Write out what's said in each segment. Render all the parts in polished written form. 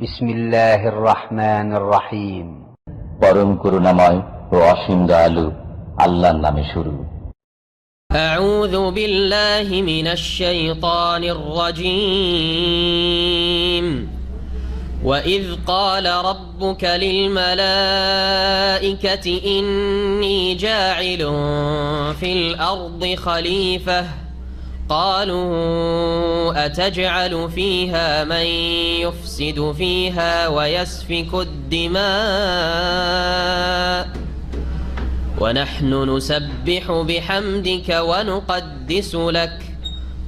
বিসমিল্লাহির রহমানির রহিম। পরম করুণাময় ও অসীম দয়ালু আল্লাহর নামে শুরু। أعوذ بالله من الشيطان الرجيم. وإذ قال ربك للملائكة إني جاعل في الأرض خليفة قالوا أتجعل فيها من يفسد فيها ويسفك الدماء ونحن نسبح بحمدك ونقدس لك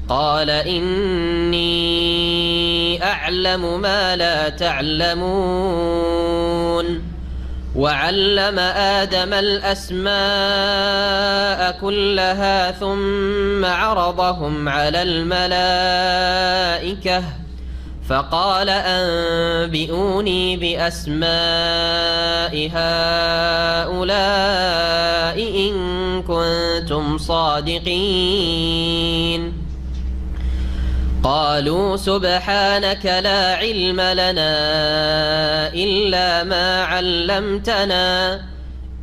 قال إني أعلم ما لا تعلمون وعلم آدم الأسماء كلها ثم عرضهم على الملائكة فقال أنبئوني بأسماء هؤلاء إن كنتم صادقين قالوا سبحانك لا علم لنا إلا ما علمتنا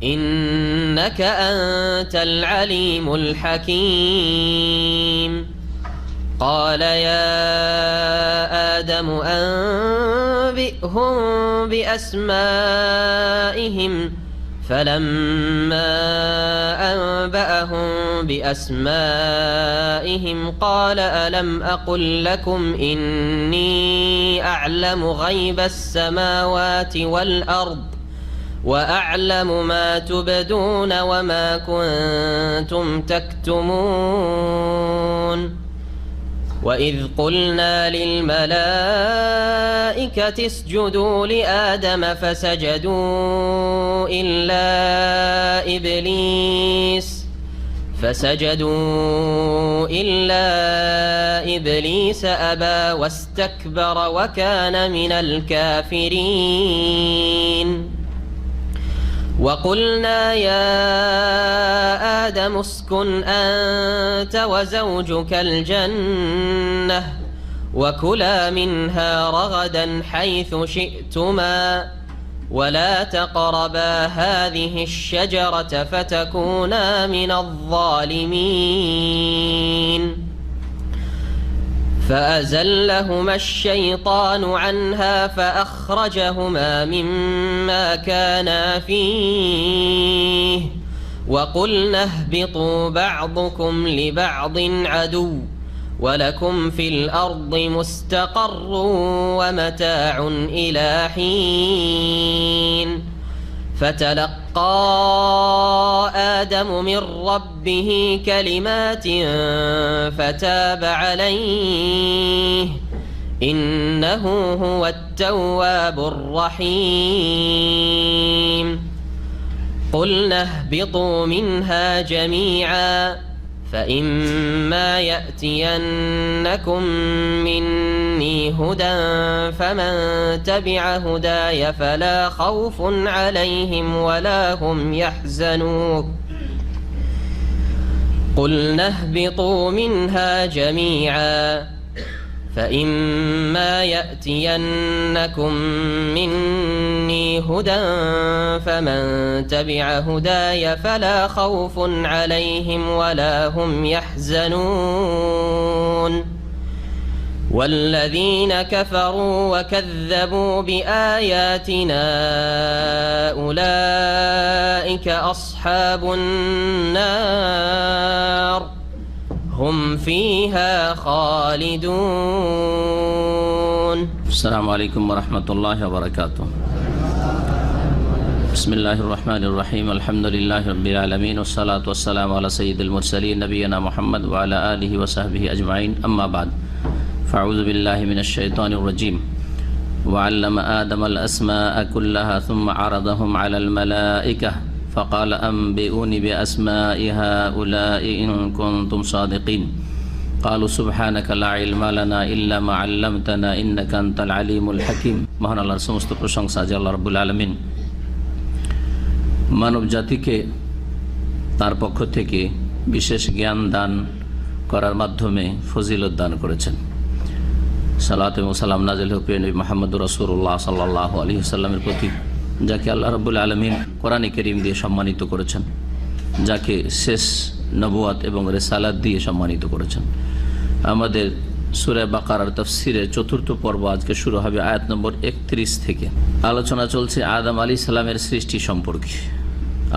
إنك أنت العليم الحكيم قال يا آدم أنبئهم بأسمائهم فلما أنبأهم بأسمائهم قال ألم أقل لكم إني أعلم غيب السماوات والأرض وأعلم ما تبدون وما كنتم تكتمون وإذ قلنا للملائكة اسجدوا لآدم فسجدوا إلا إبليس أبى واستكبر وكان من الكافرين وقلنا يا آدم اسكن أنت وزوجك الجنة وكلا منها رغدا حيث شئتما ولا تقربا هذه الشجرة فتكونا من الظالمين فأزلهما الشيطان عنها فأخرجهما مما كانا فيه وقلنا اهبطوا بعضكم لبعض عدو ولكم في الأرض مستقر ومتاع إلى حين فتلقى آدم من ربه كلمات فتاب عليه إنه هو التواب الرحيم قلنا اهبطوا منها جميعا فإما يأتينكم مني هدى فمن تبع هداي فلا خوف عليهم ولا هم يحزنون قلنا اهبطوا منها جميعا فإما يأتينكم مني هدى فمن تبع هداي فلا خوف عليهم ولا هم يحزنون والذين كفروا وكذبوا بآياتنا أولئك أصحاب النار هم فيها خالدون. السلام عليكم ورحمة الله وبركاته. بسم الله الرحمن الرحيم الحمد لله رب العالمين والصلاة والسلام على سيد المرسلين نبينا محمد وعلى آله وصحبه أجمعين أما بعد فأعوذ بالله من الشيطان الرجيم وعلم آدم الأسماء كلها ثم عرضهم على الملائكة فقال أنبئوني بأسماء هؤلاء إن كنتم صادقين قالوا سبحانك لا علم لنا إلا ما علمتنا إنك أنت العليم الحكيم. মহান আল্লাহর সমস্ত প্রশংসা যে আল্লাহ রাব্বুল আলামিন মানব জাতিকে তার পক্ষ থেকে বিশেষ জ্ঞান দান করার মাধ্যমে ফজিলত দান করেছেন। সালাত এবং সালাম নাজিল হোক প্রিয় নবী মুহাম্মদুর রাসূলুল্লাহ সাল্লাল্লাহু আলাইহি ওয়াসাল্লামের প্রতি, যাকে আল্লাহ রাব্বুল আলামিন কোরআনে কারীম দিয়ে সম্মানিত করেছেন, যাকে শেষ নবুয়ত এবং রিসালাত দিয়ে সম্মানিত করেছেন। আমাদের সূরা বাকারার তাফসীরের চতুর্থ পর্ব আজকে শুরু হবে আয়াত নম্বর 31 থেকে। আলোচনা চলছে আদম আলাইহিস সালামের সৃষ্টি সম্পর্কে।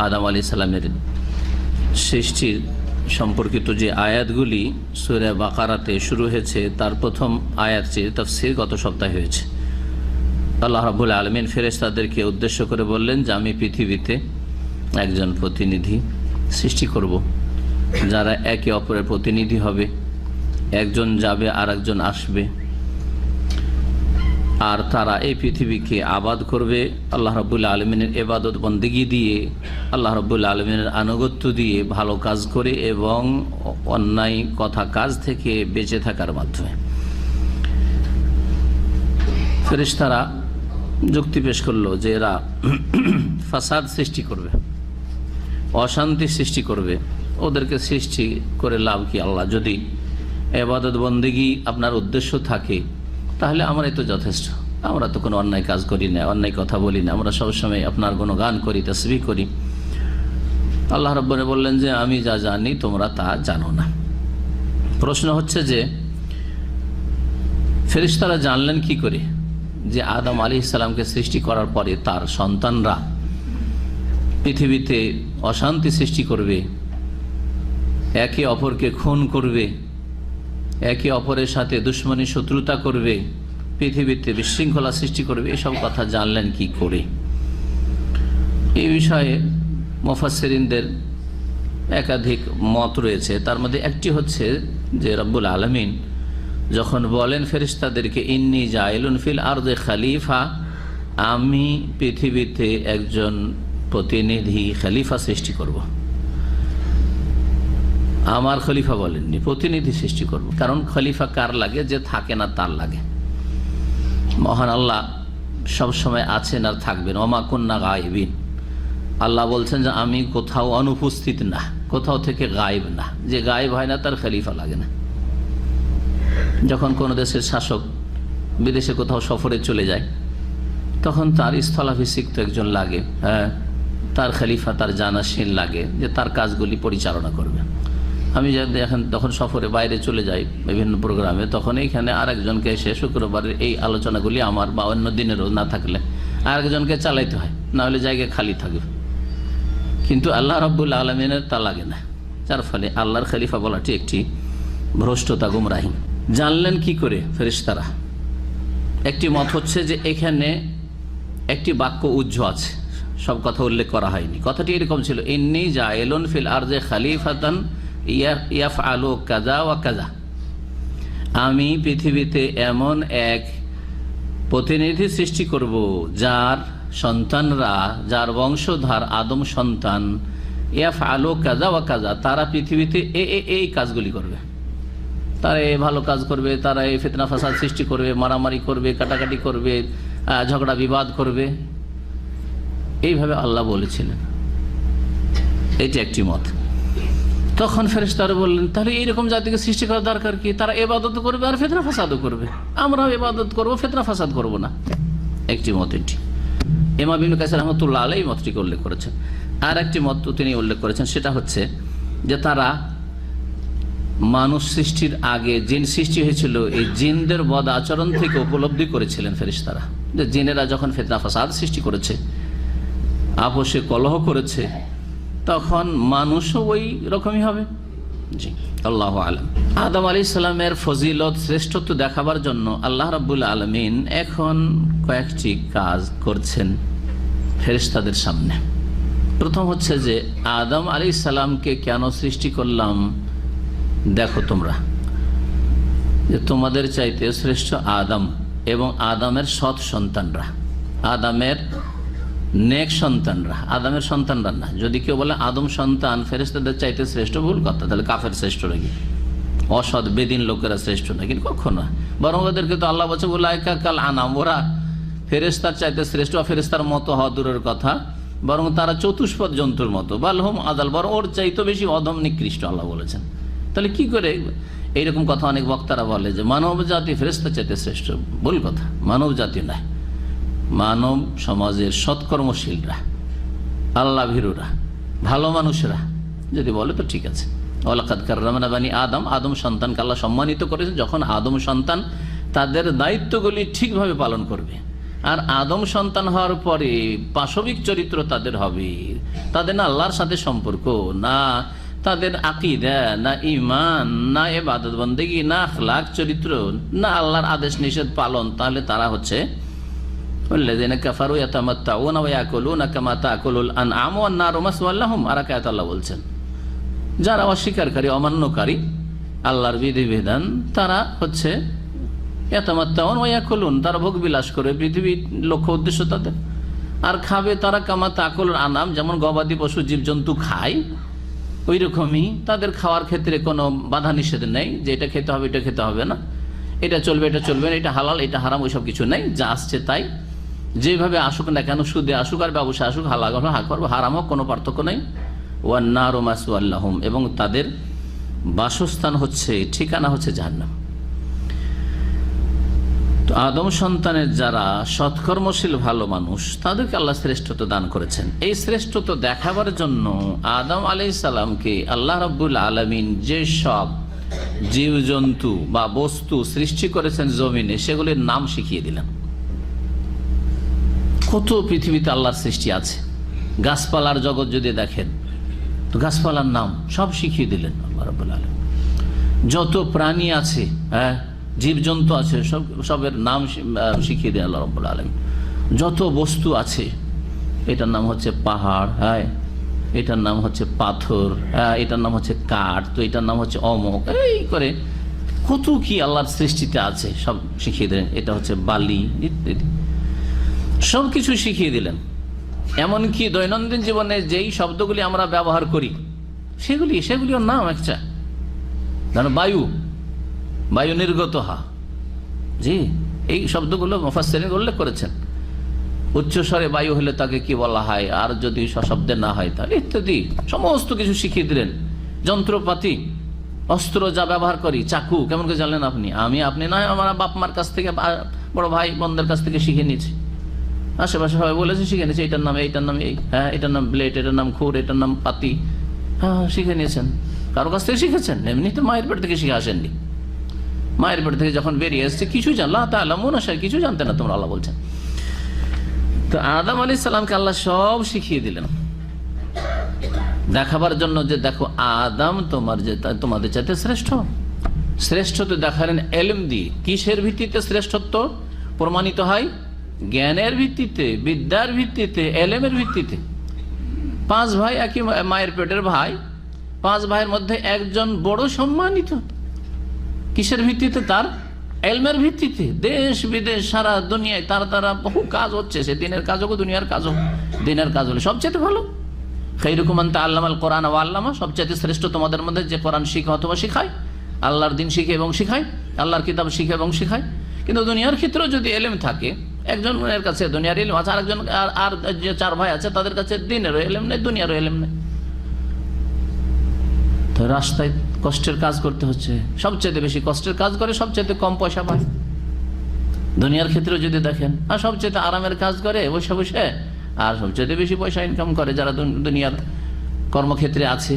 আদম আলাইহিস সালামের সৃষ্টির সম্পর্কিত যে আয়াতগুলি সূরা বাকারাতে শুরু হয়েছে, তার প্রথম আয়াতের তাফসীর গত সপ্তাহে হয়েছে। আল্লাহ রাব্বুল আলামিন ফেরেশতাদেরকে উদ্দেশ্য করে বললেন যে আমি পৃথিবীতে একজন প্রতিনিধি সৃষ্টি করব, যারা একে অপরের প্রতিনিধি হবে। একজন যাবে আর একজন আসবে, আর তারা এই পৃথিবীকে আবাদ করবে আল্লাহ রাব্বুল আলামিনের ইবাদত বন্দেগী দিয়ে, আল্লাহ রাব্বুল আলামিনের আনুগত্য দিয়ে, ভালো কাজ করে এবং অন্যায় কথা কাজ থেকে বেঁচে থাকার মাধ্যমে। ফেরেশতারা যুক্তি পেশ করলো যে এরা ফাসাদ সৃষ্টি করবে, অশান্তি সৃষ্টি করবে। ওদেরকে সৃষ্টি করে লাভ কি আল্লাহ? যদি ইবাদত বন্দেগী আপনার উদ্দেশ্য থাকে তাহলে আমরাই তো যথেষ্ট। আমরা তো কোনো অন্যায় কাজ করি না, অন্যায় কথা বলি না, আমরা সবসময় আপনার গুণগান করি, তাসবিহ করি। আল্লাহ রাব্বুল বললেন যে আমি যা জানি তোমরা তা জানো না। প্রশ্ন হচ্ছে যে ফেরেশতারা জানলেন কি করে যে আদম আলাইহিস সালামকে সৃষ্টি করার পরে তার সন্তানরা পৃথিবীতে অশান্তি সৃষ্টি করবে, একে অপরকে খুন করবে, একে অপরের সাথে দুশ্মনী শত্রুতা করবে, পৃথিবীতে বিশৃঙ্খলা সৃষ্টি করবে? এসব কথা জানলেন কি করে? এই বিষয়ে মুফাসসিরিনদের একাধিক মত রয়েছে। তার মধ্যে একটি হচ্ছে যে রব্বুল আলামিন যখন বলেন ফেরেশতাদেরকে ইন্নী জাইলুন ফিল আরদে খলিফা, আমি পৃথিবীতে একজন প্রতিনিধি খলিফা সৃষ্টি করব, আমার খলিফা বলেননি, প্রতিনিধি সৃষ্টি করব। কারণ খলিফা কার লাগে? যে থাকে না তার লাগে। মহান আল্লাহ সব সময় আছেন আর থাকবেন। ওমা কুন্না গায়বিন, আল্লাহ বলছেন যে আমি কোথাও অনুপস্থিত না, কোথাও থেকে গায়েব না। যে গায়েব হয় না তার খলিফা লাগে না। যখন কোনো দেশের শাসক বিদেশে কোথাও সফরে চলে যায় তখন তার স্থলাভিষিক্ত একজন লাগে, হ্যাঁ, তার খলিফা, তার জানাশীন লাগে যে তার কাজগুলি পরিচালনা করবে। আমি এখন তখন সফরে বাইরে চলে যাই বিভিন্ন প্রোগ্রামে, তখন এইখানে আরেকজনকে এসে শুক্রবারের এই আলোচনাগুলি আমার বা অন্য দিনেরও না থাকলে আরেকজনকে চালাইতে হয়, না হলে জায়গা খালি থাকবে। কিন্তু আল্লাহ রাব্বুল আলামিনের তা লাগে না, যার ফলে আল্লাহর খলিফা বলাটি একটি ভ্রষ্টতা, গুমরাহি। জানলেন কি করে ফেরেশতারা? একটি মত হচ্ছে যে এখানে একটি বাক্য উজ্জ্ব আছে, সব কথা উল্লেখ করা হয়নি। কথাটি এরকম ছিল, ইন্নী জাইলুন ফিল আরদে খলিফাতান ইয়াফআলু কাযা ওয়া কাযা, আমি পৃথিবীতে এমন এক প্রতিনিধি সৃষ্টি করব যার সন্তানরা, যার বংশধর আদম সন্তান, ইয়াফআলু কাযা ওয়া কাযা, তারা পৃথিবীতে এই কাজগুলি করবে, তারা এই ভালো কাজ করবে, তারা এই ফিতনা ফাসাদ সৃষ্টি করবে, মারামারি করবে, কাটাকাটি করবে, ঝগড়া বিবাদ করবে। এইভাবে আল্লাহ বলেছিলেন। এটি একটি মত। তখন ফেরেশতারা বললেন তাহলে এইরকম জাতিকে সৃষ্টি করার দরকার কি? তারা ইবাদত করবে আর ফিতনা ফাসাদও করবে, আমরাও ইবাদত করব, ফিতনা ফাসাদ করব না। একটি মত এটি। ইমাম ইবনে কাসির রাহমাতুল্লাহ আলাইহি মতটিকে উল্লেখ করেছেন। আর একটি মত তিনি উল্লেখ করেছেন, সেটা হচ্ছে যে তারা মানুষ সৃষ্টির আগে জিন সৃষ্টি হয়েছিল, এই জিনদের বদ আচরণ থেকে উপলব্ধি করেছিলেন ফেরেশতারা যে জিনেরা যখন ফিতনা ফাসাদ সৃষ্টি করেছে, আপোষে কলহ করেছে, তখন মানুষও ওই রকমই হবে। জি, আল্লাহু আলাম। আদম আলাইহিস সালামের ফজিলত, শ্রেষ্ঠত্ব দেখাবার জন্য আল্লাহ রাব্বুল আলামিন এখন কয়েকটি কাজ করছেন ফেরেশতাদের সামনে। প্রথম হচ্ছে যে আদম আলাইহিস সালামকে কেন সৃষ্টি করলাম? দেখো তোমরা যে তোমাদের চাইতে শ্রেষ্ঠ আদম এবং আদমের সৎ সন্তানরা, আদমের নেক সন্তানরা, আদমের সন্তানরা না। যদি কেউ বলে আদম সন্তান ফেরেশতাদের চাইতে শ্রেষ্ঠ, ভুল কথা। তাহলে কাফের শ্রেষ্ঠ নাকি, অসৎ বেদিন লোকেরা শ্রেষ্ঠ নাকি? কখনো। বরং ওদেরকে তো আল্লাহ বলছে উলাইকা কাল আনাম, ওরা ফেরেশতার চাইতে শ্রেষ্ঠ, ফেরেশতার মতো হওয়া দূরের কথা, বরং তারা চতুষ্পদ জন্তুর মতো, বালহুম আদাল, বরং ওর চাইতে বেশি অধম নিকৃষ্ট আল্লাহ বলেছেন। তাহলে কি করে এইরকম কথা অনেক বক্তারা বলে যে মানব জাতি ফেরেশতা চাইতে শ্রেষ্ঠ। ভুল কথা, মানব জাতি নয়, মানব সমাজের সৎকর্মশীলরা, আল্লাহ ভীরুরা, ভালো মানুষরা যদি বলে তো ঠিক আছে। ওয়ালাকাদ কাররামনা বানি আদম, আদম সন্তানকে আল্লাহ সম্মানিত করেছেন যখন আদম সন্তান তাদের দায়িত্বগুলি ঠিকভাবে পালন করবে। আর আদম সন্তান হওয়ার পরে পাশবিক চরিত্র তাদের হবে, তাদের না আল্লাহর সাথে সম্পর্ক, না তাদের আকিদা, না ঈমান, না ইবাদত বন্দেগী, না আখলাক চরিত্র, না আল্লাহর আদেশ নিষেধ পালন, তাহলে তারা হচ্ছে আল্লাযীনা কাফারু ইয়াতামাত্তাউনা ওয়া ইয়াকুলুনা কামা তাকুলুল আনআম ওয়ান নারু মাসওয়াল লাহুম। আর এক আয়াতে আল্লাহ বলছেন যারা অস্বীকারী, অমান্যকারী আল্লাহর বিধিবিধান, তারা হচ্ছে ইয়াতামাত্তাউন ওয়া ইয়াকুলুন, তারা ভোগ বিলাস করে, পৃথিবীর লক্ষ্য উদ্দেশ্য তাদের। আর খাবে তারা কামা তাকুলুল আনআম, যেমন গবাদি পশু জীবজন্তু খায় ওই রকমই তাদের খাওয়ার ক্ষেত্রে কোনো বাধা নিষেধ নেই যে এটা খেতে হবে এটা খেতে হবে না, এটা চলবে এটা চলবে না, এটা হালাল এটা হারাম, ওইসব কিছু নেই। যা আসছে তাই, যেভাবে আসুক না কেন, সুদে আসুক আর ব্যবসায় আসুক, হালাল হোক হারাম হোক, কোনো পার্থক্য নেই। ওয়ান নারু মাসওয়াল লাহুম, এবং তাদের বাসস্থান হচ্ছে, ঠিকানা হচ্ছে জাহান্নাম। তো আদম সন্তানের যারা সৎকর্মশীল ভালো মানুষ, তাদেরকে আল্লাহ শ্রেষ্ঠত্ব দান করেছেন। এই শ্রেষ্ঠত্ব দেখাবার জন্য আদম আলাইহিস সালামকে আল্লাহ রাব্বুল আলামিন যে সব জীবজন্তু বা বস্তু সৃষ্টি করেছেন জমিনে, সেগুলির নাম শিখিয়ে দিলেন। কত পৃথিবীতে আল্লাহর সৃষ্টি আছে, গাছপালার জগৎ যদি দেখেন তো গাছপালার নাম সব শিখিয়ে দিলেন আল্লাহ রাব্বুল আলামিন। যত প্রাণী আছে, জীবজন্তু আছে, সবের নাম শিখিয়ে দিলেন আল্লাহ রাব্বুল আলামিন। যত বস্তু আছে, এটার নাম হচ্ছে পাহাড়, এটার নাম হচ্ছে পাথর, এটার নাম হচ্ছে কাঠ, তো এটার নাম হচ্ছে অমক, এই করে কত কি আল্লাহর সৃষ্টিতে আছে সব শিখিয়ে দিলেন। এটা হচ্ছে বালি ইত্যাদি, সব কিছু শিখিয়ে দিলেন। এমনকি দৈনন্দিন জীবনে যেই শব্দগুলি আমরা ব্যবহার করি সেগুলিও নাম একটা, ধরো বায়ু, বায়ু নির্গত হা, জি, এই শব্দগুলো মুফাসসিরিন উল্লেখ করেছেন। উচ্চস্বরে বায়ু হলে তাকে কি বলা হয়, আর যদি সশব্দে না হয় তাহলে ইত্যাদি সমস্ত কিছু শিখিয়ে দিলেন। যন্ত্রপাতি, অস্ত্র যা ব্যবহার করি, চাকু কেমন করে জানলেন আপনি? আপনি নয়, আমার বাপ মার কাছ থেকে, বড় ভাই বোনদের কাছ থেকে শিখে নিয়েছি, আশেপাশে সবাই বলেছে শিখে নিয়েছে, এইটার নাম এই, এটার নাম ব্লেড, এটার নাম খুর, এটার নাম পাতি, শিখে নিয়েছেন। কারো কাছ থেকে শিখেছেন? এমনি তো মায়ের পেট থেকে শিখে আসেননি। মায়ের পেট থেকে যখন বেরিয়ে এসছে কিছু জানলা কিছু জানতে না তোমরা, আল্লাহ বলছেন। তো আদম আলাইহিস সালামকে আল্লাহ সব শিখিয়ে দিলেন দেখাবার জন্য যে দেখো আদম তোমাদের চাইতে শ্রেষ্ঠত্ব দেখালেন এলম দিয়ে। কিসের ভিত্তিতে শ্রেষ্ঠত্ব প্রমাণিত হয়? জ্ঞানের ভিত্তিতে, বিদ্যার ভিত্তিতে, এলেমের ভিত্তিতে। 5 ভাই, একই মায়ের পেটের ভাই, 5 ভাইয়ের মধ্যে একজন বড় সম্মানিত। কিসের ভিত্তিতে? তার এলমের ভিত্তিতে। দেশ বিদেশ সারা দুনিয়ায় তার দ্বারা বহু কাজ হচ্ছে, সে দিনের কাজ হোক দুনিয়ার কাজ হোক, দিনের কাজ হলে সবচেয়ে ভালো। খায়রুকুম মান তাআল্লামাল কোরআন ওয়া আল্লামা, সবচেয়ে শ্রেষ্ঠ তোমাদের মধ্যে যে কোরআন শিখে অথবা শিখায়, আল্লাহর দিন শিখে এবং শিখায়, আল্লাহর কিতাব শিখে এবং শিখায়। কিন্তু দুনিয়ার ক্ষেত্রেও যদি এলেম থাকে, একজনের কাছে দুনিয়ার এলেম আছে, আরেকজন আর যে 4 ভাই আছে তাদের কাছে দিনেরও এলেম নেই, দুনিয়ারও এলেম নেই। তো রাস্তায় কষ্টের কাজ করতে হচ্ছে, সবচেয়ে বেশি কষ্টের কাজ করে সবচেয়ে কম পয়সা পায় দুনিয়ার ক্ষেত্রে যদি দেখেন। আর সবচেয়ে আরামের কাজ করে বসে বসে, আর সবচেয়ে বেশি পয়সা ইনকাম করে যারা দুনিয়ার কর্মক্ষেত্রে আছে।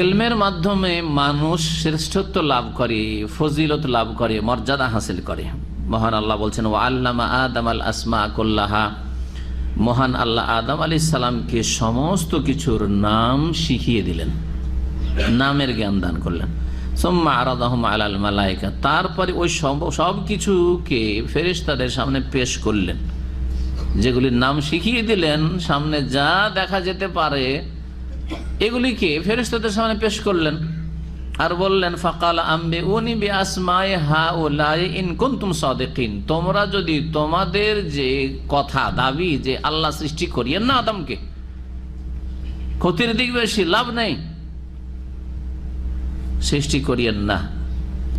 ইলমের মাধ্যমে মানুষ শ্রেষ্ঠত্ব লাভ করে, ফজিলত লাভ করে, মর্যাদা হাসিল করে। মহান আল্লাহ বলছেন ওয়া আল্লামা আদম আল আসমা কুল্লাহা, মহান আল্লাহ আদম আলাইহিস সালামকে সমস্ত কিছুর নাম শিখিয়ে দিলেন, নামের জ্ঞান দান করলেন। সুম্মা আরাদাহুম আলাল মালায়েকা, তারপরে ওই সব কিছুকে ফেরেশতাদের সামনে পেশ করলেন, যেগুলির নাম শিখিয়ে দিলেন। সামনে যা দেখা যেতে পারে এগুলিকে ফেরেশতাদের সামনে পেশ করলেন, আর বললেন ফাকাল আম্বিউনি বিআসমাই হাউলাই ইন কুনতুম সাদিকিন, তোমরা যদি তোমাদের যে কথা দাবি যে আল্লাহ সৃষ্টি করিয়েন না আদমকে, ক্ষতির দিক বেশি, লাভ নেই, সৃষ্টি করিয়েন না,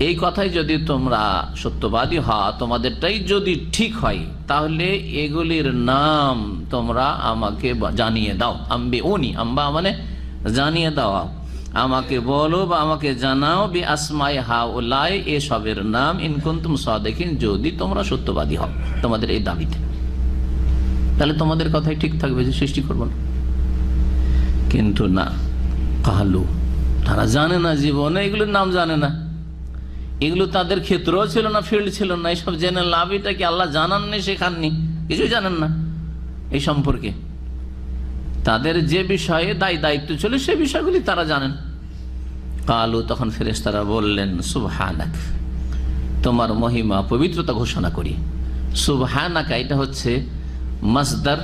এই কথাই যদি তোমরা সত্যবাদী হও, তোমাদেরটাই যদি ঠিক হয়, তাহলে এগুলির নাম তোমরা আমাকে জানিয়ে দাও। আম্বিউনি, আম্বা মানে জানিয়ে দাও, আমাকে বলো বা আমাকে জানাও বি আসমাই হাউলাই, এসবের নাম, ইন কুনতুম সাদিকিন, যদি তোমরা সত্যবাদী হও তোমাদের এই দাবিতে, তাহলে তোমাদের কথাই ঠিক থাকবে যে সৃষ্টি করবো না। কিন্তু না, কালু, তারা জানে না, জীবনে এগুলোর নাম জানে না, এগুলো তাদের ক্ষেত্রও ছিল না, ফিল্ড ছিল না, এইসব জেনে লাভটা কি? আল্লাহ জানাননি, শেখাননি, কিছুই জানেন না এই সম্পর্কে। তাদের যে বিষয়ে দায়িত্ব ছিল সে বিষয়গুলি তারা জানেন। কালু, তখন ফেরেশতারা বললেন, সুবহানাক, তোমার মহিমা পবিত্রতা ঘোষণা করি। সুবহানাকা, এটা হচ্ছে মাসদার,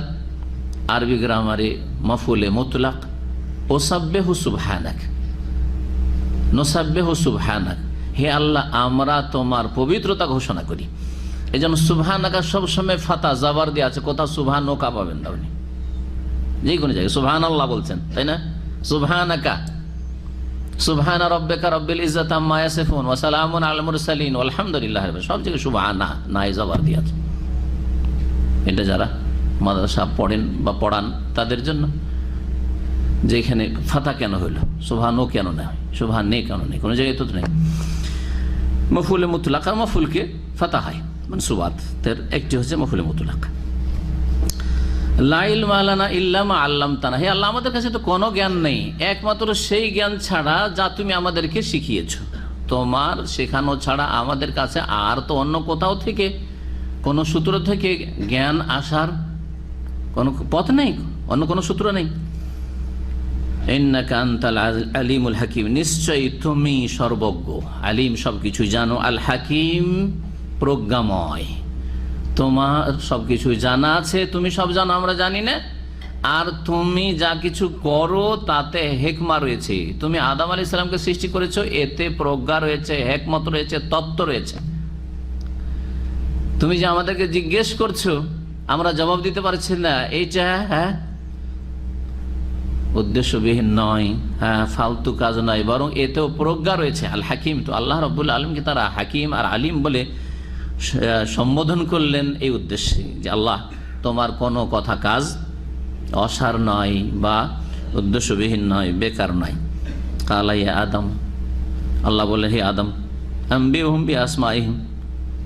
আরবি গ্রামারে মাফউলে মুতলাক, ওসাব্বিহু সুবহানাক, নুসাব্বিহু সুবহানাক, হে আল্লাহ আমরা তোমার পবিত্রতা ঘোষণা করি। এই জন্য সুবহানাকা সবসময় ফাতা জাবার দিয়ে আছে, কোথাও সুবহানকা পাবেন না, উনি যে কোনো জায়গায় সুবহানাল্লাহ বলছেন, তাই না? সুবহানাকা, সুবহানা রাব্বিকা রাব্বিল ইজ্জাতি আম্মা ইয়াসিফুন ওয়া সালামুন আলাল মুরসালিন আলহামদুলিল্লাহ, সব জায়গায় সুবহানা নাই জাবার দিয়ে আছে। এটা যারা মাদ্রাসা পড়েন বা পড়ান তাদের জন্য, যে এখানে ফাতা কেন হইল, সুবহানও কেন না, সুবহান নেই কেন নেই, কোনো জায়গায় তো নেই। মফউলে মুতলাক আর মফউলকে ফাতা হয়, মানে সুবাতের একটি হচ্ছে মফউলে মুতলাক। লা ইলমা লানা ইল্লা মা আল্লামতানা, হে আল্লাহ আমাদের কাছে তো কোনো জ্ঞান নেই একমাত্র সেই জ্ঞান ছাড়া যা তুমি আমাদেরকে শিখিয়েছো। তোমার শেখানো ছাড়া আমাদের কাছে আর তো অন্য কোথাও থেকে কোনো সূত্র থেকে জ্ঞান আসার কোনো পথ নেই, অন্য কোনো সূত্র নেই। ইন্নাকা আনতাল আলিমুল হাকিম, নিশ্চয়ই তুমি সর্বজ্ঞ, আলিম সবকিছু জানো, আল হাকিম প্রজ্ঞাময়, তোমার সবকিছু জানা আছে, তুমি সব জানো আমরা জানি না। আর তুমি যা কিছু করো তাতে হেকমা রয়েছে। তুমি আদম আলাইহিস সালামকে সৃষ্টি করেছো, এতে প্রজ্ঞা রয়েছে, হেকমত রয়েছে, তত্ত্ব রয়েছে। তুমি যে আমাদেরকে জিজ্ঞেস করছো আমরা জবাব দিতে পারছি না, এইটা উদ্দেশ্যবিহীন নয়, ফালতু কাজ নয়, বরং এতেও প্রজ্ঞা রয়েছে। আল হাকিম, তো আল্লাহ রাব্বুল আলামিনকে তারা হাকিম আর আলিম বলে সম্বোধন করলেন এই উদ্দেশ্যে যে আল্লাহ তোমার কোনো কথা কাজ অসার নয় বা উদ্দেশ্যবিহীন নয়, বেকার নয়। কালা ইয়া আদম, আল্লাহ বলে হে আদম, আম্বিহুম বিআসমাইহিম,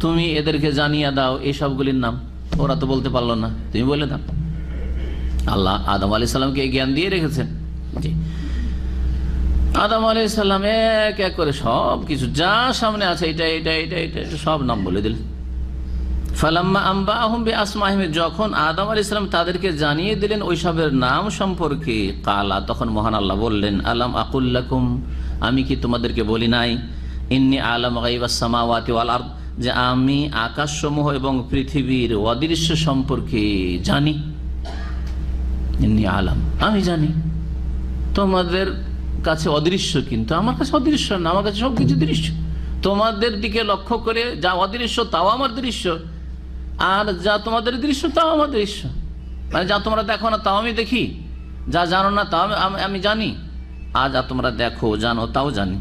তুমি এদেরকে জানিয়ে দাও এই সবগুলির নাম, ওরা তো বলতে পারলো না, তুমি বলে দাও। আল্লাহ আদম আলাইহিস সালামকে জ্ঞান দিয়ে রেখেছেন। জি, আদম আলাইহিস সালাম এক এক করে সব কিছু যা সামনে আছে এটা এটা এটা এটা এটা সব নাম বলে দিলেন। ফালাম্মা আম্বাহুম বিআসমাইহিম, যখন আদম আলাইহিস সালাম তাদেরকে জানিয়ে দিলেন ওইসবের নাম সম্পর্কে, কালা, তখন মহান আল্লাহ বললেন, আলাম আকুল লাকুম, আমি কি তোমাদেরকে বলি নাই, ইন্নী আলামু গায়বাস সামাওয়াতি ওয়াল আরদ, যে আমি আকাশসমূহ এবং পৃথিবীর অদৃশ্য সম্পর্কে জানি। ইন্নী আলাম, আমি জানি, তোমাদের কাছে অদৃশ্য কিন্তু আমার কাছে অদৃশ্য না, আমার কাছে সবকিছু দৃশ্য। তোমাদের দিকে লক্ষ্য করে যা অদৃশ্য তাও আমার দৃশ্য, আর যা তোমাদের দৃশ্য তাও আমার দৃশ্য। মানে যা তোমরা দেখো না তাও আমি দেখি, যা জানো না তাও আমি জানি, আর যা তোমরা দেখো জানো তাও জানি।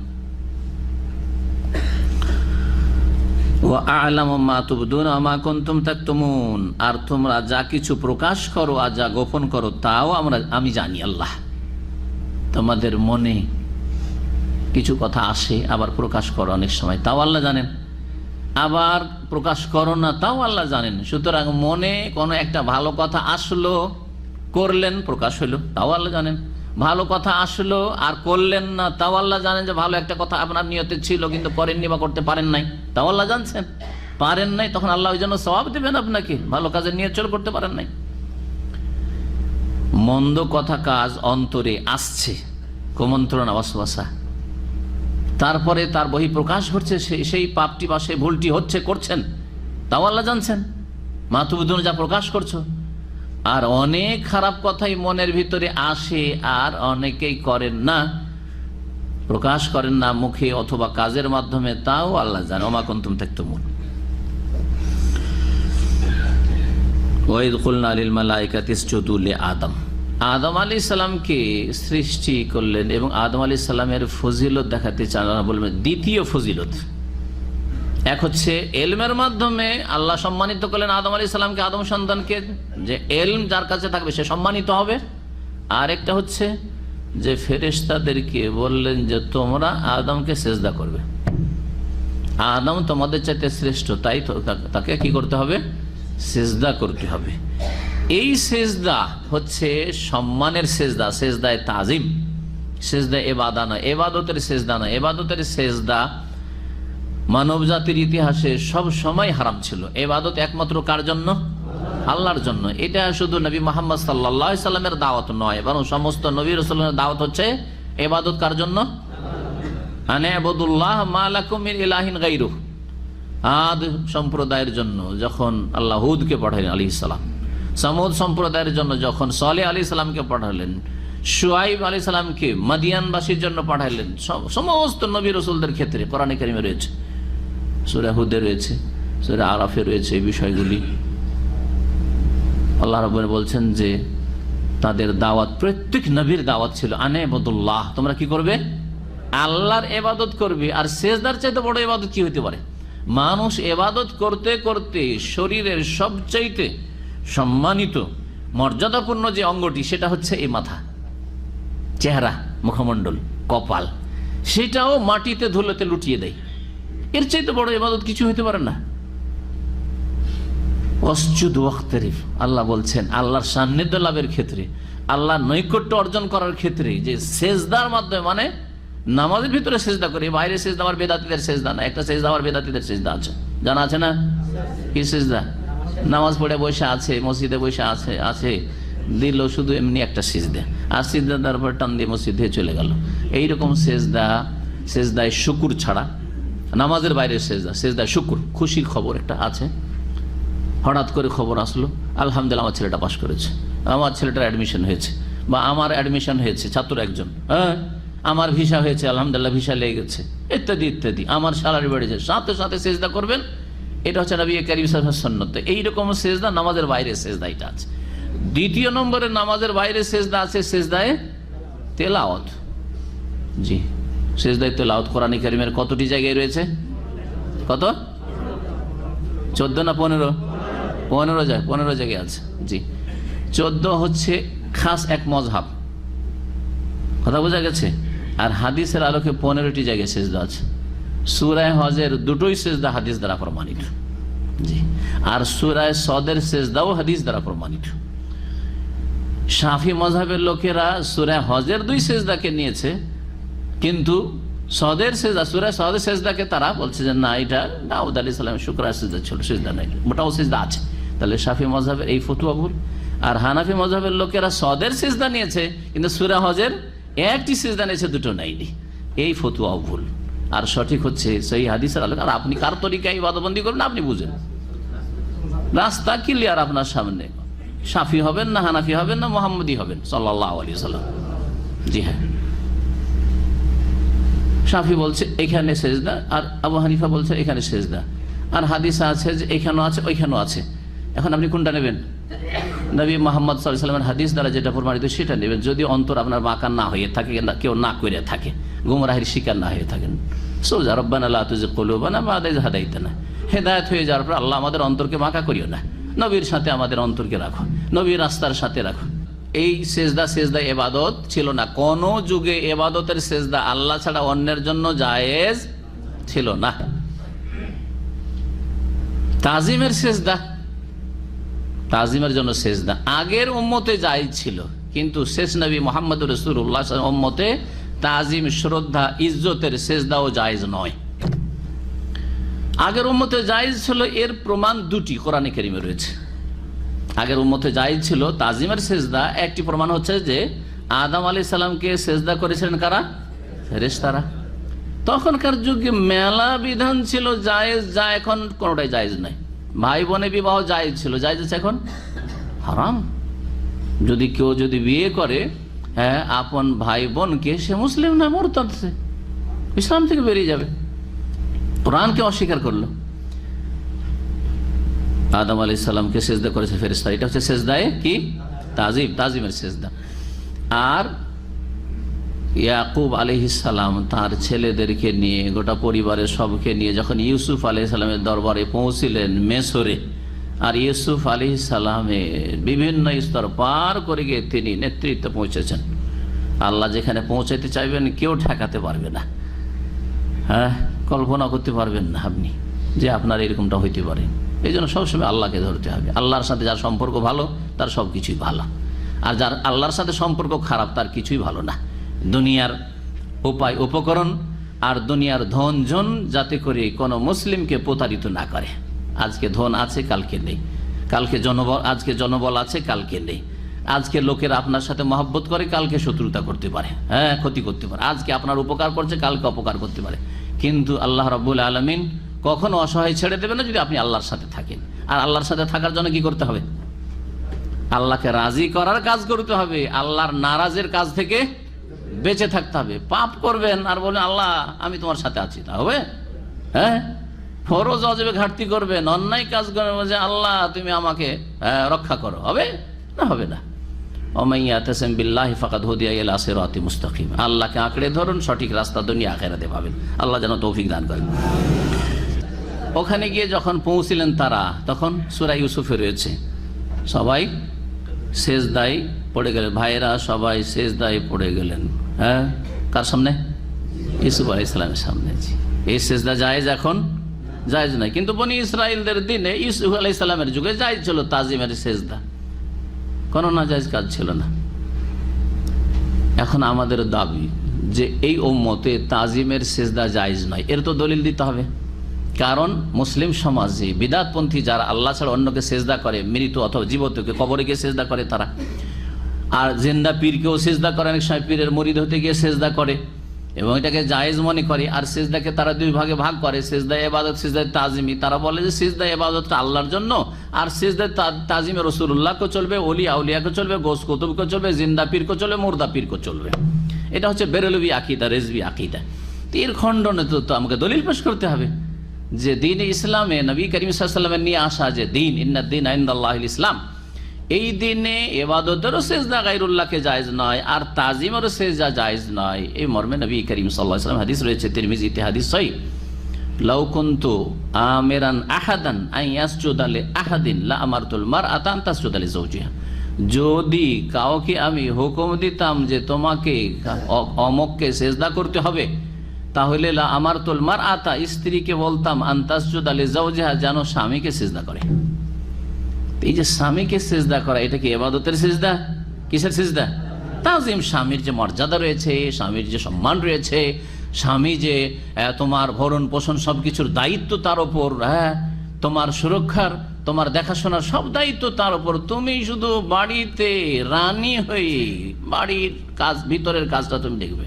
ওয়া আ'লামু মা তুবদুনা ওয়া মা কুনতুম তাকতুমুন, আর তোমরা যা কিছু প্রকাশ করো আর যা গোপন করো তাও আমি জানি। আল্লাহ, তোমাদের মনে কিছু কথা আসে আবার প্রকাশ করো অনেক সময়, তাও আল্লাহ জানেন, আবার প্রকাশ করো না তাও আল্লাহ জানেন। সুতরাং মনে কোনো একটা ভালো কথা আসলো, করলেন, প্রকাশ হইলো, তাও আল্লাহ জানেন। ভালো কথা আসলো আর করলেন না, তাও আল্লাহ জানেন যে ভালো একটা কথা আপনার নিয়তে ছিল কিন্তু করেননি বা করতে পারেন নাই, তাও আল্লাহ জানছেন। পারেন নাই তখন আল্লাহ ওই জন্য সওয়াব দেবেন আপনাকে, ভালো কাজের নিয়ত চল করতে পারেন নাই। মন্দ কথা কাজ অন্তরে আসছে, কুমন্ত্রণা ওয়াসওয়াসা, তারপরে তার বহি প্রকাশ ঘটছে, সেই পাপটি বা সেই ভুলটি হচ্ছে, করছেন, তাও আল্লাহ জানছেন। মাতুবুদুন, যা প্রকাশ করছো। আর অনেক খারাপ কথাই মনের ভিতরে আসে আর অনেকেই করেন না, প্রকাশ করেন না মুখে অথবা কাজের মাধ্যমে, তাও আল্লাহ জানেন। ওমা কুনতুম তাকতুমুন। ওয়া ইয কুলনা লিল মালাইকাতি ইসজুদু লিআদম, আদম আলাইহিস সালামকে সৃষ্টি করলেন এবং আদম আলাইহিস সালামের ফজিলত দেখাতে চান। বলবেন দ্বিতীয় ফজিলত, এক হচ্ছে এলমের মাধ্যমে আল্লাহ সম্মানিত করলেন আদম আলাইহিস সালামকে, আদম সন্তানকে, যে এলম যার কাছে থাকবে সে সম্মানিত হবে। আর একটা হচ্ছে যে ফেরেশতাদেরকে বললেন যে তোমরা আদমকে সেজদা করবে, আদম তোমাদের চাইতে শ্রেষ্ঠ, তাই তাকে কি করতে হবে? সেজদা করতে হবে। এই সেজদা হচ্ছে সম্মানের সেজদা, সেজদায় তাজিম, সেজদা এবাদা নয়, এবাদতের সেজদা নয়। এবাদতের সেজদা মানব জাতির ইতিহাসে সব সময় হারাম ছিল। এবাদত একমাত্র কার জন্য? আল্লাহর জন্য। এটা শুধু নবী মুহাম্মদ সাল্লাল্লাহু আলাইহি সাল্লামের দাওয়াত নয়, বরং সমস্ত নবী রাসূলের দাওয়াত হচ্ছে এবাদত কার জন্য? আনাবুদুল্লাহ মা লাকুম মিন ইলাহিন গায়রুহু। আদ সম্প্রদায়ের জন্য যখন আল্লাহ হুদকে পাঠালেন আলাইহিস সালাম, সামুদ সম্প্রদায়ের জন্য যখন সালেহ আলাইহিস সালামকে পাঠালেন, শুআইব আলাইহিস সালামকে মাদিয়ানবাসীর জন্য পাঠালেন, সমস্ত নবী রাসূলদের ক্ষেত্রে কোরআনে কারিমে রয়েছে, সূরা হুদে রয়েছে, সূরা আরাফে রয়েছে এই বিষয়গুলি। আল্লাহ রাব্বুল বলছেন যে তাদের দাওয়াত, প্রত্যেক নবীর দাওয়াত ছিল আনাবুদুল্লাহ, তোমরা কি করবে? আল্লাহর ইবাদত করবে। আর সেজদার চাইতে বড় ইবাদত কি হতে পারে? মানুষ ইবাদত করতে করতে শরীরের সবচাইতে সম্মানিত মর্যাদাপূর্ণ যে অঙ্গটি সেটা হচ্ছে এই মাথা, চেহারা, মুখমণ্ডল, কপাল, সেটাও মাটিতে ধুলোতে লুটিয়ে দেয়। এর চাইতে বড় ইবাদত কিছু হতে পারে না। ওয়াসজুদ ওয়াক্তারিফ, আল্লাহ বলছেন আল্লাহর সান্নিধ্য লাভের ক্ষেত্রে, আল্লাহর নৈকট্য অর্জন করার ক্ষেত্রে যে সেজদার মাধ্যমে, মানে নামাজের ভিতরে সেজদা করি, বাইরে সেজদা আমার বেদাতীদের সেজদা না। একটা সেজদা আমার বেদাতীদের সেজদা আছে, জানা আছে না? কি সেজদা? নামাজ পড়ে বসে আছে, মসজিদে বসে আছে দিল শুধু এমনি একটা সিজদা, আর সিজদা দেওয়ার পর টান দিয়ে মসজিদে চলে গেল। এইরকম সেজদায় শুকুর ছাড়া, নামাজের বাইরে সেজদায় শুকুর, খুশির খবর একটা আছে। হঠাৎ করে খবর আসলো, আলহামদুলিল্লাহ আমার ছেলেটা পাশ করেছে, আমার ছেলেটার অ্যাডমিশন হয়েছে, বা আমার অ্যাডমিশন হয়েছে ছাত্র একজন, হ্যাঁ আমার ভিসা হয়েছে, আলহামদুলিল্লাহ ভিসা লেগে গেছে, ইত্যাদি ইত্যাদি, আমার স্যালারি বেড়েছে, সাথে সাথে সেজদা করবেন। এটা হচ্ছে নবী কারীম সাল্লাল্লাহু আলাইহি ওয়াসাল্লামের সুন্নাত। এইরকম সেজদা নামাজের বাইরে সেজদা এটা আছে। দ্বিতীয় নম্বরে নামাজের বাইরে সেজদা আছে সেজদায়ে তেলাওয়াত। জি, সেজদায়ে তেলাওয়াত কোরআনে কারীমের কতটি জায়গায় রয়েছে? কত? 14 না 15? 15 জায়গায় আছে। জি, 14 হচ্ছে খাস এক মজহাব, কথা বোঝা গেছে। আর হাদিসের আলোকে 15টি জায়গায় সেজদা আছে। সূরা হজের দুটোই সেজদা হাদিস দ্বারা প্রমাণিত। জি, আর সূরা সদের সেজদাও হাদিস দ্বারা প্রমাণিত। শাফি মজহাবের লোকেরা সূরা হজের 2 সেজদাকে নিয়েছে, কিন্তু সদের সেজদা, সূরা সদের সেজদাকে তারা বলছে যে না, এটা দাউদ আলাইহিস সালামের শুকরার সেজদা ছিল, সেজদা নাই, ওটাও সেজদা আছে। তাহলে শাফি মজহাবের এই ফতোয়া ভুল। আর হানাফি মজহাবের লোকেরা সদের সেজদা নিয়েছে, কিন্তু সূরা হজের একটি সেজদা নিয়েছে, দুটো নাইনি, এই ফতোয়াও ভুল। আর সঠিক হচ্ছে সেই হাদিসের আলোকে। আর আপনি কার তরিকায় ইবাদতবন্দি করবেন আপনি বুঝেন, রাস্তা ক্লিয়ার আপনার সামনে। শাফি হবেন না, হানাফি হবেন না, মুহাম্মদি হবেন সাল্লাল্লাহু আলাইহি ওয়াসাল্লাম। জি হ্যাঁ, শাফি বলছে এখানে সেজদা, আর আবু হানিফা বলছে এখানে সেজদা, আর হাদিস আছে যে এখানেও আছে ওইখানেও আছে। এখন আপনি কোনটা নেবেন? নবী মুহাম্মদ সাল্লাল্লাহু আলাইহি ওয়াসাল্লামের হাদিস দ্বারা যেটা প্রমাণিত সেটা নেবেন, যদি অন্তর আপনার বাঁকা না হয়ে থাকে, কেউ না করে থাকে, গুমরাহির শিকার না হয়ে থাকেন। সোজা রব্বানা লা তুযিগ কুলুবানা বা'দা ইয হাদাইতানা, হেদায়েত হয়ে যাওয়ার পর আল্লাহ আমাদের অন্তরকে বাঁকা করিও না, নবীর সাথে আমাদের অন্তরকে রাখো, নবীর রাস্তার সাথে রাখো। এই সেজদা ইবাদত ছিল না। কোন যুগে ইবাদতের সেজদা আল্লাহ ছাড়া অন্যের জন্য জায়েজ ছিল না। তাজিমের সেজদা, তাজিমের জন্য সেজদা আগের উম্মতে জায়েজ ছিল, কিন্তু শেষ নবী মুহাম্মদুর রাসূলুল্লাহ সাল্লাল্লাহু আলাইহি ওয়াসাল্লাম উম্মতে তাজিম, শ্রদ্ধা, ইজ্জতের সেজদাও জায়েজ নয়। আগের উম্মতে জায়েজ ছিল, এর প্রমাণ 2টি কোরআনে কারিমে রয়েছে। আগের উম্মতে জায়েজ ছিল তাজিমের সেজদা, একটি প্রমাণ হচ্ছে যে আদম আলাইহিস সালামকে সেজদা করেছিলেন কারা? ফেরেশতারা। তখনকার যুগে মেলা বিধান ছিল জায়েজ, যা এখন কোনোটাই জায়েজ নাই। ভাই বোনে বিবাহ জায়েজ ছিল, জায়েজ আছে এখন হারাম। যদি কেউ বিয়ে করে আপন ভাই বোনকে, সে মুসলিম নয়, মুরতাদ, সে ইসলাম থেকে বেরিয়ে যাবে, কোরআনকে অস্বীকার করলো। আদম আলাইহিস সালামকে সেজদা করেছে ফেরেশতা, এটা হচ্ছে সেজদায়ে কি? তাজিম, তাজিমের সেজদা। আর ইয়াকুব আলাইহিস সালাম তার ছেলেদেরকে নিয়ে, গোটা পরিবারের সবকে নিয়ে যখন ইউসুফ আলাইহিস সালামের দরবারে পৌঁছিলেন মেসরে, আর ইউসুফ আলাইহিস সালামের বিভিন্ন স্তর পার করে গিয়ে তিনি নেতৃত্বে পৌঁছেছেন। আল্লাহ যেখানে পৌঁছাইতে চাইবেন কেউ ঠেকাতে পারবে না। হ্যাঁ, কল্পনা করতে পারবেন না আপনি যে আপনার এরকমটা হইতে পারে। এই জন্য সবসময় আল্লাহকে ধরতে হবে। আল্লাহর সাথে যার সম্পর্ক ভালো তার সব কিছুই ভালো, আর যার আল্লাহর সাথে সম্পর্ক খারাপ তার কিছুই ভালো না। দুনিয়ার উপায় উপকরণ আর দুনিয়ার ধন জন যাতে করে কোনো মুসলিমকে প্রতারিত না করে। আজকে ধন আছে কালকে নেই, কালকে জনবল, আজকে জনবল আছে কালকে নেই। আজকে লোকেরা আপনার সাথে মহব্বত করে, কালকে শত্রুতা করতে পারে, হ্যাঁ ক্ষতি করতে পারে। আজকে আপনার উপকার করছে, কালকে অপকার করতে পারে। কিন্তু আল্লাহ রাব্বুল আলামিন কখনো অসহায় ছেড়ে দেবে না যদি আপনি আল্লাহর সাথে থাকেন। আর আল্লাহর সাথে থাকার জন্য কি করতে হবে? আল্লাহকে রাজি করার কাজ করতে হবে, আল্লাহর নারাজের কাজ থেকে বেঁচে থাকতে হবে। পাপ করবেন আর বলেন আল্লাহ আমি তোমার সাথে আছি, তা হবে? হ্যাঁ, ফরজ ওয়াজিবে ঘাটতি করবেন, অন্যায় কাজ করবেন যে আল্লাহ তুমি আমাকে রক্ষা করো, হবে না? হবে না। আল্লাহকে আঁকড়ে ধরুন, সঠিক রাস্তা দুনিয়া আখিরাতে পাবেন। আল্লাহ যেন তৌফিক দান করেন। ওখানে গিয়ে যখন পৌঁছিলেন তারা, তখন সূরা ইউসুফে রয়েছে সবাই সেজদায় পড়ে গেলেন। ভাইয়েরা সবাই সেজদায় পড়ে গেলেন। হ্যাঁ, কার সামনে? ইউসুফ আলাইহিস সালামের সামনে। এই সেজদা জায়েজ, এখন জায়েজ নয়, কিন্তু বনি ইসরাইলদের দিনে ইউসুফ আলাইহিস সালামের যুগে জায়েজ ছিল তাজিমের সেজদা, কোনো না জায়েজ কাজ ছিল না। এখন আমাদের দাবি যে এই উম্মতে তাজিমের সেজদা জায়েজ নয়, এর তো দলিল দিতে হবে। কারণ মুসলিম সমাজে বিদআতপন্থী যারা আল্লাহ ছাড়া অন্যকে সেজদা করে, মৃত অথবা জীবতকে কবরে গিয়ে সেজদা করে তারা, আর জিন্দা পীরকেও সেজদা করে, অনেক সময় পীরের মুরিদ হতে গিয়ে সেজদা করে এবং এটাকে জায়েজ মনে করে। আর সেজদাকে তারা দুই ভাগে ভাগ করে, সেজদা ইবাদত, সেজদা তাজিমি। তারা বলে যে সেজদা ইবাদতটা আল্লাহর জন্য, আর সেজদা তাজিমে রাসূলুল্লাহকে চলবে, ওলি আউলিয়াকে চলবে, গোস কুতুবকে চলবে, জিন্দা পীরকে চলবে, মুর্দা পীরকে চলবে। এটা হচ্ছে বেরেলভি আকীদা, রেজভি আকীদা। এর খণ্ডনে তো আমাকে দলিল পেশ করতে হবে যে দিন ইসলামে নবী করিম সাল্লাল্লাহু আলাইহি ওয়াসাল্লামের নিয়ে আসা যে দিন, ইন্নাদ-দীনা ইনদাল্লাহিল ইসলাম, এই দিনে ইবাদতেরও সেজদা গায়রুল্লাহকে জায়েজ নয়, আর তাজিমেরও সেজদা জায়েজ নয়। এই মর্মে নবী করিম সাল্লাল্লাহু আলাইহি ওয়াসাল্লাম হাদিস রয়েছে তিরমিজিতে, হাদিস সহিহ, লাউ কুনতু আমিরান আহাদান আন ইয়াসজুদা লি আহাদিন লা আমারতুল মারআতা আন তাসজুদা লি যাওজিহা। যদি কাউকে আমি হুকুম দিতাম যে তোমাকে অমুককে সেজদা করতে হবে, তাহলে লা আমারতুল মারআতা, স্ত্রীকে বলতাম আন তাসজুদা লি যাওজিহা, যেন স্বামীকে সেজদা করে। এই যে স্বামীকে সেজদা করা, এটা কি ইবাদতের সেজদা? কিসের সেজদা? তাজিম। স্বামীর যে মর্যাদা রয়েছে, স্বামীর যে সম্মান রয়েছে, স্বামী যে তোমার ভরণ পোষণ সবকিছুর দায়িত্ব তার উপর, হ্যাঁ তোমার সুরক্ষার, তোমার দেখাশোনার সব দায়িত্ব তার উপর। তুমি শুধু বাড়িতে রানী হয়ে বাড়ির কাজ, ভিতরের কাজটা তুমি দেখবে,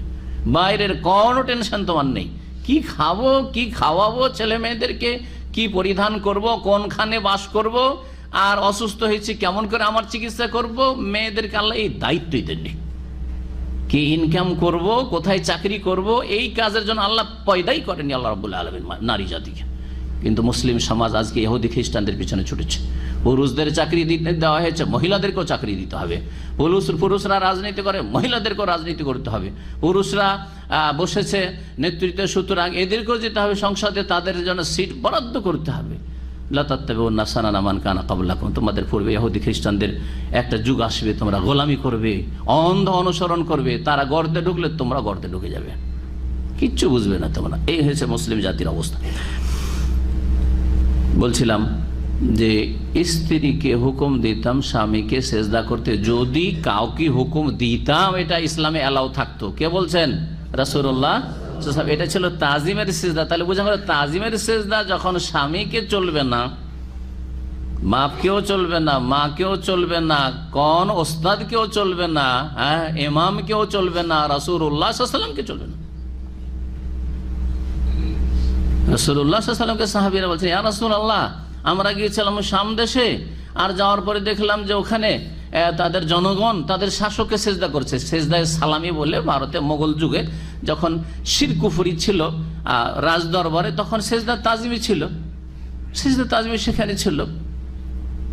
বাইরের কোনো টেনশন তোমার নেই। কি খাবো, কি খাওয়াবো ছেলে মেয়েদেরকে, কি পরিধান করব, কোনখানে বাস করব, আর অসুস্থ হয়েছে কেমন করে আমার চিকিৎসা করব, মেয়েদেরকে আল্লাহ এই দায়িত্বই দেননি। কি ইনকাম করব, কোথায় চাকরি করব, এই কাজের জন্য আল্লাহ পয়দাই করেনি আল্লাহ রাব্বুল আলামিন নারী জাতিকে। কিন্তু মুসলিম সমাজ আজকে ইহুদি খ্রিস্টানদের পিছনে ছুটেছে। পুরুষদের চাকরি দেওয়া হয়েছে, মহিলাদেরকেও চাকরি দিতে হবে। পুরুষরা রাজনীতি করে, মহিলাদেরকেও রাজনীতি করতে হবে। পুরুষরা বসেছে নেতৃত্বে, সুতরাং এদেরকেও যেতে হবে সংসদে, তাদের জন্য সিট বরাদ্দ করতে হবে। তোমাদের পূর্বে ইহুদি খ্রিস্টানদের একটা যুগ আসবে, তোমরা গোলামি করবে, অন্ধ অনুসরণ করবে, তারা গর্তে ঢুকলে তোমরা গর্তে ঢুকে যাবে, কিচ্ছু বুঝবে না তোমরা। এই হয়েছে মুসলিম জাতির অবস্থা। বলছিলাম যে স্ত্রীকে হুকুম দিতাম স্বামীকে সেজদা করতে, যদি কাউকে হুকুম দিতাম, এটা ইসলামে অ্যালাউ থাকতো। কে বলছেন? রাসূলুল্লাহ। এটা ছিল তাজিমের সেজদা। তাহলে বোঝা গেল তাজিমের সেজদা যখন স্বামীকে চলবে না, বাপকেও চলবে না, মাকেও চলবে না, কোন ওস্তাদকেও চলবে না, হ্যাঁ ইমামকেও চলবে না, রাসূলুল্লাহ সাল্লাল্লাহু আলাইহি ওয়াসাল্লামকে চলবে না। রাসূলুল্লাহ সাল্লাল্লাহু আলাইহি ওয়াসাল্লামকে সাহাবীরা বলছে, ইয়া রাসূলুল্লাহ, আমরা গিয়েছিলাম শাম দেশে, আর যাওয়ার পরে দেখলাম যে ওখানে তাদের জনগণ তাদের শাসককে সেজদা করছে। সেজদায় সালামি বলে ভারতে মোগল যুগে যখন শিরক কুফরি ছিল রাজ দরবারে, তখন সেজদা তাজিমি ছিল, সেজদা তাজিমি সেখানে ছিল।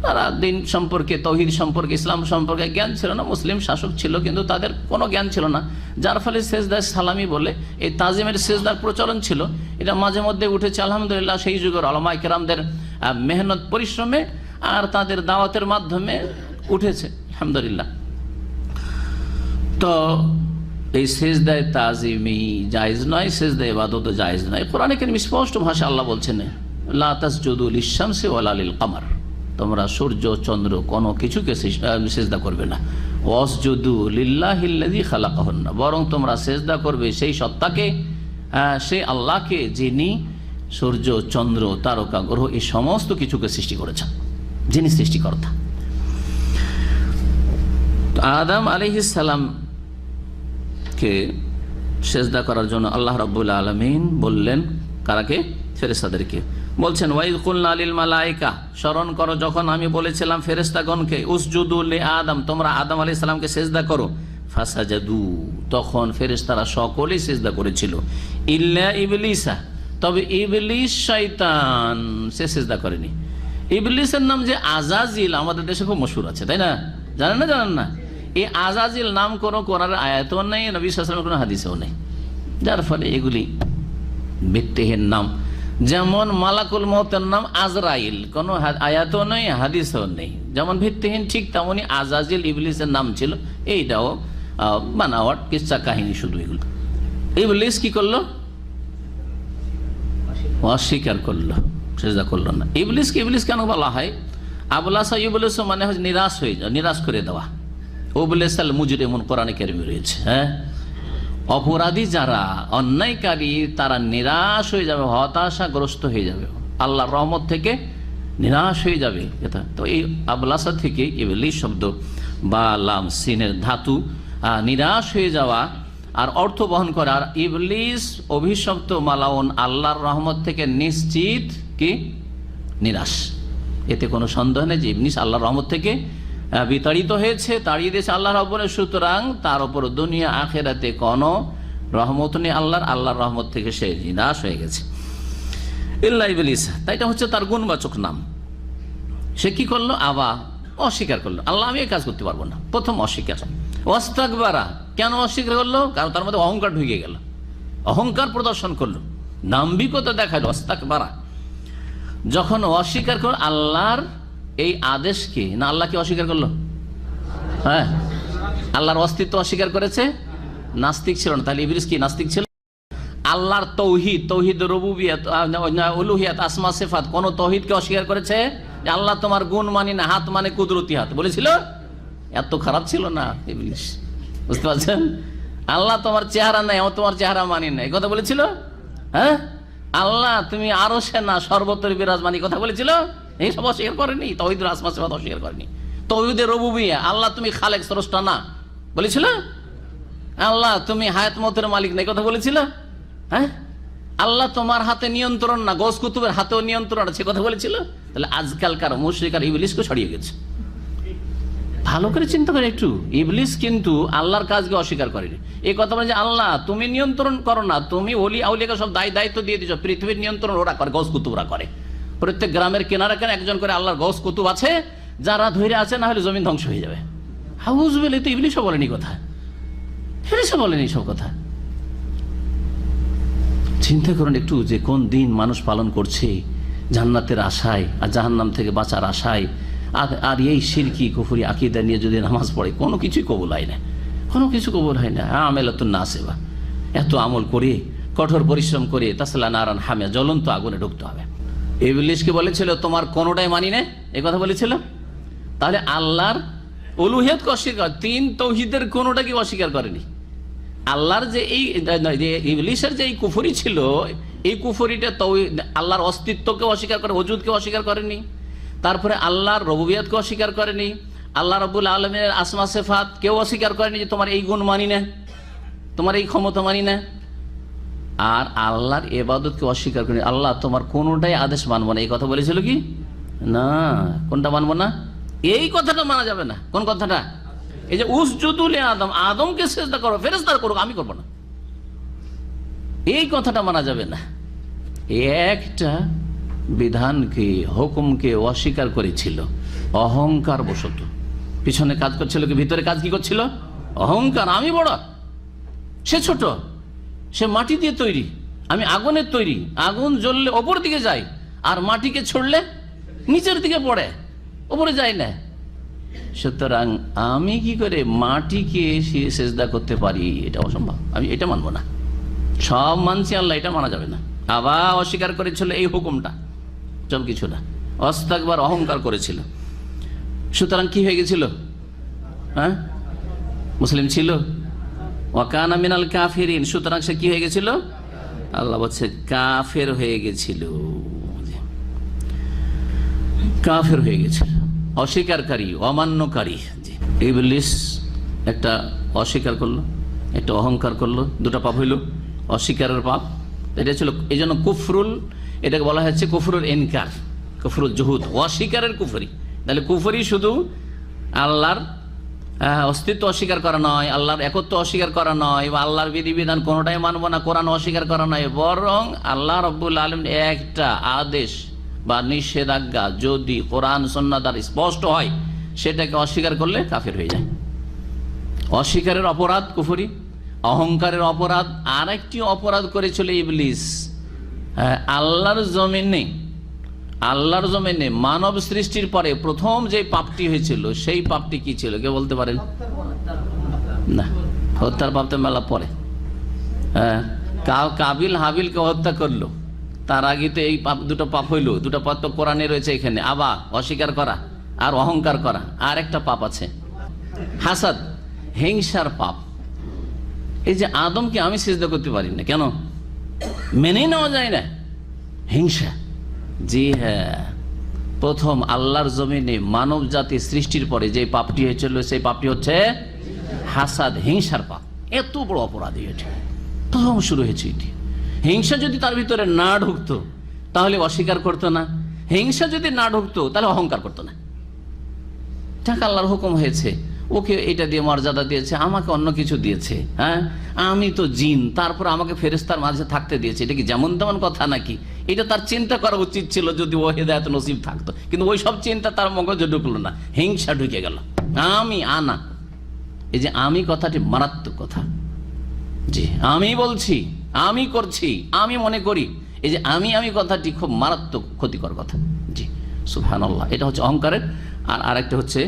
তারা দিন সম্পর্কে, তৌহিদ সম্পর্কে, ইসলাম সম্পর্কে জ্ঞান ছিল না। মুসলিম শাসক ছিল কিন্তু তাদের কোনো জ্ঞান ছিল না, যার ফলে সেজদায় সালামি বলে এই তাজিমের সেজদার প্রচলন ছিল। এটা মাঝে মধ্যে উঠেছে আলহামদুলিল্লাহ, সেই যুগের উলামায়ে কেরামদের মেহনত পরিশ্রমে আর তাদের দাওয়াতের মাধ্যমে উঠেছে আলহামদুলিল্লাহ। তো এই সেজদায় তাজিমি জায়েজ নয়, সেজদায় ইবাদত জায়েজ নয়। কোরআনে কারীম স্পষ্ট ভাষা আল্লাহ বলছেন, লা তাসজুদু লিশ-শামসি ওয়ালা লিল-কামার, তোমরা সূর্য চন্দ্র কোনো কিছুকে সেজদা করবে না। ওয়াসজুদু লিল্লাহিল্লাযী খালাকাহুন্না, বরং তোমরা সেজদা করবে সেই সত্তাকে, সেই আল্লাহকে যিনি সূর্য চন্দ্র তারকা গ্রহ এই সমস্ত কিছুকে সৃষ্টি করেছেন, যিনি সৃষ্টিকর্তা। আদম আলাইহিস সালামকে সেজদা করার জন্য আল্লাহ রাব্বুল আলামিন বললেন কারাকে? ফেরেশতাদেরকে। বলছেন ওয়াইদ কুলনা লিল মালাইকা, স্মরণ করো যখন আমি বলেছিলাম ফেরেশতাগণকে উসজুদু লি আদম, তোমরা আদম আলাইহিস সালামকে সেজদা করো। ফাসাজাদু, তখন ফেরেশতারা সকলেই সেজদা করেছিল, ইল্লা ইবলিসা, তবে ইবলিস শয়তান সে সেজদা করেনি। ইবলিসের নাম যে আজাজিল আমাদের দেশে খুব মশহুর আছে, তাই না? জানেন না? জানেন না? এই আজাজিল নাম কোনো কোরআনের আয়াতও নেই, নবী সাল্লাল্লাহু আলাইহি ওয়াসাল্লামের কোনো হাদিসেও নেই, যার ফলে এগুলি ভিত্তিহীন নাম। যেমন মালাকুল মউতের নাম আজরাইল, কোনো আয়াতও নেই হাদিসও নেই, যেমন ভিত্তিহীন, ঠিক তেমনি আজাজিল ইবলিসের নাম ছিল, এইটাও বানাওয়াট কিচ্ছা কাহিনী শুধু। এগুলো ইবলিস কি করলো? অস্বীকার করলো, সেজদা করলো না। ইবলিসকে ইবলিস কেন বলা হয়? আবলাসা ইবলিস মানে হচ্ছে নিরাশ হয়ে যাওয়া, নিরাশ করে দেওয়া। উবলিসাল মুজরিমুন কোরআনে কারিমে রয়েছে। হ্যাঁ, অপরাধী যারা, অন্যায়কারী, তারা নিরাশ হয়ে যাবে, হতাশাগ্রস্ত হয়ে যাবে, আল্লাহর রহমত থেকে নিরাশ হয়ে যাবে। এটা তো এই আবলাসা থেকে ইবলিস শব্দ বা লাম সিনের ধাতু, নিরাশ হয়ে যাওয়া আর অর্থ বহন করে। আর ইবলিস অভিশপ্ত মালাউন, আল্লাহর রহমত থেকে নিশ্চিত কি নিরাশ। এতে কোনো সন্দেহ নেই যে ইবলিস আল্লাহর রহমত থেকে বিতাড়িত হয়েছে, তাড়িয়ে দিয়েছে আল্লাহ রাব্বুল। সুতরাং তার উপর দুনিয়া আখিরাতে কোনো রহমত নেই আল্লাহর রহমত থেকে সে নিরাশ হয়ে গেছে। ইল্লা ইবলিস, তাইটা হচ্ছে তার গুণবাচক নাম। সে কি করলো? অস্বীকার করলো, আল্লাহ আমি এই কাজ করতে পারবো না। প্রথম অস্বীকার। ওয়াস্তাকবারা, কেন অস্বীকার করলো? কারণ তার মধ্যে অহংকার ঢুকে গেল, অহংকার প্রদর্শন করলো, দাম্ভিকতা দেখালো। ওয়াস্তাকবারা, যখন অস্বীকার করলো আল্লাহর এই আদেশকে, না আল্লাহকে অস্বীকার করলো? হ্যাঁ, আল্লাহর অস্তিত্ব অস্বীকার করেছে। নাস্তিক ছিল না, তাহলে ইবলিস কি নাস্তিক ছিল? আল্লাহর তৌহিদ রুবুবিয়ত, উলুহিয়াত, আসমা সিফাত, কোন তৌহিদকে অস্বীকার করেছে? আল্লাহ তোমার গুণ মানি না, হাত মানে কুদরতি হাত, বলেছিল? এত খারাপ ছিল না ইবলিস, বুঝতে পারছেন? আল্লাহ তোমার চেহারা নাই, তোমার চেহারা মানি না, এই কথা বলেছিল? হ্যাঁ, আল্লাহ তুমি আরশে না সর্বত্র বিরাজমান, এই কথা বলেছিল? এইসব অস্বীকার করেনি, তাওহীদুল আসমা সিফাত অস্বীকার করেনি। তাওহীদুর রুবুবিয়্যাহ, আল্লাহ তুমি খালেক স্রষ্টা না, বলেছিল? আল্লাহ তুমি হায়াত মতের মালিক না, এই কথা বলেছিল? হ্যাঁ, আল্লাহ তোমার হাতে নিয়ন্ত্রণ না, গৌস কুতুবের হাতেও নিয়ন্ত্রণ আছে, কথা বলেছিল? তাহলে আজকালকার মুশরিক আর ইবলিসকে ছড়িয়ে গেছে। ভালো করে চিন্তা করে একটু, ইবলিস কিন্তু আল্লাহর কাজকে অস্বীকার করেনি। এই কথা বলে যে আল্লাহ তুমি নিয়ন্ত্রণ করো না, তুমি ওলি আউলিয়াকে সব দায়িত্ব দিয়ে দিচ্ছ, পৃথিবীর নিয়ন্ত্রণ ওরা করে, গৌস কুতুবরা করে। প্রত্যেক গ্রামের কেনারা কেন একজন করে আল্লাহর গৌস কুতুব আছে, যারা ধরে আছে, না হলে জমিন ধ্বংস হয়ে যাবে। হাউজ বলে তো ইবলিসও বলেনি কথা, ইবলিসও বলেনি সব কথা। চিন্তা করুন একটু যে কোন দিন মানুষ পালন করছে জান্নাতের আশায় আর জাহান্নাম থেকে বাঁচার আশায়, আর এই শিরকি কুফরি আকীদা নিয়ে যদি নামাজ পড়ে কোনো কিছুই কবুল হয় না, কোনো কিছু কবুল হয় না। আমেলাতুন নাসিবা, এত আমল করে কঠোর পরিশ্রম করে তাসলা নারান হামিয়া, জ্বলন্ত আগুনে ঢুকতে হবে। ইবলিসকে বলেছিল তোমার কোনোটাই মানি না, এই কথা বলেছিল? তাহলে আল্লাহর উলুহিয়তকে অস্বীকার, তিন তাওহীদের কোনোটাকে অস্বীকার করেনি। আল্লাহর যে এই ইবলিসের যে এই কুফরি ছিল, এই কুফরিটা আল্লাহর অস্তিত্বকে অস্বীকার করে, ওজুদকে অস্বীকার করেনি, তারপরে আল্লাহর রুবুবিয়তকে অস্বীকার করেনি, আল্লাহ রাব্বুল আলামিনের আসমা সিফাত কেউ অস্বীকার করেনি, যে তোমার এই গুণ মানি না, তোমার এই ক্ষমতা মানি না। আর আল্লাহর ইবাদতকে অস্বীকার করেনি, আল্লাহ তোমার কোনোটাই আদেশ মানবো না, এই কথা বলেছিল কি না? কোনটা মানবো না? এই কথাটা মানা যাবে না। কোন কথাটা? এই যে উসজুদু লি আদম, আদমকে সিজদা করো, ফেরেশতারা করুক, আমি করবো না, এই কথাটা মানা যাবে না। একটা বিধানকে, হুকুমকে অস্বীকার করেছিল অহংকার বশত। পিছনে কাজ করছিল কি, ভিতরে কাজ কি করছিল? অহংকার। আমি বড়, সে ছোট, সে মাটি দিয়ে তৈরি, আমি আগুনের তৈরি, আগুন জ্বললে ওপর দিকে যায় আর মাটিকে ছড়লে নিচের দিকে পড়ে, ওপরে যায় না। সুতরাং আমি কি করে মাটিকে সেজদা করতে পারি? এটা অসম্ভব, আমি এটা মানবো না। সব মানছি, আল্লাহ এটা মানা যাবে না। আবার অস্বীকার করেছিল এই হুকুমটা, সব কিছু না, অস্তাকবার অহংকার করেছিল। সুতরাং কি হয়ে গেছিল? হ্যাঁ, মুসলিম ছিল। ওয়াকানা মিনাল কাফিরিন, সুতরাং সে কি হয়ে গেছিল? আল্লাহ বলছে কাফের হয়ে গেছিল, কাফের হয়ে গেছিল, অস্বীকারী, অমান্যকারী। ইবলিস একটা অস্বীকার করলো, একটা অহংকার করলো, দুটা পাপ হইল, অস্বীকারের পাপ। এটা ছিল এই জন্য কুফরুল, এটাকে বলা হচ্ছে কুফরুল ইনকার, কুফরুল জুহুদ, অস্বীকারের কুফরি। তাহলে কুফরি শুধু আল্লাহর অস্তিত্ব অস্বীকার করা নয়, আল্লাহর একত্ব অস্বীকার করা নয়, বা আল্লাহর বিধিবিধান কোনোটাই মানবো না, কোরআন অস্বীকার করা নয়, বরং আল্লাহ রাব্বুল আলামিন একটা আদেশ বা নিষেধাজ্ঞা যদি কোরআন সুন্নাহ দ্বারা স্পষ্ট হয়, সেটাকে অস্বীকার করলে কাফের হয়ে যায়। অস্বীকারের অপরাধ কুফরি, অহংকারের অপরাধ। আর একটি অপরাধ করেছিল ইবলিস আল্লাহর জমিনে মানব সৃষ্টির পরে প্রথম যে পাপটি হয়েছিল, সেই পাপটি কি ছিল কে বলতে পারেন? না, হত্যার পাপ তো মেলা পরে। কাবিল হাবিলকে হত্যা করলো, তার আগে তো এই পাপ, দুটো পাপ হইল, দুটো পাপ তো কোরআনে রয়েছে এখানে। আবার অস্বীকার করা আর অহংকার করা, আর একটা পাপ আছে হাসাদ, হিংসার পাপ। এই যে আদমকে আমি সিজদা করতে পারি না, কেন? মেনে নেওয়া যায় না, হিংসা। জি হ্যাঁ, প্রথম আল্লাহর জমিনে মানব জাতি সৃষ্টির পরে যে পাপটি হয়েছিল, সেই পাপটি হচ্ছে হাসাদ, হিংসার পাপ। এত বড় অপরাধী এটি, প্রথম শুরু হয়েছে এটি। হিংসা যদি তার ভিতরে না ঢুকতো তাহলে অস্বীকার করতো না, হিংসা যদি না ঢুকতো তাহলে অহংকার করতো না। যাক, আল্লাহর হুকুম হয়েছে, ওকে এটা দিয়ে মর্যাদা দিয়েছে, আমাকে অন্য কিছু দিয়েছে। হ্যাঁ, আমি তো জিন, তারপর আমাকে ফেরেশতার মাঝে থাকতে দিয়েছে। এটা কি যেমন তেমন কথা নাকি? এটা তার চিন্তা করা উচিত ছিল যদি ও হেদায়েত নসিব থাকতো, কিন্তু ওই সব চিন্তা তার মগজে ঢুকলো না, হিংসা ঢুকে গেল। আমি আনা, এই যে আমি কথাটি মারাত্মক কথা। জি, আমি বলছি, আমি করছি, আমি মনে করি, এই যে আমি কথাটি খুব মারাত্মক ক্ষতিকর কথা। জি সুবহানাল্লাহ, এটা হচ্ছে অহংকারের। আর আরেকটা হচ্ছে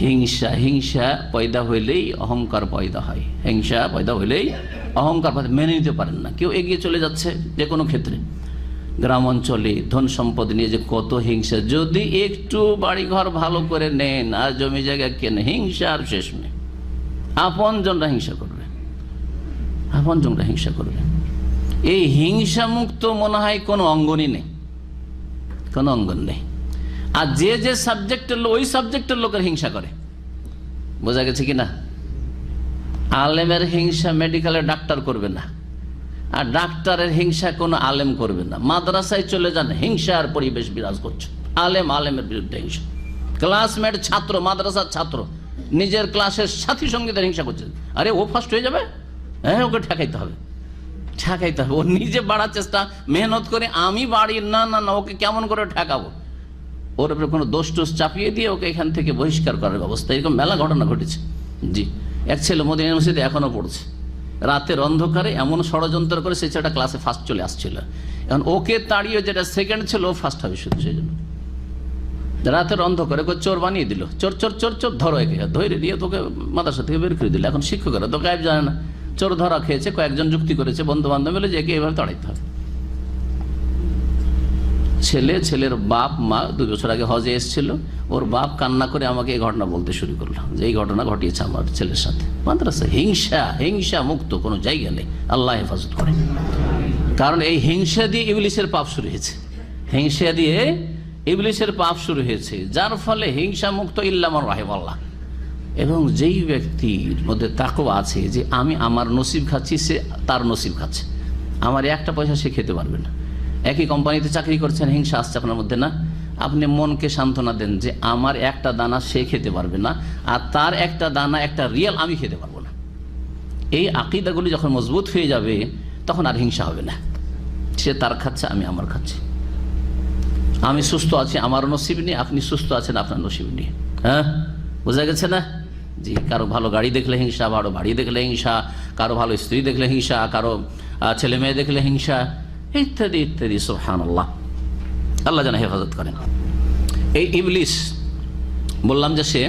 হিংসা। হিংসা পয়দা হইলেই অহংকার পয়দা হয়, হিংসা পয়দা হইলেই অহংকার মেনে নিতে পারেন না। কেউ এগিয়ে চলে যাচ্ছে যে কোনো ক্ষেত্রে, গ্রাম অঞ্চলে ধন সম্পদ নিয়ে যে কত হিংসা, যদি একটু বাড়িঘর ভালো করে নেন আর জমি জায়গা কেনে, হিংসা আর শেষ নেই। আপনজনরা হিংসা করবে, আপনজনরা হিংসা করবে। এই হিংসা মুক্ত মনে হয় কোনো অঙ্গনই নেই, কোনো অঙ্গন নেই। আর যে সাবজেক্টের লোক, ওই সাবজেক্টের লোকের হিংসা করে। বোঝা গেছে কিনা? আলেমের হিংসা মেডিকেলের ডাক্তার করবে না, আর ডাক্তারের হিংসা কোনো আলেম করবে না। মাদ্রাসায় চলে যান, হিংসার পরিবেশ বিরাজ করছে, আলেমের বিরুদ্ধে হিংসা। ক্লাসমেট ছাত্র, মাদ্রাসার ছাত্র নিজের ক্লাসের সাথী সঙ্গীদের হিংসা করছে। আরে ও ফার্স্ট হয়ে যাবে, হ্যাঁ ওকে ঠেকাইতে হবে। ও নিজে বাড়ার চেষ্টা, মেহনত করে, আমি বাড়ি না, ওকে কেমন করে ঠেকাবো, ওর উপরে কোনো দোষ টোষ চাপিয়ে দিয়ে ওকে এখান থেকে বহিষ্কার করার ব্যবস্থা। এরকম মেলা ঘটনা ঘটেছে। জি, এক ছেলে মদিনা ইউনিভার্সিটিতে এখনো পড়ছে, রাতের অন্ধকারে এমন ষড়যন্ত্র করে সেই ছেলেটা ক্লাসে ফার্স্ট চলে আসছিল। এখন ওকে তাড়িয়ে যেটা সেকেন্ড ছিল, ও ফার্স্ট হবে শুধু সেই জন্য। রাতের অন্ধকারে চোর বানিয়ে দিল, চোর চোর চোর চোর, ধরো একে, ধরে দিয়ে তোকে মাদ্রাসা থেকে বের করে দিল। এখন শিক্ষকেরা তো গায়েব জানে না, চোর ধরা খেয়েছে, কয়েকজন যুক্তি করেছে বন্ধু বান্ধব মিলে যে একে এভাবে তাড়াইতে হবে। ছেলের বাপ মা 2 বছর আগে হজে এসেছিল, ওর বাপ কান্না করে আমাকে এই ঘটনা বলতে শুরু করলো যে এই ঘটনা ঘটিয়েছে আমার ছেলের সাথে। মাদ্রাসা হিংসা মুক্ত কোনো জায়গা নেই, আল্লাহ হেফাজত করে। কারণ এই হিংসা দিয়ে ইবলিসের পাপ শুরু হয়েছে, হিংসা দিয়ে ইবলিসের পাপ শুরু হয়েছে, যার ফলে হিংসা মুক্ত ইল্লা মান রাহিমাল্লাহ। এবং যেই ব্যক্তির মধ্যে তাকওয়া আছে যে আমি আমার নসিব খাচ্ছি, সে তার নসিব খাচ্ছে, আমার একটা পয়সা সে খেতে পারবে না। একই কোম্পানিতে চাকরি করছেন, হিংসা আসছে আপনার মধ্যে না? আপনি মনকে সান্ত্বনা দেন যে আমার একটা দানা সে খেতে পারবে না, আর তার একটা দানা, একটা রিয়াল আমি খেতে পারবো না। এই আকীদাগুলি যখন মজবুত হয়ে যাবে, তখন আর হিংসা হবে না। সে তার খাচ্ছে, আমি আমার খাচ্ছি। আমি সুস্থ আছি, আমার নসিব নিয়ে, আপনি সুস্থ আছেন, আপনার নসিব নিয়ে। হ্যাঁ, বোঝা গেছে না? জি, কারো ভালো গাড়ি দেখলে হিংসা, কারো বাড়ি দেখলে হিংসা, কারো ভালো স্ত্রী দেখলে হিংসা, কারো ছেলে মেয়ে দেখলে হিংসা, ইত্যাদি ইত্যাদি। সুবহানাল্লাহ, আল্লাহ যেন হেফাজত করেন। এই ইবলিস বললাম যে সে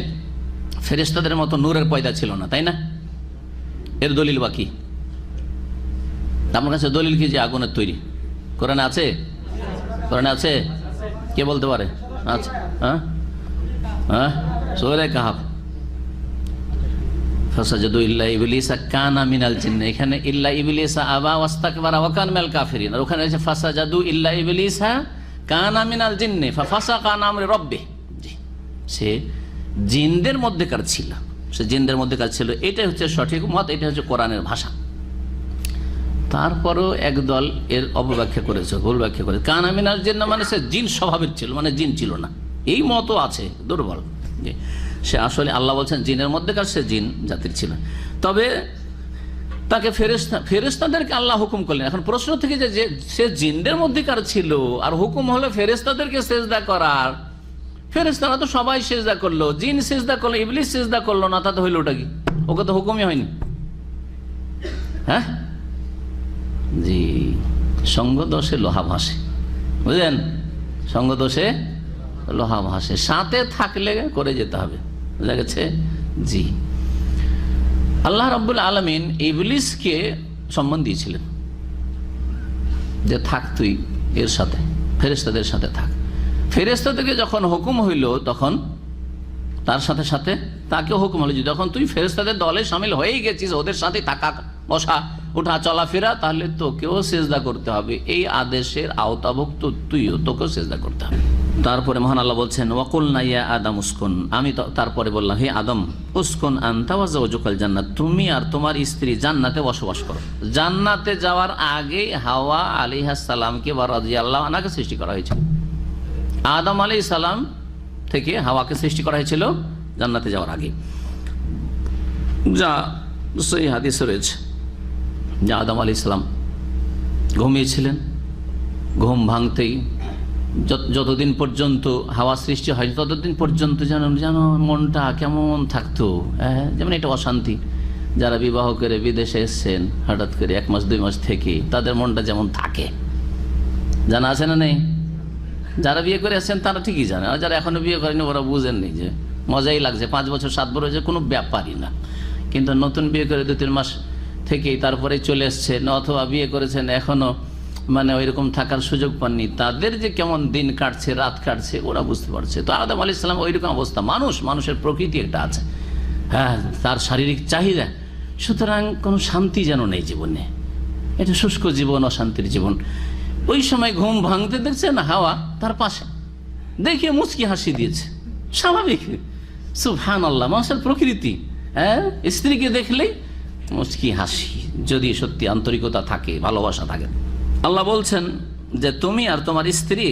ফেরেশতাদের মতো নূরের পয়দা ছিল না, তাই না? এর দলিল বাকি আপনার কাছে দলিল কি যে আগুনের তৈরি? কোরআনে আছে? কোরআনে আছে? কে বলতে পারে? আচ্ছা, হ্যাঁ হ্যাঁ, সূরা কাহফ ফাসাজাদু ইল্লা ইবলিসা কানা মিনাল জিন্ন। এখানে ইল্লা ইবলিসা আবা ওয়াস্তাকবারা ওয়া কানা মিনাল কাফিরিন, আর ওখানে আছে ফাসাজাদু ইল্লা ইবলিসা কানা মিনাল জিন্নি ফাফাসাকা আন আমরি রাব্বিহ। সে জিনদের মধ্যেকার ছিল, সে জিনদের মধ্যেকার ছিল, এটাই হচ্ছে সঠিক মত, এটা হচ্ছে কোরআনের ভাষা। তারপরও একদল এর অপব্যাখ্যা করেছে, ভুল ব্যাখ্যা করেছে। কানা মিনাল জিন্ন মানে সে জিন স্বভাবের ছিল, মানে জিন ছিল না, এই মতও আছে দুর্বল। সে আসলে আল্লাহ বলছেন জিনের মধ্যেকার সে জিন জাতির ছিল, তবে তাকে ফেরেশতাদেরকে আল্লাহ হুকুম করলেন। এখন প্রশ্ন থেকে যে সে জিনদের মধ্যেকার ছিল আর হুকুম হলো ফেরেশতাদেরকে সেজদা করার, ফেরেশতারা তো সবাই সেজদা করলো, জিন সেজদা করলো, ইবলিস সেজদা করলো না, তাতে হইল ওটা কি? ওকে তো হুকুমই হয়নি। হ্যাঁ জি, সঙ্গ দোষে লোহা ভাসে, বুঝলেন? সঙ্গ দোষে লোহা ভাসে, সাথে থাকলে করে যেতে হবে, বুঝা গেছে? জি, আল্লাহ রাব্বুল আলামিন ইবলিসকে সম্মান দিয়েছিলেন যে থাক তুই এর সাথে, ফেরেশতাদের সাথে থাক। ফেরেশতাদেরকে যখন হুকুম হইল তখন তার সাথে সাথে তাকে হুকুম হলো, যখন তুই ফেরেশতাদের দলে শামিল হয়েই গেছিস, ওদের সাথে থাকা, বসা, ওঠা, চলাফেরা, তাহলে তোকেও সেজদা করতে হবে, এই আদেশের আওতাভুক্ত তুইও, তোকেও সেজদা করতে হবে। তারপরে মহান আল্লাহ বলছেন ওয়াকুলনা ইয়া আদম উসকুন, আমি তারপরে বললাম হে আদম উসকুন আনতা ওয়া যাওজুকাল জান্নাত, তুমি আর তোমার স্ত্রী জান্নাতে বসবাস করো। জান্নাতে যাওয়ার আগে হাওয়া আলাইহিস সালামকে বা রাদিয়াল্লাহু আনহাকে সৃষ্টি করা হয়েছিল। আদম আলাইহিস সালাম থেকে হাওয়াকে সৃষ্টি করা হয়েছিল জান্নাতে যাওয়ার আগে, যা সহিহ হাদিসে রয়েছে যে আদম আলাইহিস সালাম ঘুমিয়েছিলেন, ঘুম ভাঙতেই যতদিন পর্যন্ত হাওয়া সৃষ্টি হয় ততদিন পর্যন্ত যেন মনটা কেমন থাকতো, যেমন একটা অশান্তি। যারা বিবাহ করে বিদেশে এসছেন হঠাৎ করে 1 মাস 2 মাস থেকে, তাদের মনটা যেমন থাকে, জানা আছে না নেই? যারা বিয়ে করে এসছেন তারা ঠিকই জানে, আর যারা এখনো বিয়ে করেনি ওরা বুঝেননি যে মজাই লাগছে, 5 বছর 7 বছর হয়েছে কোনো ব্যাপারই না। কিন্তু নতুন বিয়ে করে 2-3 মাস থেকেই তারপরে চলে এসছেন, অথবা বিয়ে করেছেন এখনো মানে ওইরকম থাকার সুযোগ পাননি, তাদের যে কেমন দিন কাটছে, রাত কাটছে, ওরা বুঝতে পারছে। তো আদম আলাইহিস সালাম ওইরকম অবস্থা, মানুষের প্রকৃতি একটা আছে, হ্যাঁ, তার শারীরিক চাহিদা, সুতরাং কোনো শান্তি যেন নেই জীবনে, এটা শুষ্ক জীবন, অশান্তির জীবন। ওই সময় ঘুম ভাঙতে দেখছেন হাওয়া তার পাশে, দেখে মুচকি হাসি দিয়েছে, স্বাভাবিক, সুবহানাল্লাহ, মানুষের প্রকৃতি। হ্যাঁ, স্ত্রীকে দেখলেই মুচকি হাসি, যদি সত্যি আন্তরিকতা থাকে, ভালোবাসা থাকে। আল্লাহ বলছেন যে তুমি আর তোমার স্ত্রী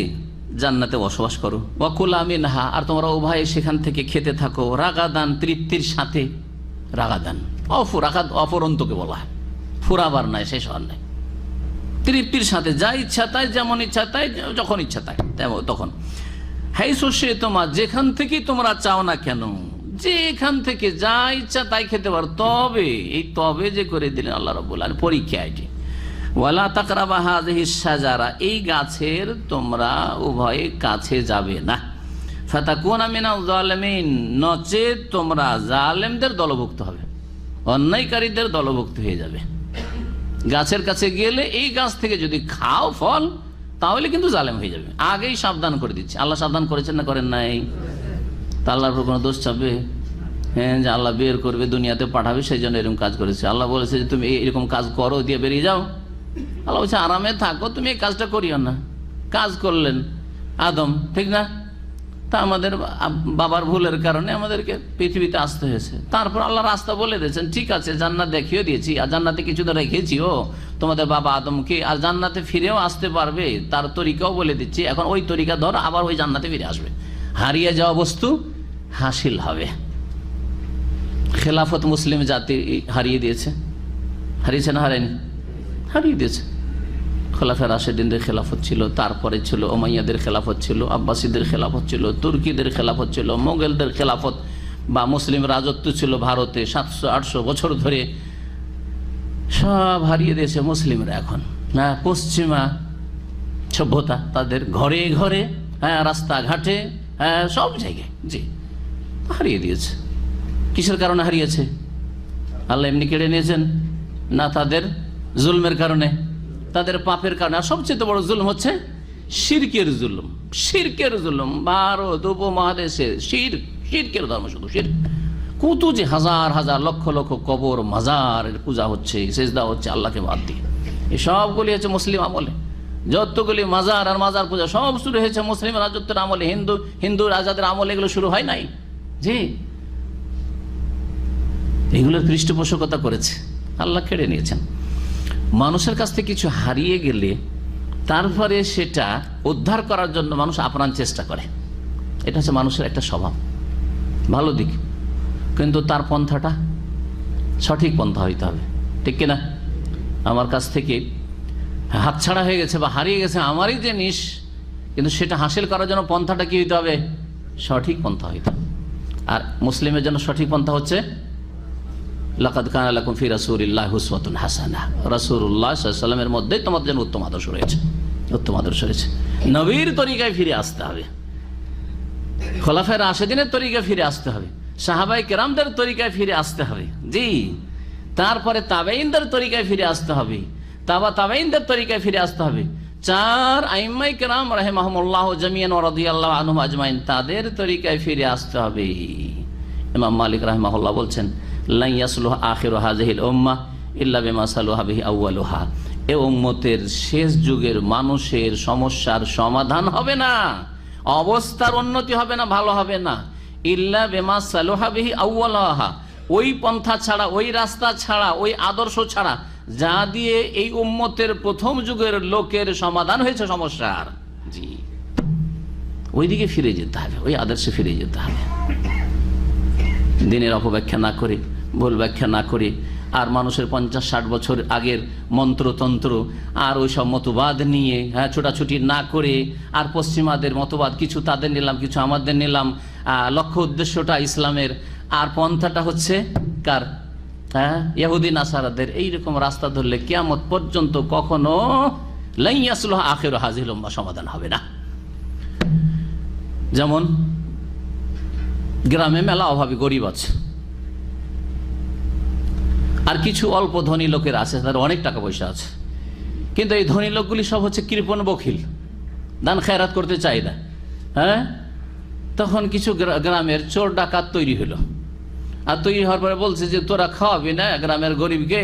জান্নাতে বসবাস করো, ওয়াকুলা মিনহা, আর তোমরা উভয়ে সেখান থেকে খেতে থাকো, রাগাদান, তৃপ্তির সাথে। রাগাদান অফুরন্তকে বলা হয়, ফুরাবার নাই, শেষ হওয়ার নাই, তৃপ্তির সাথে, যা ইচ্ছা তাই, যেমন ইচ্ছা তাই, যখন ইচ্ছা তাই তখন। হাইসু শি'তুমা, যেখান থেকে তোমরা চাও না কেন, যেখান থেকে যা ইচ্ছা তাই খেতে পারো। তবে এই তবে যে করে দিলেন আল্লাহ রাব্বুল আলামিন, পরীক্ষা এটি। ওয়ালা তাকরাবা হাযিহিস শাজারা, এই গাছের তোমরা উভয়ে কাছে যাবে না। ফাতাকুনা মিনাল যালিমিন, নচেত তোমরা জালেমদের দলভুক্ত হবে, অন্যায়কারীদের দলভুক্ত হয়ে যাবে। গাছের কাছে গেলে এই গাছ থেকে যদি খাও ফল, তাহলে কিন্তু জালেম হয়ে যাবে। আগেই সাবধান করে দিচ্ছে আল্লাহ। সাবধান করেছেন না করেন নাই? তা আল্লাহর উপর কোনো দোষ চাপবে? হ্যাঁ, যে আল্লাহ বের করবে, দুনিয়াতে পাঠাবে, সেই জন্য এরকম কাজ করেছে। আল্লাহ বলেছে যে তুমি এরকম কাজ করো, দিয়ে বেরিয়ে যাও। আল্লাহ বলছে আরামে থাকো, তুমি এই কাজটা করিও না। কাজ করলেন আদম, ঠিক না? তা আমাদের বাবার ভুলের কারণে আমাদেরকে পৃথিবীতে আসতে হয়েছে। তারপর আল্লাহ রাস্তা বলে দিয়েছেন, ঠিক আছে, জান্নাত দেখিয়ে দিয়েছি, আর জান্নাতে কিছু তো রেখেছিও তোমাদের বাবা আদমকে, আর জান্নাতে ফিরেও আসতে পারবে, তার তরিকাও বলে দিচ্ছি। এখন ওই তরিকা ধরো, আবার ওই জান্নাতে ফিরে আসবে, হারিয়ে যাওয়া বস্তু হাসিল হবে। খেলাফত মুসলিম জাতি হারিয়ে দিয়েছে, হারিয়েছে না হারায়নি? হারিয়ে দিয়েছে। খোলাফায়ে রাশেদিনদের খেলাফত ছিল, তারপরে ছিল উমাইয়াদের খেলাফত ছিল, আব্বাসীদের খেলাফত ছিল, তুর্কিদের খেলাফত ছিল, মোগলদের খেলাফত বা মুসলিম রাজত্ব ছিল ভারতে 700-800 বছর ধরে। সব হারিয়ে দিয়েছে মুসলিমরা। এখন হ্যাঁ, পশ্চিমা সভ্যতা তাদের ঘরে ঘরে, হ্যাঁ, রাস্তাঘাটে, হ্যাঁ, সব জায়গায়, জি, হারিয়ে দিয়েছে। কিসের কারণে হারিয়েছে? আল্লাহ এমনি কেড়ে নিয়েছেন না তাদের জুলমের কারণে, তাদের পাপের কারণে। আর সবচেয়ে বড় জুলম হচ্ছে শিরকের জুলুম। শিরকের জুলুম ভারত উপমহাদেশে শিরকের ধর্ম, শুধু শিরক। কত যে হাজার হাজার লক্ষ লক্ষ কবর মাজারের পূজা হচ্ছে, সেজদা হচ্ছে আল্লাহকে বাদ দিয়ে। এই সবগুলি হচ্ছে মুসলিম আমলে। যতগুলি মাজার আর মাজার পূজা সব শুরু হয়েছে মুসলিম রাজত্বের আমলে, হিন্দু রাজাদের আমলে এগুলো শুরু হয় নাই। জি, এগুলোর পৃষ্ঠপোষকতা করেছে, আল্লাহ কেড়ে নিয়েছেন। মানুষের কাছ থেকে কিছু হারিয়ে গেলে তারপরে সেটা উদ্ধার করার জন্য মানুষ আপ্রাণ চেষ্টা করে। এটা হচ্ছে মানুষের একটা স্বভাব, ভালো দিক। কিন্তু তার পন্থাটা সঠিক পন্থা হইতে হবে, ঠিক কিনা? আমার কাছ থেকে হাতছাড়া হয়ে গেছে বা হারিয়ে গেছে আমারই জিনিস, কিন্তু সেটা হাসিল করার জন্য পন্থাটা কি হইতে হবে? সঠিক পন্থা হইতে হবে। আর মুসলিমের জন্য সঠিক পন্থা হচ্ছে লাকাদ কানা লাকুম ফি রাসূলিল্লাহি উসওয়াতুন হাসানাহ। রাসূলুল্লাহ সাল্লাল্লাহু আলাইহি ওয়াসাল্লামের মধ্যে তোমাদের জন্য উত্তম আদর্শ রয়েছে, উত্তম আদর্শ রয়েছে। নবীর তরিকায় ফিরে আসতে হবে, খোলাফায়ে রাশিদিনের তরিকায় ফিরে আসতে হবে, সাহাবায়ে কেরামদের তরিকায় ফিরে আসতে হবে। জি, তারপরে তাবেঈনদের তরিকায় ফিরে আসতে হবে, তাবেঈনদের তরিকায় ফিরে আসতে হবে। চার আইম্মায়ে কেরাম রাহিমাহুমুল্লাহ জামিয়ান ওয়া রাদিয়াল্লাহু আনহুম আজমাইন, তাদের তরিকায় ফিরে আসতে হবে। ইমাম মালিক রাহিমাহুল্লাহ বলছেন, লা ইয়াসলুহু আখিরু হাযিহিল উম্মাহ ইল্লা বিমা সালাহা বিহি আউয়ালুহা। এ উম্মতের শেষ যুগের মানুষের সমস্যার সমাধান হবে না, অবস্থার উন্নতি হবে না, ভালো হবে না, ইল্লা বিমা সালাহা বিহি আউয়ালুহা, ওই পন্থা ছাড়া, ওই রাস্তা ছাড়া, ওই আদর্শ ছাড়া যা দিয়ে এই উম্মতের প্রথম যুগের লোকের সমাধান হয়েছে সমস্যার। জি, ওইদিকে ফিরে যেতে হবে, ওই আদর্শে ফিরে যেতে হবে। দিনের অপব্যাখ্যা না করে, ভুল ব্যাখ্যা না করে, আর মানুষের 50-60 বছর আগের মন্ত্রতন্ত্র আর ওই সব মতবাদ নিয়ে ছোটাছুটি না করে, আর পশ্চিমাদের মতবাদ কিছু তাদের নিলাম কিছু আমাদের নিলাম, লক্ষ্য উদ্দেশ্যটা ইসলামের, আর পন্থাটা হচ্ছে কার? ইহুদি নাসারাদের। এইরকম রাস্তা ধরলে কিয়ামত পর্যন্ত কখনো লা ইয়াসলুহু আখিরু হাযিহিল উম্মাহ সমাধান হবে না। যেমন গ্রামে মেলা অভাবী গরিব আছে, আর কিছু অল্প ধনী লোকের আছে, তাদের অনেক টাকা পয়সা আছে, কিন্তু এই ধনী লোকগুলি সব হচ্ছে কৃপণ বখিল, দান খেরাত করতে চায় না। তখন কিছু গ্রামের চোর ডাকাত তৈরি হলো, আর তৈরি হওয়ার পরে বলছে যে তোরা খাওয়াবি না গ্রামের গরিবকে,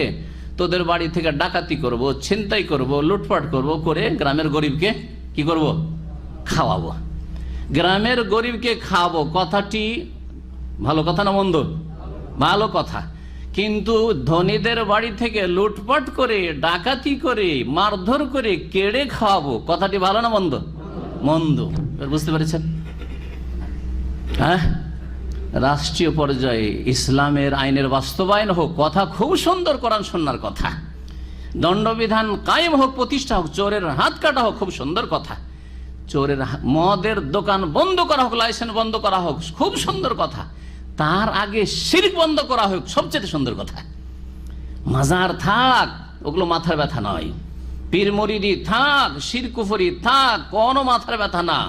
তোদের বাড়ি থেকে ডাকাতি করব, ছিনতাই করব, লুটপাট করব, করে গ্রামের গরিবকে কি করব? খাওয়াবো। গ্রামের গরিবকে খাওয়াবো কথাটি ভালো কথা না মন্দ? ভালো কথা। কিন্তু ধনীদের বাড়ি থেকে লুটপাট করে, ডাকাতি করে, মারধর করে কেড়ে খাওয়াবো কথাটি ভালো না মন্দ? মন্দ। বুঝতে পেরেছেন? হ্যাঁ, রাষ্ট্রীয় পর্যায়ে ইসলামের আইনের বাস্তবায়ন হোক, কথা খুব সুন্দর, কোরআন সুন্নাহর কথা, দণ্ডবিধান কায়েম হোক, প্রতিষ্ঠা হোক, চোরের হাত কাটা হোক, খুব সুন্দর কথা, চোরের মদের দোকান বন্ধ করা হোক, লাইসেন্স বন্ধ করা হোক, খুব সুন্দর কথা, তার আগে শিরক বন্ধ করা হোক, সবচেয়ে সুন্দর কথা। মাজার থাক, ওগুলো মাথার ব্যথা নয়, পীর মুরিদি থাক, শিরক কুফরি থাক, কোনো মাথার ব্যথা না,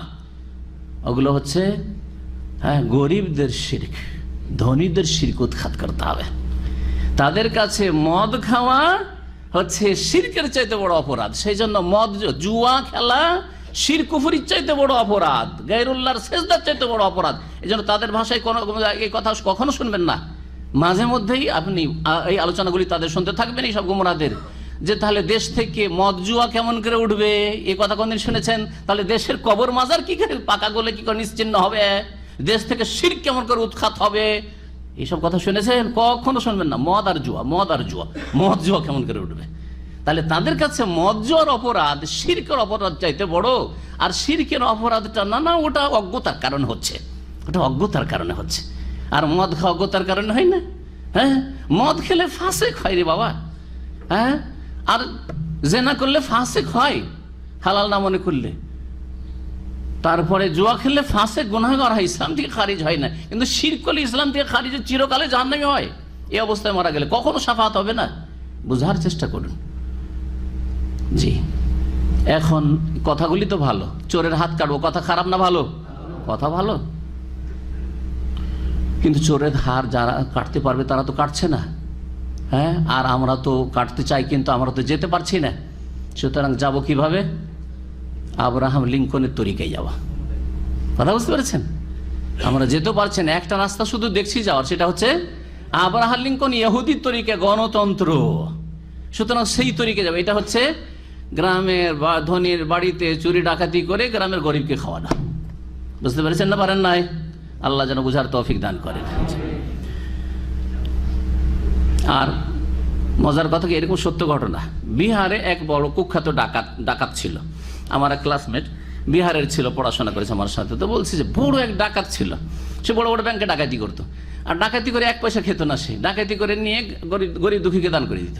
ওগুলো হচ্ছে গরিবদের শিরক, ধনীদের শিরক উৎখাত করতে হবে। তাদের কাছে মদ খাওয়া হচ্ছে শিরকের চাইতে বড় অপরাধ, সেই জন্য মদ, জুয়া খেলা শিরক কুফরির চাইতে বড় অপরাধ, গায়রুল্লাহর সেজদার চাইতে বড় অপরাধ। এই জন্য তাদের ভাষায় কোনো এই কথা কখনো শুনবেন না। মাঝে মধ্যেই আপনি এই আলোচনাগুলি তাদের শুনতে থাকবেন, এই সব গুমরাদের, যে তাহলে দেশ থেকে মদ জুয়া কেমন করে উঠবে, এই কথা কোনদিন শুনেছেন? তাহলে দেশের কবর মাজার কি করে পাকা গলে কি করে নিশ্চিহ্ন হবে, দেশ থেকে শিরক কেমন করে উৎখাত হবে, এইসব কথা শুনেছেন? কখনো শুনবেন না। মদ আর জুয়া, মদ আর জুয়া, মদ জুয়া কেমন করে উঠবে? তাহলে তাদের কাছে মদ জুয়ার অপরাধ শিরকের অপরাধ চাইতে বড়। আর শিরকের অপরাধটা না, ওটা অজ্ঞতার কারণে হচ্ছে, ওটা অজ্ঞতার কারণে হচ্ছে। আর মদ খাওয়া অজ্ঞতার কারণে হয় না? হ্যাঁ, মদ খেলে ফাসেক হয় রে বাবা, হ্যাঁ, আর জেনা করলে ফাসেক হয় হালাল না মনে করলে, তারপরে জুয়া খেললে ফাসেক গুনাহগার হয়, ইসলাম থেকে খারিজ হয় না। কিন্তু শিরক করলে ইসলাম থেকে খারিজ, চিরকালে জাহান্নামী হয়। এই অবস্থায় মারা গেলে কখনো শাফাত হবে না। বুঝার চেষ্টা করুন। জি, এখন কথাগুলি তো ভালো, চোরের হাত কাটবো, কথা খারাপ না ভালো? কথা ভালো। কিন্তু চোরের ধার যারা কাটতে পারবে তারা তো কাটছে না। হ্যাঁ, আর আমরা তো কাটতে চাই কিন্তু আমরা তো যেতে পারছি না। সুতরাং যাব কিভাবে? আব্রাহাম লিঙ্কনের তরিকায় যাওয়া। কথা বুঝতে পেরেছেন? আমরা যেতেও পারছি না, একটা রাস্তা শুধু দেখছি যাওয়ার, সেটা হচ্ছে আব্রাহাম লিঙ্কন ইহুদির তরিকা, গণতন্ত্র। সুতরাং সেই তরিকে যাবে। এটা হচ্ছে গ্রামের বা ধনীর বাড়িতে চুরি ডাকাতি করে গ্রামের গরিবকে খাওয়ানো। বুঝতে পেরেছেন না? পারেন নাই? আল্লাহ যেন বুঝার তৌফিক দান করেন। আর মজার কথা কি, এরকম সত্য ঘটনা, বিহারে এক বড় কুখ্যাত ডাকাত ছিল। আমার এক ক্লাসমেট বিহারের ছিল, পড়াশোনা করেছে আমার সাথে। তো বলছি যে বড় এক ডাকাত ছিল, সে বড় বড় ব্যাংকে ডাকাতি করতো। আর ডাকাতি করে এক পয়সা খেত না, সে ডাকাতি করে নিয়ে গরিব দুঃখীকে দান করে দিত।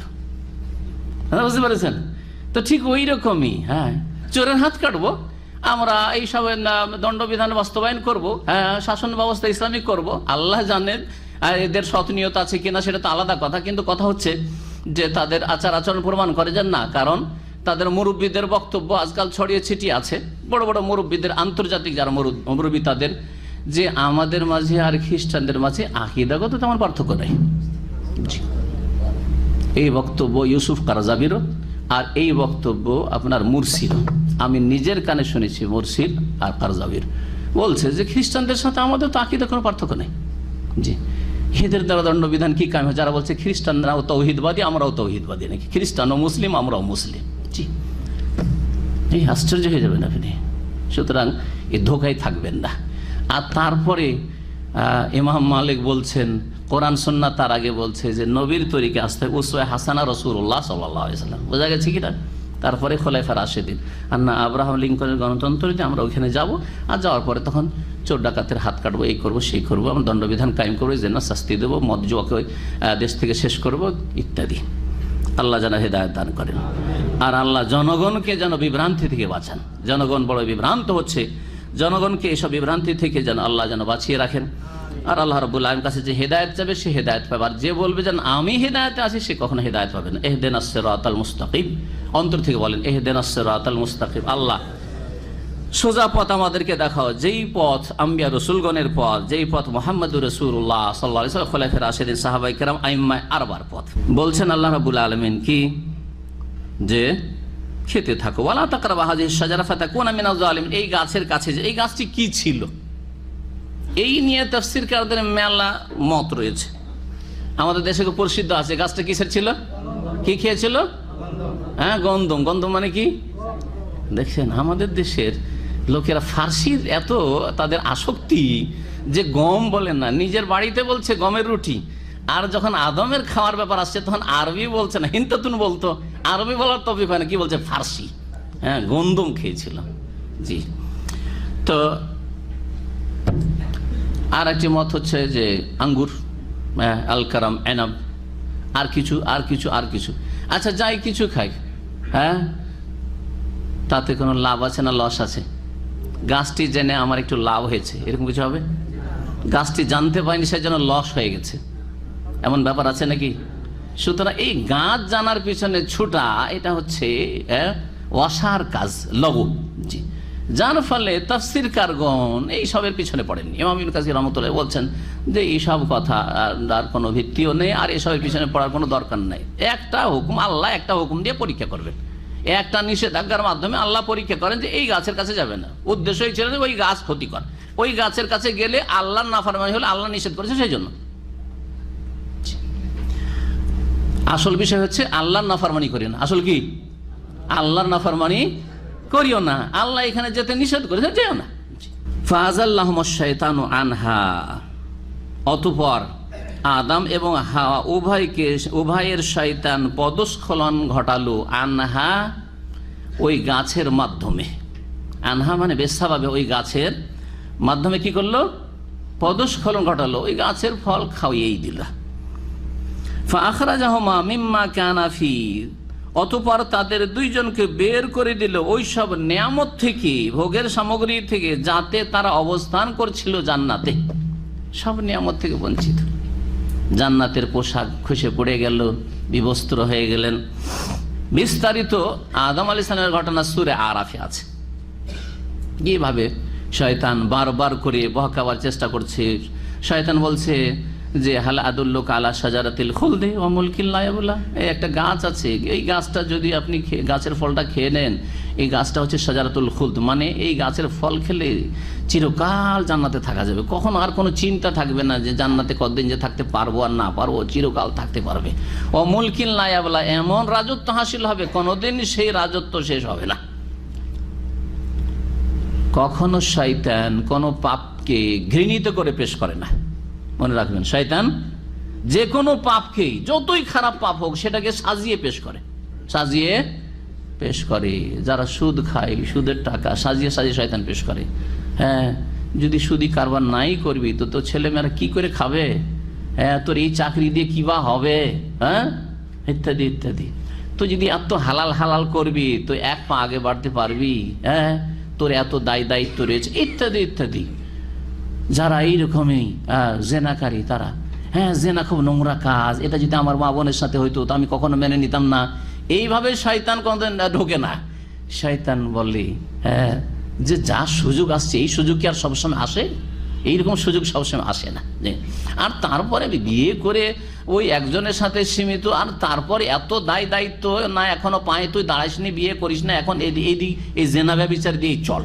বুঝতে পেরেছেন? তো ঠিক ওই রকমই, হ্যাঁ, চোরের হাত কাটবো আমরা, এইসব দণ্ডবিধান বাস্তবায়ন করব, হ্যাঁ, শাসন ব্যবস্থা ইসলামিক করব। আল্লাহ জানেন এদের সৎনিয়ত আছে কিনা, সেটা তো আলাদা কথা। কিন্তু কথা হচ্ছে যে তাদের আচার আচরণ প্রমাণ করে যে না, কারণ তাদের মুরব্বীদের বক্তব্য আজকাল ছড়িয়ে ছিটিয়ে আছে, বড় বড় মুরব্বীদের, আন্তর্জাতিক যারা মুরব্বী, তাদের যে আমাদের মাঝে আর খ্রিস্টানদের মাঝে আকীদাগত তেমন পার্থক্য নেই। এই বক্তব্য ইউসুফ কারজাবিরও, আর এই বক্তব্য আপনার মুরসির। আমি নিজের কানে শুনেছি মুরসির আর কারজাবির বলছে যে খ্রিস্টানদের সাথে আমাদের তো আকীদা কোনো পার্থক্য নেই। জি, এদের দ্বারা দণ্ডবিধান কি কায়েম হয়? যারা বলছে খ্রিস্টানরাও তৌহিদবাদী, আমরাও তৌহিদবাদী, নাকি খ্রিস্টানও মুসলিম, আমরাও মুসলিম। জি, এই আশ্চর্য হয়ে যাবেন আপনি। সুতরাং এই ধোকায় থাকবেন না। আর তারপরে ইমাম মালিক বলছেন, কোরআন সুন্নাহ তার আগে বলছে যে নবীর তরিকে আসতে উসওয়া হাসানা রাসূলুল্লাহ সাল্লাল্লাহু আলাইহি ওয়াসাল্লাম। বোঝা গেছে কিনা? তারপরে খোলাফা রাশেদিন, আর না আব্রাহাম লিঙ্কনের গণতন্ত্র যে আমরা ওইখানে যাব, আর যাওয়ার পরে তখন চোর ডাকাতের হাত কাটবো, এই করবো সেই করবো, আমরা দণ্ডবিধান কায়েম করবো, যেন শাস্তি দেবো, মদ জুয়াকে দেশ থেকে শেষ করব ইত্যাদি। আল্লাহ যেন হেদায়েত দান করেন। আর আল্লাহ জনগণকে যেন বিভ্রান্তি থেকে বাঁচান। জনগণ বড় বিভ্রান্ত হচ্ছে, জনগণকে এসব বিভ্রান্তি থেকে যেন আল্লাহ যেন বাঁচিয়ে রাখেন। আর আল্লাহ রাব্বুল আলামিনের কাছে যে হেদায়েত যাবে সে হেদায়েত পাবে, আর যে বলবে যেন আমি হেদায়েতে আছি সে কখনো হেদায়েত পাবে না। ইহদিনাস সিরাতাল মুস্তাকিম, অন্তর থেকে বলেন ইহদিনাস সিরাতাল মুস্তাকিম। আল্লাহ সোজা পথ আমাদেরকে দেখাও, যেই পথ আম্বিয়া রসুলগণের পথ, যেই পথ মুহাম্মদুর রাসূলুল্লাহ সাল্লাল্লাহু আলাইহি ওয়াসাল্লাম, খোলাফায়ে রাশিদিন, সাহাবায়ে কেরাম, আইম্মায়ে আরবার পথ। বলছেন আল্লাহ রাব্বুল আলামিন কি, যে খেতে থাকো, ওয়ালা তাকরাবু হাযিহিশ শাজারা ফাতাকুনা মিনাজ জালিমিন। এই গাছের কাছে, যে এই গাছটি কি ছিল, এই নিয়ে তাফসীরকারদের মেলা মত রয়েছে। আমাদের দেশে প্রসিদ্ধ আছে, গাছটা কিসের ছিল, কি খেয়েছিল? হ্যাঁ, গন্ধম। গন্ধম মানে কি দেখছেন? আমাদের দেশের লোকেরা ফার্সির এত তাদের আসক্তি যে গম বলেন না, নিজের বাড়িতে বলছে গমের রুটি, আর যখন আদমের খাওয়ার ব্যাপার আসছে তখন আরবি বলছে না, হিন্তাতুন বলতো, আরবি বলার তৌফিক হয় না, কি বলছে? ফার্সি। হ্যাঁ, গন্ধম খেয়েছিল। জি, তো আর একটি মত হচ্ছে যে আঙ্গুর, আল কারাম, এনাব, আর কিছু আর কিছু আর কিছু। আচ্ছা, যাই কিছু খাই, হ্যাঁ, তাতে কোনো লাভ আছে না লস আছে? গাছটি জেনে আমার একটু লাভ হয়েছে, এরকম কিছু হবে? গাছটি জানতে পারিনি, সে যেন লস হয়ে গেছে, এমন ব্যাপার আছে নাকি? সুতরাং এই গাছ জানার পিছনে ছুটা, এটা হচ্ছে অসার কাজ, লঘু। জি, যার ফলে তাফসীরকারগণ এই সবের পিছনে পড়েননি। ইমাম ইবনে কাসির রাহমাতুল্লাহ বলছেন যে এইসব কথা আর কোনো ভিত্তিও নেই, আর এসবের পিছনে পড়ার কোনো দরকার নেই। একটা হুকুম, আল্লাহ একটা হুকুম দিয়ে পরীক্ষা করবেন, একটা নিষেধাজ্ঞার মাধ্যমে আল্লাহ পরীক্ষা করেন যে এই গাছের কাছে যাবে না। উদ্দেশ্যই ছিল যে ওই গাছ ক্ষতিকর, ওই গাছের কাছে গেলে আল্লাহর নাফরমানি হলে আল্লাহ নিষেধ করেছে, সেই জন্য। আসল বিষয় হচ্ছে আল্লাহর নাফরমানি করিও না। আসল কি? আল্লাহর নাফরমানি করিও না। আল্লাহ এখানে যেতে নিষেধ করেছে, যেও না। ফাযাল্লাহুমুশ শাইতানু আনহা, অতঃপর আদম এবং হাওয়া উভয়ের শয়তান পদস্খলন ঘটালো, আনহা, ওই গাছের মাধ্যমে। আনহা মানে বেসাবাবে, ওই গাছের মাধ্যমে কি করলো? পদস্খলন ঘটালো, ওই গাছের ফল খাওয়িয়েই দিল। ফাআখরাজাহুমা মিম্মা কানা ফি, অতঃপর তাদের দুইজনকে বের করে দিল ওই সব নিয়ামত থেকে, ভোগের সামগ্রী থেকে, যাতে তারা অবস্থান করছিল জান্নাতে। সব নিয়ামত থেকে বঞ্চিত। জান্নাতের পোশাক খসে পড়ে গেল, বিবস্ত্র হয়ে গেলেন। বিস্তারিত আদম আলাইহিস সালামের ঘটনা সূরা আরাফে আছে, কিভাবে শয়তান বারবার করে বহকাবার চেষ্টা করছে, শয়তান বলছে যে হাল আদুল্লুকা আলা শাজারাতিল খুলদি ওয়া মুলকিন লা ইয়াবলা, এই একটা গাছ আছে, এই গাছটা যদি আপনি গাছের ফলটা খেয়ে নেন, এই গাছটা হচ্ছে শাজারাতুল খুলদ, মানে এই গাছের ফল খেলে চিরকাল জান্নাতে থাকা যাবে, কখনো আর কোনো চিন্তা থাকবে না যে জান্নাতে কতদিন যে থাকতে পারবো আর না পারবো, চিরকাল থাকতে পারবে। ও মুলকিন লা ইয়াবলা, এমন রাজত্ব হাসিল হবে কোনোদিন সেই রাজত্ব শেষ হবে না। কখনো শয়তান কোনো পাপকে ঘৃণিত করে পেশ করে না, মনে রাখবেন। শয়তান যে কোনো পাপকেই, যতই খারাপ পাপ হোক, সেটাকে সাজিয়ে পেশ করে, সাজিয়ে পেশ করে। যারা সুদ খায়, সুদের টাকা সাজিয়ে সাজিয়ে শয়তান পেশ করে। হ্যাঁ, যদি সুদি কারবার নাই করবি তো তোর ছেলেমেয়েরা কি করে খাবে, হ্যাঁ, তোর এই চাকরি দিয়ে কি বা হবে, হ্যাঁ, ইত্যাদি ইত্যাদি। তো যদি এত হালাল হালাল করবি তো এক পা আগে বাড়তে পারবি, হ্যাঁ, তোর এত দায়িত্ব রয়েছে, ইত্যাদি ইত্যাদি। যারা এইরকমই জেনাকারী, তারা, হ্যাঁ, জেনা খুব নোংরা কাজ, এটা যদি আমার মা বোনের সাথে হইতো তো আমি কখনো মেনে নিতাম না, এইভাবে শয়তান কোনদিন ঢোকে না। শয়তান বলে, হ্যাঁ, যে যা সুযোগ আসছে, এই সুযোগ কি আর সবসময় আসে? এইরকম সুযোগ সবসময় আসে না। আর তারপরে বিয়ে করে ওই একজনের সাথে সীমিত, আর তারপরে এত দায়িত্ব না, এখনো পায়ে তুই দাঁড়াইসনি, বিয়ে করিস না, এখন এই জেনা ব্যভিচার দিয়ে চল।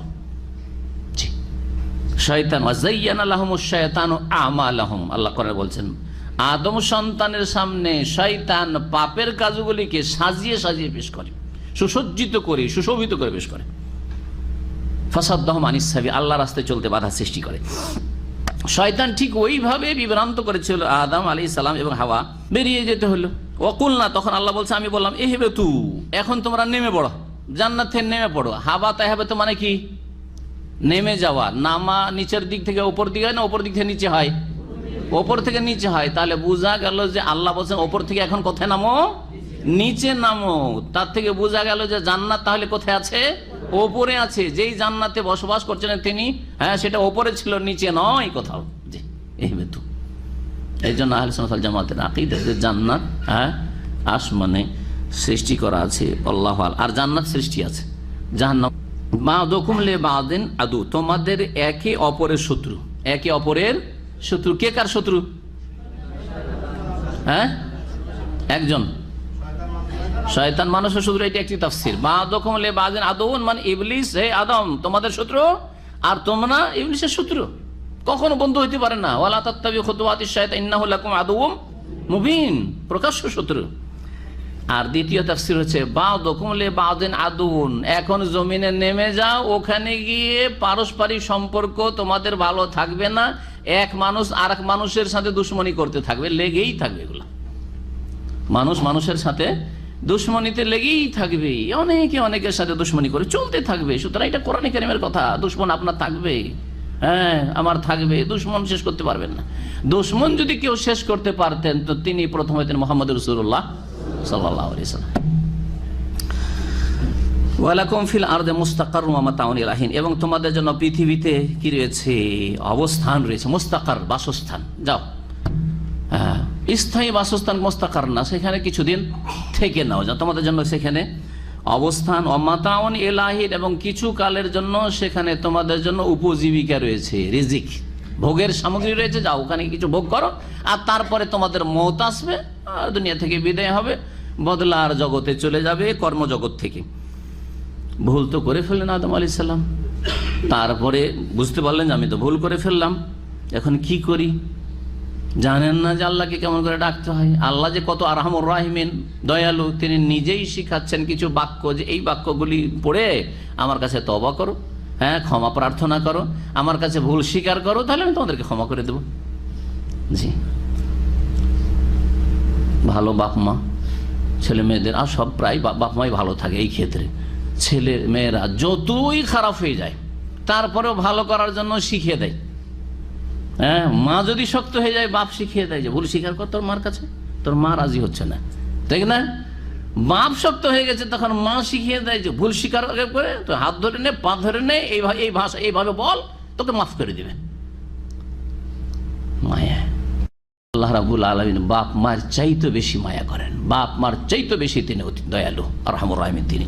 শয়তান ওয়াযায়্যানা লাহুমুশ শায়তানু আমালাহুম, আল্লাহ কোরআনে বলছেন, আদম সন্তানের সামনে শয়তান পাপের কাজগুলিকে সাজিয়ে সাজিয়ে পেশ করে, সুসজ্জিত করে, সুশোভিত করে পেশ করে। ফাসাদ্দাহুম আনিস সাবিল, আল্লাহর রাস্তায় চলতে বাধা সৃষ্টি করে। শয়তান ঠিক ওইভাবে বিভ্রান্ত করেছিল আদম আলাইহিস সালাম এবং হাওয়া, বেরিয়ে যেতে হলো। ওয়াকুলনা, তখন আল্লাহ বলছে, আমি বললাম, ইহবিতু, এখন তোমরা নেমে পড়ো, জান্নাত থেকে নেমে পড়ো। হাবা তাহবাতু মানে কি? নেমে যাওয়া। নামা নিচের দিক থেকে উপর দিকে হয় না, উপর দিক থেকে নিচে হয়? ওপর থেকে নিচে হয়। তাহলে বোঝা গেল যে আল্লাহ বলছেন ওপর থেকে এখন কোথায় নামো? নিচে নামো। তার থেকে বোঝা গেল যে জান্নাত তাহলে কোথায় আছে? ওপরে আছে। যেই জান্নাতে বসবাস করছেন তিনি, হ্যাঁ, সেটা ওপরে ছিল, নিচে নয় কোথাও। জি, এই বেতু। এই জন্য আহলে সুন্নাত ওয়াল জামাতের আকীদা যে জান্নাত, হ্যাঁ, আসমানে সৃষ্টি করা আছে, আল্লাহু আ'লাম, আর জান্নাত সৃষ্টি আছে। জাহান্নাম বা'দুকুম লিবা'দিন আদু, তোমাদের একে অপরের শত্রু। একে অপরের শত্রু। কে কার শত্রু? হ্যাঁ, একজন শয়তান মানুষের শত্রু, এটা একটি তাফসীর। বা'দুকুম লিবা'দিন আদুন মানে ইবলিস, হে আদম তোমাদের শত্রু আর তোমরা ইবলিসের শত্রু, কখনো বন্ধু হইতে পারে না। ওয়ালা তাত্তাবিউ খুতুওয়াতিশ শায়তান ইন্নাহু লাকুম আদুউম মুবিন, প্রকাশ্য শত্রু। আর দ্বিতীয় তাফসীর হচ্ছে বা'দুকুম লিবা'দিন আদুন, এখন জমিনে নেমে যাও, ওখানে গিয়ে পারস্পরিক সম্পর্ক তোমাদের ভালো থাকবে না, এক মানুষ আর এক মানুষের সাথে দুশ্মনী করতে থাকবে, লেগেই থাকবে। এগুলো মানুষ মানুষের সাথে দুশ্মনীতে লেগেই থাকবে, অনেকে অনেকের সাথে দুশ্মনী করে চলতে থাকবে। সুতরাং এটা কোরআনে কারিমের কথা, দুশ্মন আপনার থাকবে, হ্যাঁ, আমার থাকবে, দুশ্মন শেষ করতে পারবেন না। দুশ্মন যদি কেউ শেষ করতে পারতেন তো তিনি প্রথম হইতেন মুহাম্মদ রাসূলুল্লাহ সাল্লাল্লাহু আলাইহি ওয়াসাল্লাম। ওয়ালাকুম ফিল আরদি মুস্তাকাররুম ওয়া মাতাউন ইলা হিন, এবং তোমাদের জন্য পৃথিবীতে কি রয়েছে? অবস্থান রয়েছে। মুস্তাকার, বাসস্থান। যাও, হ্যাঁ, স্থায়ী বাসস্থান মুস্তাকার না, সেখানে কিছুদিন থেকে নাও, যা তোমাদের জন্য সেখানে অবস্থান। ওয়া মাতাউন ইলা হিন, এবং কিছু কালের জন্য সেখানে তোমাদের জন্য উপজীবিকা রয়েছে, রিজিক, ভোগের সামগ্রী রয়েছে। যাও, ওখানে কিছু ভোগ করো, আর তারপরে তোমাদের মওত আসবে, আর দুনিয়া থেকে বিদায় হবে, বদলার জগতে চলে যাবে, কর্মজগৎ থেকে। ভুল তো করে ফেললেন আদম আলাইহিস সালাম, তারপরে বুঝতে পারলেন যে আমি তো ভুল করে ফেললাম, এখন কি করি? জানেন না যে আল্লাহকে কেমন করে ডাকতে হয়। আল্লাহ যে কত আরহামুর রাহিমিন, দয়ালু, তিনি নিজেই শিখাচ্ছেন কিছু বাক্য, যে এই বাক্যগুলি পড়ে আমার কাছে তওবা করো, হ্যাঁ, ক্ষমা প্রার্থনা করো, আমার কাছে ভুল স্বীকার করো, তাহলে আমি তোমাদেরকে ক্ষমা করে দেব। জি, ভালো বাপ মা ছেলে মেয়েদের, আর সব প্রায় বাপ মাই ভালো থাকে এই ক্ষেত্রে। ছেলে মেয়েরা যতই খারাপ হয়ে যায় তারপরেও ভালো করার জন্য শিখিয়ে দেয়। হ্যাঁ, মা যদি শক্ত হয়ে যায়, বাপ শিখিয়ে দেয় যে ভুল স্বীকার কর তোর মার কাছে, তোর মা রাজি হচ্ছে না, তাই না? বাপ শক্ত হয়ে গেছে, তখন মা শিখিয়ে দেয় যে ভুল স্বীকার করে তো হাত ধরে নে, পা ধরে নে, এই ভাষা এইভাবে বল, তোকে মাফ করে দিবে। মায়া, আল্লাহ রাব্বুল আলামিন বাপ মার চাইতে বেশি মায়া করেন, বাপ মার চাইতে বেশি তিনি অতি দয়ালু, আরহামুর রাহিমিন তিনি।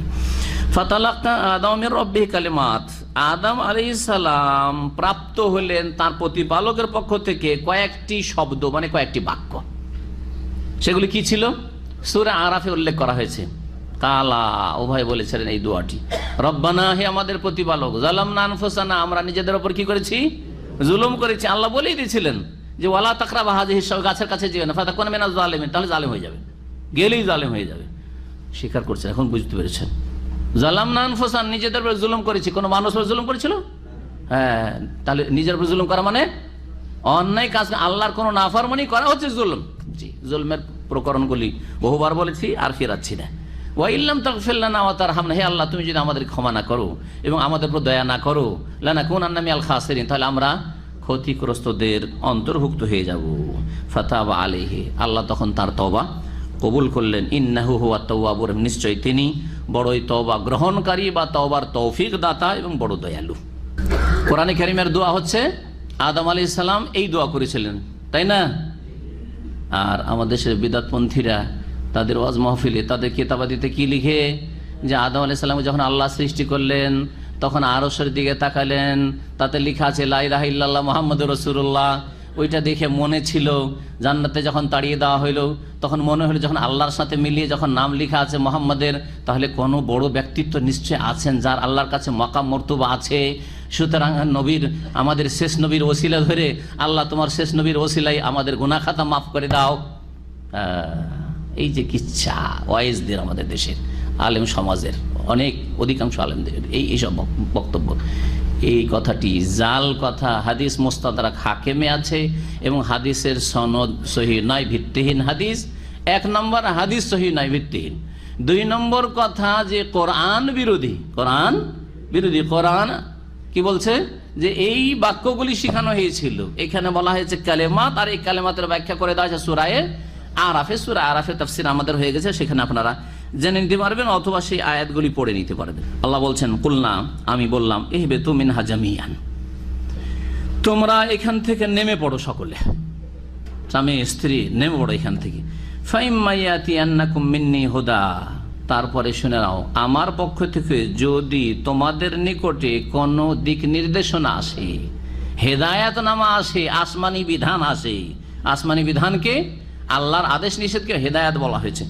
ফাতালাক্কা আদম মির রাব্বিহি কালিমাত, আদম আলাইহিস সালাম প্রাপ্ত হলেন তার প্রতিপালকের পক্ষ থেকে কয়েকটি শব্দ, মানে কয়েকটি বাক্য। সেগুলি কি ছিল? সূরা আরাফে উল্লেখ করা হয়েছে। কালা, উভয় বলেছিলেন এই দোয়াটি, রব্বানা, হে আমাদের প্রতিপালক, যালামনা আনফুসানা, আমরা নিজেদের উপর কি করেছি? জুলুম করেছি। আল্লাহ বলেই দিয়েছিলেন যে ওয়ালা তাকরাবা হাযিহিশ শাজারা, গাছের কাছে যেও না, ফাতাকুনা মিনাজ জালিমিন, তাহলে জালেম হয়ে যাবে, গেলেই জালেম হয়ে যাবে। স্বীকার করছেন, এখন বুঝতে পেরেছেন। যালামনা আনফুসানা, নিজেদের উপর জুলুম করেছি। কোন মানুষের উপর জুলুম করেছিল? হ্যাঁ, তাহলে নিজের উপর জুলুম করা মানে অন্যায় কাজ, আল্লাহর কোন নাফরমানি করা হচ্ছে জুলুম। জি, জুলমের প্রকরণগুলি বহুবার বলেছি, আর ফেরাচ্ছি না। ওয়া ইল্লাম তাগফির লানা ওয়া তারহামনা, হে আল্লাহ, তুমি যদি আমাদের ক্ষমা না করো এবং আমাদের উপর দয়া না করো, লানাকুনান্না মিনাল খাসিরিন, তাহলে আমরা ক্ষতিগ্রস্তদের অন্তর্ভুক্ত হয়ে যাব। ফাতাবা আলাইহি, আল্লাহ তখন তার তওবা কবুল করলেন। ইন্নাহু হুয়াত তাওয়াবুর, নিশ্চয় তিনি বড়ই তওবা গ্রহণকারী বা তওবার তৌফিক দাতা এবং বড় দয়ালু। কোরআনে কারীমের দোয়া হচ্ছে আদম আলাইহিস সালাম এই দোয়া করেছিলেন, তাই না? আর আমাদের দেশের বিদআতপন্থীরা তাদের ওয়াজ মাহফিলে, তাদের কিতাবাদিতে কি লিখে যে আদম আলাইহিস সালাম যখন আল্লাহ সৃষ্টি করলেন তখন আরশের দিকে তাকালেন, তাতে লেখা আছে লা ইলাহা ইল্লাল্লাহ মুহাম্মাদুর রাসূলুল্লাহ। ওইটা দেখে মনে ছিল, জান্নাতে যখন তাড়িয়ে দেওয়া হইলো তখন মনে হলো যখন আল্লাহর সাথে মিলিয়ে যখন নাম লেখা আছে মোহাম্মদের, তাহলে কোনো বড় ব্যক্তিত্ব নিশ্চয় আছেন যার আল্লাহর কাছে মাকাম মর্তবা আছে। সুতরাং নবীর, আমাদের শেষ নবীর ওসিলা ধরে, আল্লাহ তোমার শেষ নবীর ওসিলাই আমাদের গুনাহ খাতা মাফ করে দাও। এই যে কিচ্ছা ওয়াইজদের, আমাদের দেশের আলেম সমাজের অনেক অধিকাংশ আলেমদের এইসব বক্তব্য, এই কথাটি জাল কথা। হাদিস মুস্তাদরাক হাকিমে আছে এবং হাদিসের সনদ সহিহ নয়, ভিত্তিহীন হাদিস। 1 নম্বর, হাদিস সহিহ নয়, ভিত্তিহীন। 2 নম্বর কথা যে কোরআন বিরোধী। কোরআন বিরোধী। কোরআন কি বলছে যে এই বাক্যগুলি শেখানো হয়েছিল, এখানে বলা হয়েছে কালেমাত, আর এই কালেমাতের ব্যাখ্যা করে দেওয়া হয়েছে সূরা আরাফে। সূরা আরাফে তাফসীর আমাদের হয়ে গেছে, সেখানে আপনারা জেনে নিতে পারবেন অথবা সেই আয়াতগুলি পড়ে নিতে পারবেন। আল্লাহ বলছেন কুলনা, আমি বললাম, ইহবিতু মিনহা জামিআন, তোমরা এখান থেকে নেমে পড়ো সকলে, স্বামী স্ত্রী নেমে পড়ো এখান থেকে। ফাইম্মা ইয়াতিয়ান্নাকুম মিন্নি হুদা, তারপরে শুনে নাও, আমার পক্ষ থেকে যদি তোমাদের নিকটে কোনো দিক নির্দেশনা আসে, হেদায়াত নামা আসে, আসমানি বিধান আসে। আসমানি বিধানকে, আল্লাহর আদেশ নিষেধকে হেদায়াত বলা হয়েছে।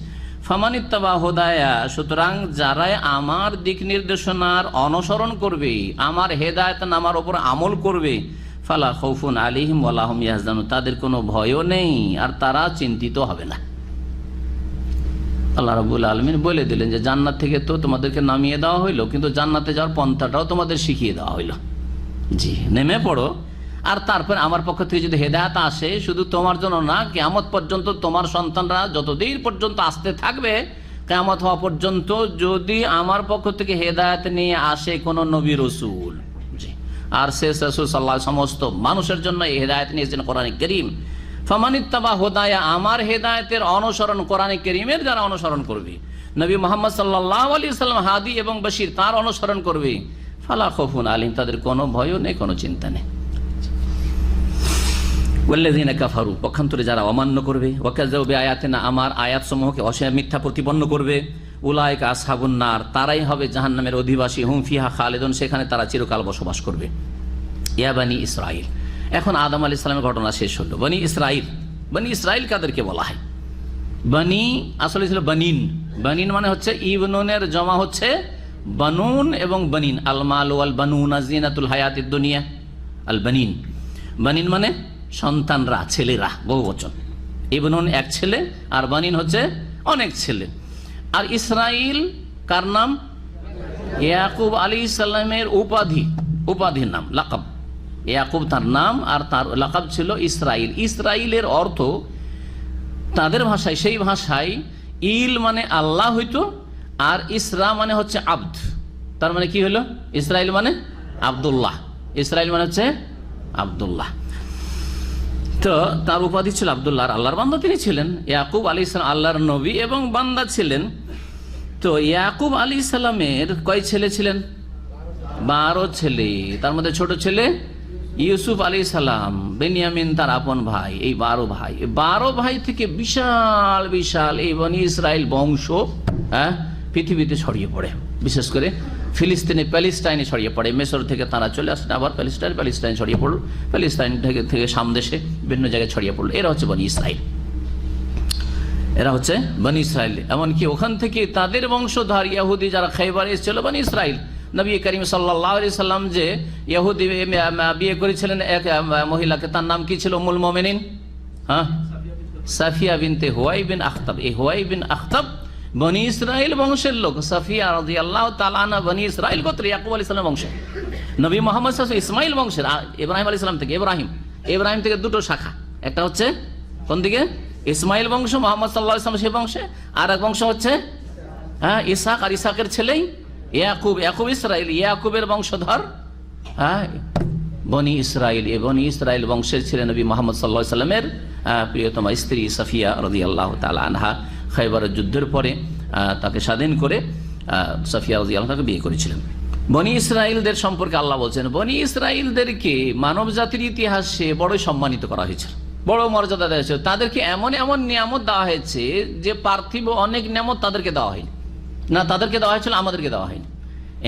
ফামানিত্তাবা হুদায়া, সুতরাং যারাই আমার দিক নির্দেশনার অনুসরণ করবে, আমার হেদায়েত নামার উপর আমল করবে, ফালা খাউফুন আলাইহিম ওয়ালা হুম ইয়াহজানুন, তাদের কোনো ভয়ও নেই আর তারা চিন্তিত হবে না। আল্লাহ রাব্বুল আলামিন বলে দিলেন যে জান্নাত থেকে তো তোমাদেরকে নামিয়ে দেওয়া হইলো, কিন্তু জান্নাতে যাওয়ার পন্থাটাও তোমাদের শিখিয়ে দেওয়া হইলো। জি, নেমে পড়ো। আর তারপর আমার পক্ষ থেকে যদি হেদায়েত আসে, শুধু তোমার জন্য না, কিয়ামত পর্যন্ত তোমার সন্তানরা যতদিন পর্যন্ত আসতে থাকবে, কিয়ামত হওয়া পর্যন্ত যদি আমার পক্ষ থেকে হেদায়েত নিয়ে আসে কোন নবী রাসূল, জি, আর শেষ রাসূল সাল্লাল্লাহু আলাইহি সমস্ত মানুষের জন্য এই হেদায়েত নিয়েছেন কোরআন কারীম। ফামানিত্তাবা হুদায়া, আমার হেদায়েতের অনুসরণ, কোরআন কারীমের যারা অনুসরণ করবে, নবী মুহাম্মদ সাল্লাল্লাহু আলাইহি সাল্লাম হাদি এবং বশীর, তার অনুসরণ করবে, ফালা খাউফুন আলাইহিম, তাদের কোনো ভয়ও নেই, কোনো চিন্তা নেই। ওয়াল্লাযীনা কাফারু, পক্ষান্তরে যারা অমান্য করবে, ওয়াকাযাবু বিআয়াতিনা, আমার আয়াতসমূহকে মিথ্যা প্রতিপন্ন করবে, উলাইকা আসহাবুন নার, তারাই হবে জাহান্নামের অধিবাসী, হুম ফিহা খালিদুন, সেখানে তারা চিরকাল বসবাস করবে। ইয়া বানি ইসরাইল, এখন আদম আলাইহিস সালামের ঘটনা শেষ হলো। বনি ইসরাইল, বনি ইসরাইল কাদেরকে বলা হয়? বনি আসলে ছিল বানিন। বানিন মানে হচ্ছে ইবনুনের জমা হচ্ছে বানুন এবং বানিন। আল মাল ওয়াল বানুনা জিনাতুল হায়াতিদ দুনিয়া, আল বানিন। বানিন মানে সন্তানরা, ছেলেরা, বহুবচন। ইবনুন এক ছেলে, আর বানিন হচ্ছে অনেক ছেলে। আর ইসরাইল কার নাম? ইয়াকুব আলাইহিস সালামের উপাধির নাম, লাকাব। ইয়াকুব তার নাম, আর তার লাকাব ছিল ইসরাইল। ইসরাইলের অর্থ তাদের ভাষায়, সেই ভাষায় ইল মানে আল্লাহ হইতো, আর ইসরা মানে হচ্ছে আব্দ। তার মানে কি হলো? ইসরাইল মানে আব্দুল্লাহ। ইসরাইল মানে হচ্ছে আব্দুল্লাহ। তো তার উপাধি ছিল আব্দুল্লাহ, আল্লাহর বান্দা তিনি ছিলেন। ইয়াকুব আলাইহিস সালাম আল্লাহর নবী এবং বান্দা ছিলেন। তো ইয়াকুব আলাইহিস সালামের কয় ছেলে ছিলেন? 12 ছেলে। তার মধ্যে ছোট ছেলে ইউসুফ আলাইহিস সালাম, বেনিয়ামিন তার আপন ভাই, এই 12 ভাই। 12 ভাই থেকে বিশাল বিশাল এই বনি ইসরাইল বংশ পৃথিবীতে ছড়িয়ে পড়ে, বিশেষ করে ফিলিস্তিনে প্যালেস্টাইনে ছড়িয়ে পড়ে। মিশর থেকে তারা চলে আসেন আবার প্যালেস্টাইন ছড়িয়ে পড়ল, প্যালেস্টাইন থেকে শাম দেশে বিভিন্ন জায়গায় ছড়িয়ে পড়লো। এরা হচ্ছে বনি ইসরাইল, এরা হচ্ছে বনি ইসরাইল। এমনকি ওখান থেকে তাদের বংশধর ইহুদি যারা খাইবারে এসেছিল বনি ইসরাইল, নবী করিম সাল্লাল্লাহু আলাইহি সাল্লাম যে ইহুদি বিয়ে করেছিলেন এক মহিলাকে, তার নাম কি ছিল? উম্মুল মুমিনিন সাফিয়া বিনতে হুয়াই বিন আখতাব। এই হুয়াই বিন আখতাব বনি ইসরাইল বংশের লোক। সাফিয়া রাদিয়াল্লাহু তাআলা আনহা বনি ইসরাইল গোত্র, ইয়াকুব আলাইহিস সালাম বংশের। নবী মুহাম্মদ সাল্লাল্লাহু আলাইহি ওয়াসাল্লাম ইসমাইল বংশের, ইব্রাহিম আলাইহিস সালাম থেকে। ইব্রাহিম থেকে দুটো শাখা, একটা হচ্ছে কোন দিকে? ইসমাইল বংশ, মুহাম্মদ সাল্লাল্লাহু আলাইহি ওয়াসাল্লাম সেই বংশে। আর এক বংশ হচ্ছে ইসহাক, আর ইসহাকের ছেলেই ইয়াকুব। ইয়াকুব ইসরাইল, ইয়াকুবের বংশধর বনি ইসরাইল। এই বনি ইসরাইল বংশের ছিলেন নবী মুহাম্মদ সাল্লাল্লাহু আলাইহি ওয়াসাল্লামের প্রিয়তমা স্ত্রী সাফিয়া রাদিয়াল্লাহু তাআলা আনহা। খায়বারের যুদ্ধের পরে তাকে স্বাধীন করে সাফিয়া রাদিয়াল্লাহু তাকে বিয়ে করেছিলেন। বনি ইসরাইলদের সম্পর্কে আল্লাহ বলছেন, বনি ইসরাইলদেরকে মানব জাতির ইতিহাসে বড় সম্মানিত করা হয়েছে, বড় মর্যাদা দেওয়া হয়েছে। তাদেরকে এমন এমন নিয়ামত দেওয়া হয়েছে যে পার্থিব অনেক নিয়ামত তাদেরকে দেওয়া হয়নি। না, তাদেরকে দেওয়া হয়েছিল, আমাদেরকে দেওয়া হয়নি।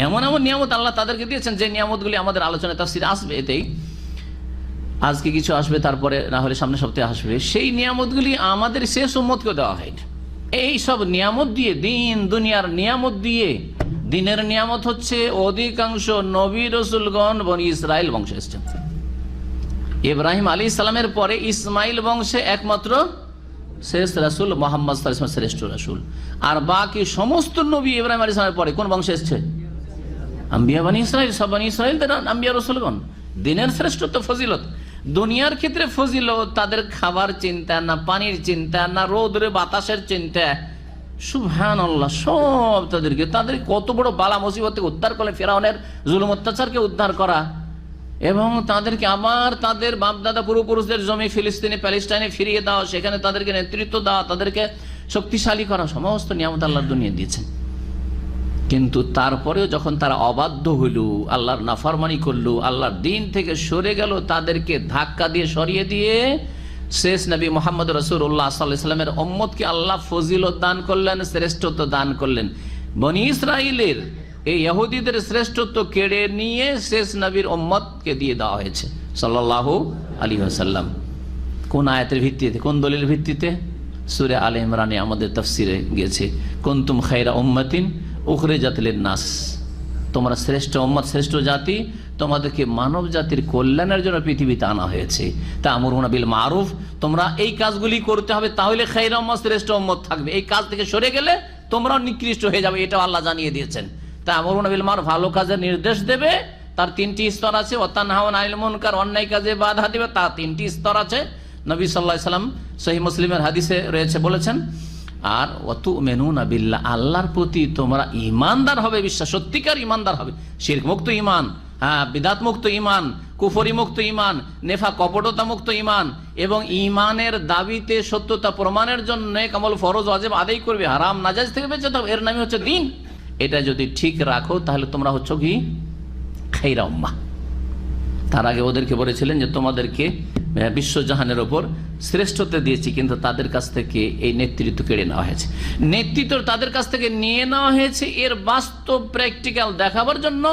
এমন এমন নিয়ামত আল্লাহ তাদেরকে দিয়েছেন যে নিয়ামতগুলি আমাদের আলোচনায় তাফসীরে আসবে। এতেই আজকে কিছু আসবে, তারপরে না হলে সামনের সপ্তাহে আসবে। সেই নিয়ামতগুলি আমাদের শেষ উম্মতকে দেওয়া হয়নি। এই সব নিয়ামত দিয়ে, দিন দুনিয়ার নিয়ামত দিয়ে, দিনের নিয়ামত হচ্ছে অধিকাংশ নবী রাসূলগণ বনি ইসরাইল বংশে এসেছেন। ইব্রাহিম আলাইহিস সালামের পরে ইসমাইল বংশে একমাত্র শেষ রাসূল মুহাম্মদ সাল্লাল্লাহু আলাইহি ওয়াসাল্লাম শ্রেষ্ঠ রাসূল। আর বাকি সমস্ত নবী ইব্রাহিম আলাইহিস সালামের পরে কোন বংশে এসেছে? আম্বিয়া বনি ইসরাইল। সব বনি ইসরাইল আম্বিয়া রাসূলগণ। দিনের শ্রেষ্ঠত্ব, ফজিলত, দুনিয়ার ক্ষেত্রে ফজিলত তাদের খাবার চিন্তা না, পানির চিন্তা না, রোদরে বাতাসের চিন্তা। সুবহানাল্লাহ, সব তাদের কত বড় বালা মুসিবত থেকে উদ্ধার করে, ফেরাউনের জুলুম অত্যাচারকে উদ্ধার করা, এবং তাদেরকে আবার তাদের বাপদাদা পূর্বপুরুষদের জমি ফিলিস্তিনে প্যালেস্টাইনে ফিরিয়ে দেওয়া, সেখানে তাদেরকে নেতৃত্ব দেওয়া, তাদেরকে শক্তিশালী করা, সমস্ত নিয়ামত আল্লাহর দুনিয়া দিয়েছেন। কিন্তু তারপরেও যখন তারা অবাধ্য হইল, আল্লাহর নাফরমানি করলো, আল্লাহর দিন থেকে সরে গেল, তাদেরকে ধাক্কা দিয়ে সরিয়ে দিয়ে শেষ নবী মুহাম্মদ রাসূলুল্লাহ সাল্লাল্লাহু আলাইহি ওয়াসাল্লামের উম্মতকে আল্লাহ ফজিলত দান করলেন, শ্রেষ্ঠত্ব দান করলেন। বনি ইসরাইলের এই ইহুদিদের শ্রেষ্ঠত্ব কেড়ে নিয়ে শেষ নবীর উম্মতকে দিয়ে দেওয়া হয়েছে সাল্লাল্লাহু আলাইহি ওয়াসাল্লাম। কোন আয়াতের ভিত্তিতে, কোন দলিলের ভিত্তিতে? সূরা আলে ইমরানে আমাদের তাফসিরে গিয়েছে, কুনতুম খায়রা উম্মাতিন উখরিজাত লিন-নাস, তোমরা শ্রেষ্ঠ উম্মত, শ্রেষ্ঠ জাতি, তোমাদেরকে মানব জাতির কল্যাণের জন্য পৃথিবীতে আনা হয়েছে। তা'মুরুনা বিল মারুফ, তোমরা এই কাজগুলি করতে হবে, তাহলে খায়রা উম্মত, শ্রেষ্ঠ উম্মত থাকবে। এই কাজ থেকে সরে গেলে তোমরাও নিকৃষ্ট হয়ে যাবে, এটা আল্লাহ জানিয়ে দিয়েছেন। তা'মুরুনা বিল মারুফ, ভালো কাজের নির্দেশ দেবে, তার তিনটি স্তর আছে। ওয়া তানহাউনা আনিল মুনকার, অন্যায় কাজে বাধা দিবে, তার তিনটি স্তর আছে। নবী সাল্লাল্লাহু আলাইহি সাল্লাম সহিহ মুসলিমের হাদিসে রয়েছে, বলেছেন, আর ওয়া তু'মিনুনা বিল্লাহ, আল্লাহর প্রতি তোমরা ঈমানদার হবে, বিশ্বাস, সত্যিকার ঈমানদার হবে। শিরক মুক্ত ঈমান, বিদআত মুক্ত ঈমান, কুফরি মুক্ত ঈমান, নেফাক কপটতা মুক্ত ঈমান, এবং ঈমানের দাবিতে সত্যতা প্রমাণের জন্য নেক আমল ফরজ ওয়াজিব আদায় করবে, হারাম নাজায়েজ থেকে বেঁচে থাকবে, এর নামই হচ্ছে দ্বীন। এটা যদি ঠিক রাখো তাহলে তোমরা হচ্ছ কি? খায়রা উম্মাহ। তার আগে ওদেরকে বলেছিলেন যে তোমাদেরকে বিশ্বজাহানের ওপর শ্রেষ্ঠত্ব দিয়েছি, কিন্তু তাদের কাছ থেকে এই নেতৃত্ব কেড়ে নেওয়া হয়েছে। নেতৃত্ব তাদের কাছ থেকে নিয়ে নেওয়া হয়েছে, এর বাস্তব প্র্যাকটিক্যাল দেখাবার জন্য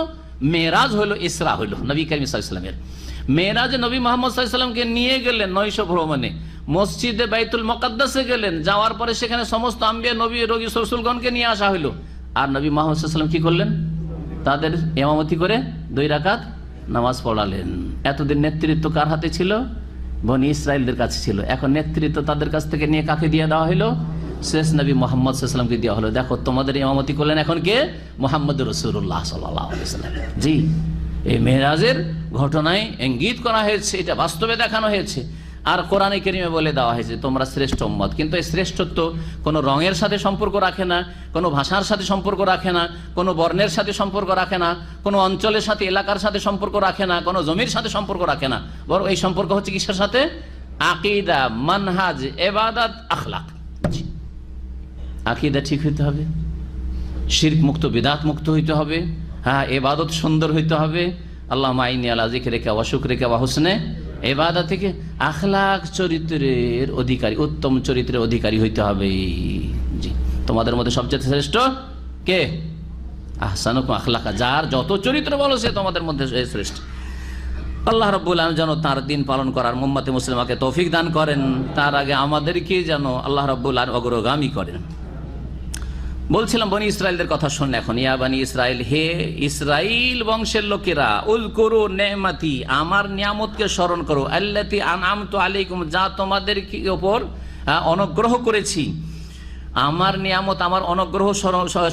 মেরাজ হইল, ইসরা হইল। নবী করিম সাল্লাল্লাহু আলাইহি ওয়াসাল্লামের মেরাজে নবী মুহাম্মদ সাল্লাল্লাহু আলাইহি ওয়াসাল্লামকে নিয়ে গেলেন 900 ভ্রমণে, মসজিদে বাইতুল মুকাদ্দাসে গেলেন, যাওয়ার পরে সেখানে সমস্ত আম্বিয়া, নবী, রোগী, রাসূলগণকে নিয়ে আসা হইল। আর নবী মুহাম্মদ সাল্লাল্লাহু আলাইহি ওয়াসাল্লাম কি করলেন? তাদের ইমামতি করে 2 রাকাত নামাজ পড়ালেন। এতদিন নেতৃত্ব কার হাতে ছিল? বনি ইসরাইলদের কাছে ছিল। এখন নেতৃত্ব তাদের কাছ থেকে নিয়ে কাকে দিয়ে দেওয়া হলো? শেষ নবী মুহাম্মদ সাল্লাল্লাহু আলাইহি ওয়াসাল্লামকে দেওয়া হলো। দেখো, তোমাদের ইমামতি করলেন এখন কে? মুহাম্মদুর রাসূলুল্লাহ সাল্লাল্লাহু আলাইহি ওয়াসাল্লাম। জি, এই মেরাজের ঘটনায় ইঙ্গিত করা হয়েছে, এটা বাস্তবে দেখানো হয়েছে। আর কোরআনে কারিমে বলে দেওয়া হয়েছে তোমরা শ্রেষ্ঠ উম্মত। কিন্তু এই শ্রেষ্ঠত্ব কোনো রঙের সাথে সম্পর্ক রাখে না, কোনো ভাষার সাথে সম্পর্ক রাখে না, কোনো বর্ণের সাথে সম্পর্ক রাখে না, কোনো অঞ্চলের সাথে, এলাকার সাথে সম্পর্ক রাখে না, কোনো জমির সাথে সম্পর্ক রাখে না। বরং এই সম্পর্ক হচ্ছে কিসের সাথে? আকীদা, মানহাজ, ইবাদত, আখলাক। আকীদা ঠিক হইতে হবে, শিরক মুক্ত, বিদআত মুক্ত হইতে হবে, ইবাদত সুন্দর হইতে হবে। আল্লাহুম্মা আইনি আলা যিকরিকা ওয়া শুকরিকা ওয়া হুসনে ইবাদত থেকে আখলাক, চরিত্রের অধিকারী, উত্তম চরিত্রের অধিকারী হইতে হবে। জি, তোমাদের মধ্যে সবচেয়ে শ্রেষ্ঠ কে? আহসানুকুম আখলাকা, যার যত চরিত্র ভালো সে তোমাদের মধ্যে শ্রেষ্ঠ। আল্লাহ রাব্বুল আলামিন যেন তার দিন পালন করার উম্মতে মুসলিমাকে তৌফিক দান করেন, তার আগে আমাদেরকে যেন আল্লাহ রাব্বুল আলামিন অগ্রগামী করেন। বলছিলাম বনি ইসরাইলদের কথা শুনে এখন, ইয়া বনি ইসরাইল, হে ইসরাইল বংশের লোকেরা, উযকুরু নি'মাতি, আমার নিয়ামতকে স্মরণ করো, আল্লাতী আনআমতু আলাইকুম, যা তোমাদের উপর অনুগ্রহ করেছি। আমার নিয়ামত, আমার অনুগ্রহ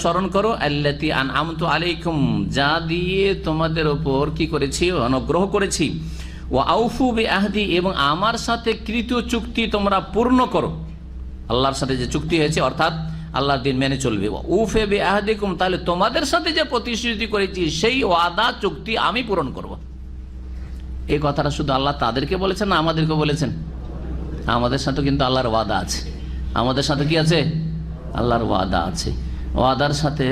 স্মরণ করো, আল্লাতী আনআমতু আলাইকুম, যা দিয়ে তোমাদের উপর কি করেছি? অনুগ্রহ করেছি। ওয়া আউফু বিআহদি, এবং আমার সাথে কৃত চুক্তি তোমরা পূর্ণ করো। আল্লাহর সাথে যে চুক্তি হয়েছে, অর্থাৎ আল্লাহর দিন মেনে চলবে। উফে বিআহদিকুম, তাহলে তোমাদের সাথে যে প্রতিশ্রুতি করেছি সেই ওয়াদা চুক্তি আমি পূরণ করব। এই কথাটা শুধু আল্লাহ তাদেরকে বলেছেন না আমাদেরকে বলেছেন? আমাদের সাথে কিন্তু আল্লাহর ওয়াদা আছে। আমাদের সাথে কি আছে? আল্লাহর ওয়াদা আছে। ওয়াদার সাথে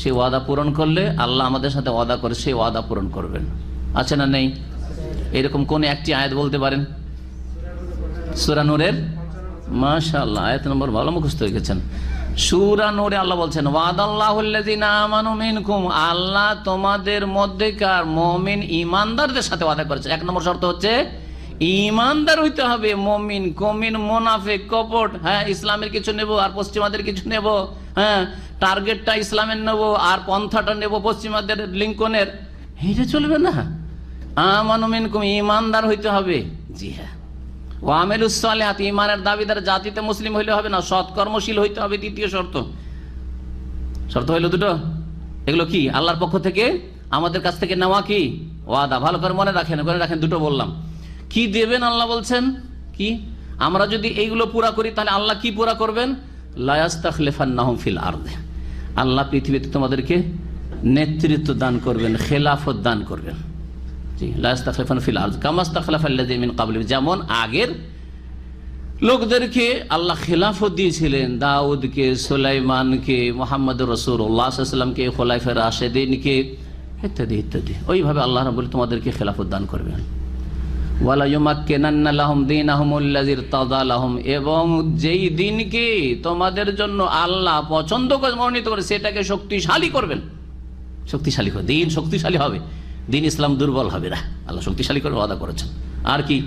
সেই ওয়াদা পূরণ করলে আল্লাহ আমাদের সাথে ওয়াদা করে সেই ওয়াদা পূরণ করবেন। আছে না নেই? এরকম কোন একটি আয়াত বলতে পারেন? সূরা নূরের, মাশাআল্লাহ, আয়াত নম্বর ভালো মুখস্থ হয়ে গেছেন। সূরা নূরে আল্লাহ বলছেন, ওয়াদাল্লাহুল্লাযিনা আমানু মিনকুম, আল্লাহ তোমাদের মধ্যেকার মুমিন ঈমানদারদের সাথে ওয়াদা করেছে। এক নম্বর শর্ত হচ্ছে ঈমানদার হইতে হবে। মুমিন, কমিন, মুনাফিক, কপট, হ্যাঁ ইসলামের কিছু নেব আর পশ্চিমাদের কিছু নেব, হ্যাঁ টার্গেটটা ইসলামের নেব আর পন্থাটা নেব পশ্চিমাদের, লিঙ্কনের, এটা চলবে না। আমানু মিনকুম, ঈমানদার হইতে হবে। জি হ্যাঁ। ওয়া আমিলুস সালিহাত, ঈমানের দাবিদার জাতিতে মুসলিম হইলে হবে না, সৎকর্মশীল হইতে হবে। দ্বিতীয় শর্ত। শর্ত হইল দুটো। এগুলো কি? আল্লাহর পক্ষ থেকে আমাদের কাছ থেকে নেওয়া কি? ওয়াদা। ভালো করে মনে রাখেন, দুটো বললাম। কি দেবেন আল্লাহ বলছেন? কি? আমরা যদি এইগুলো পুরা করি তাহলে আল্লাহ কি পুরা করবেন? লা ইস্তাখলিফান্নাহুম ফিল আরদি, আল্লাহ পৃথিবীতে তোমাদেরকে নেতৃত্ব দান করবেন, খেলাফত দান করবেন। জি, লা ইস্তাখলিফান ফিল আরদি কামা ইস্তাখলাফাল্লাযিনা মিন ক্বাবলিহিম, যেমন আগের লোকদেরকে আল্লাহ খেলাফত দিয়েছিলেন, দাউদকে, সুলাইমানকে, মুহাম্মদ রাসূলুল্লাহ সাল্লাল্লাহু আলাইহি ওয়াসাল্লামকে, খোলাফায়ে রাশিদিনকে, ইত্যাদি ইত্যাদি। ওইভাবে আল্লাহ রাব্বুল তোমাদেরকে খেলাফত দান করবেন। ওয়ালা ইউমাক্কিনান্না লাহুম দীনাহুমুল্লাযী ইরতাদা লাহুম, এবং যেই দিনকে তোমাদের জন্য আল্লাহ পছন্দ করে, মনোনীত করে, সেটাকে শক্তিশালী করবেন। শক্তিশালী করে, দিন শক্তিশালী হবে, দিন ইসলাম দুর্বল হবে না, আল্লাহ শক্তিশালী করে ওয়াদা করেছেন। আর কি?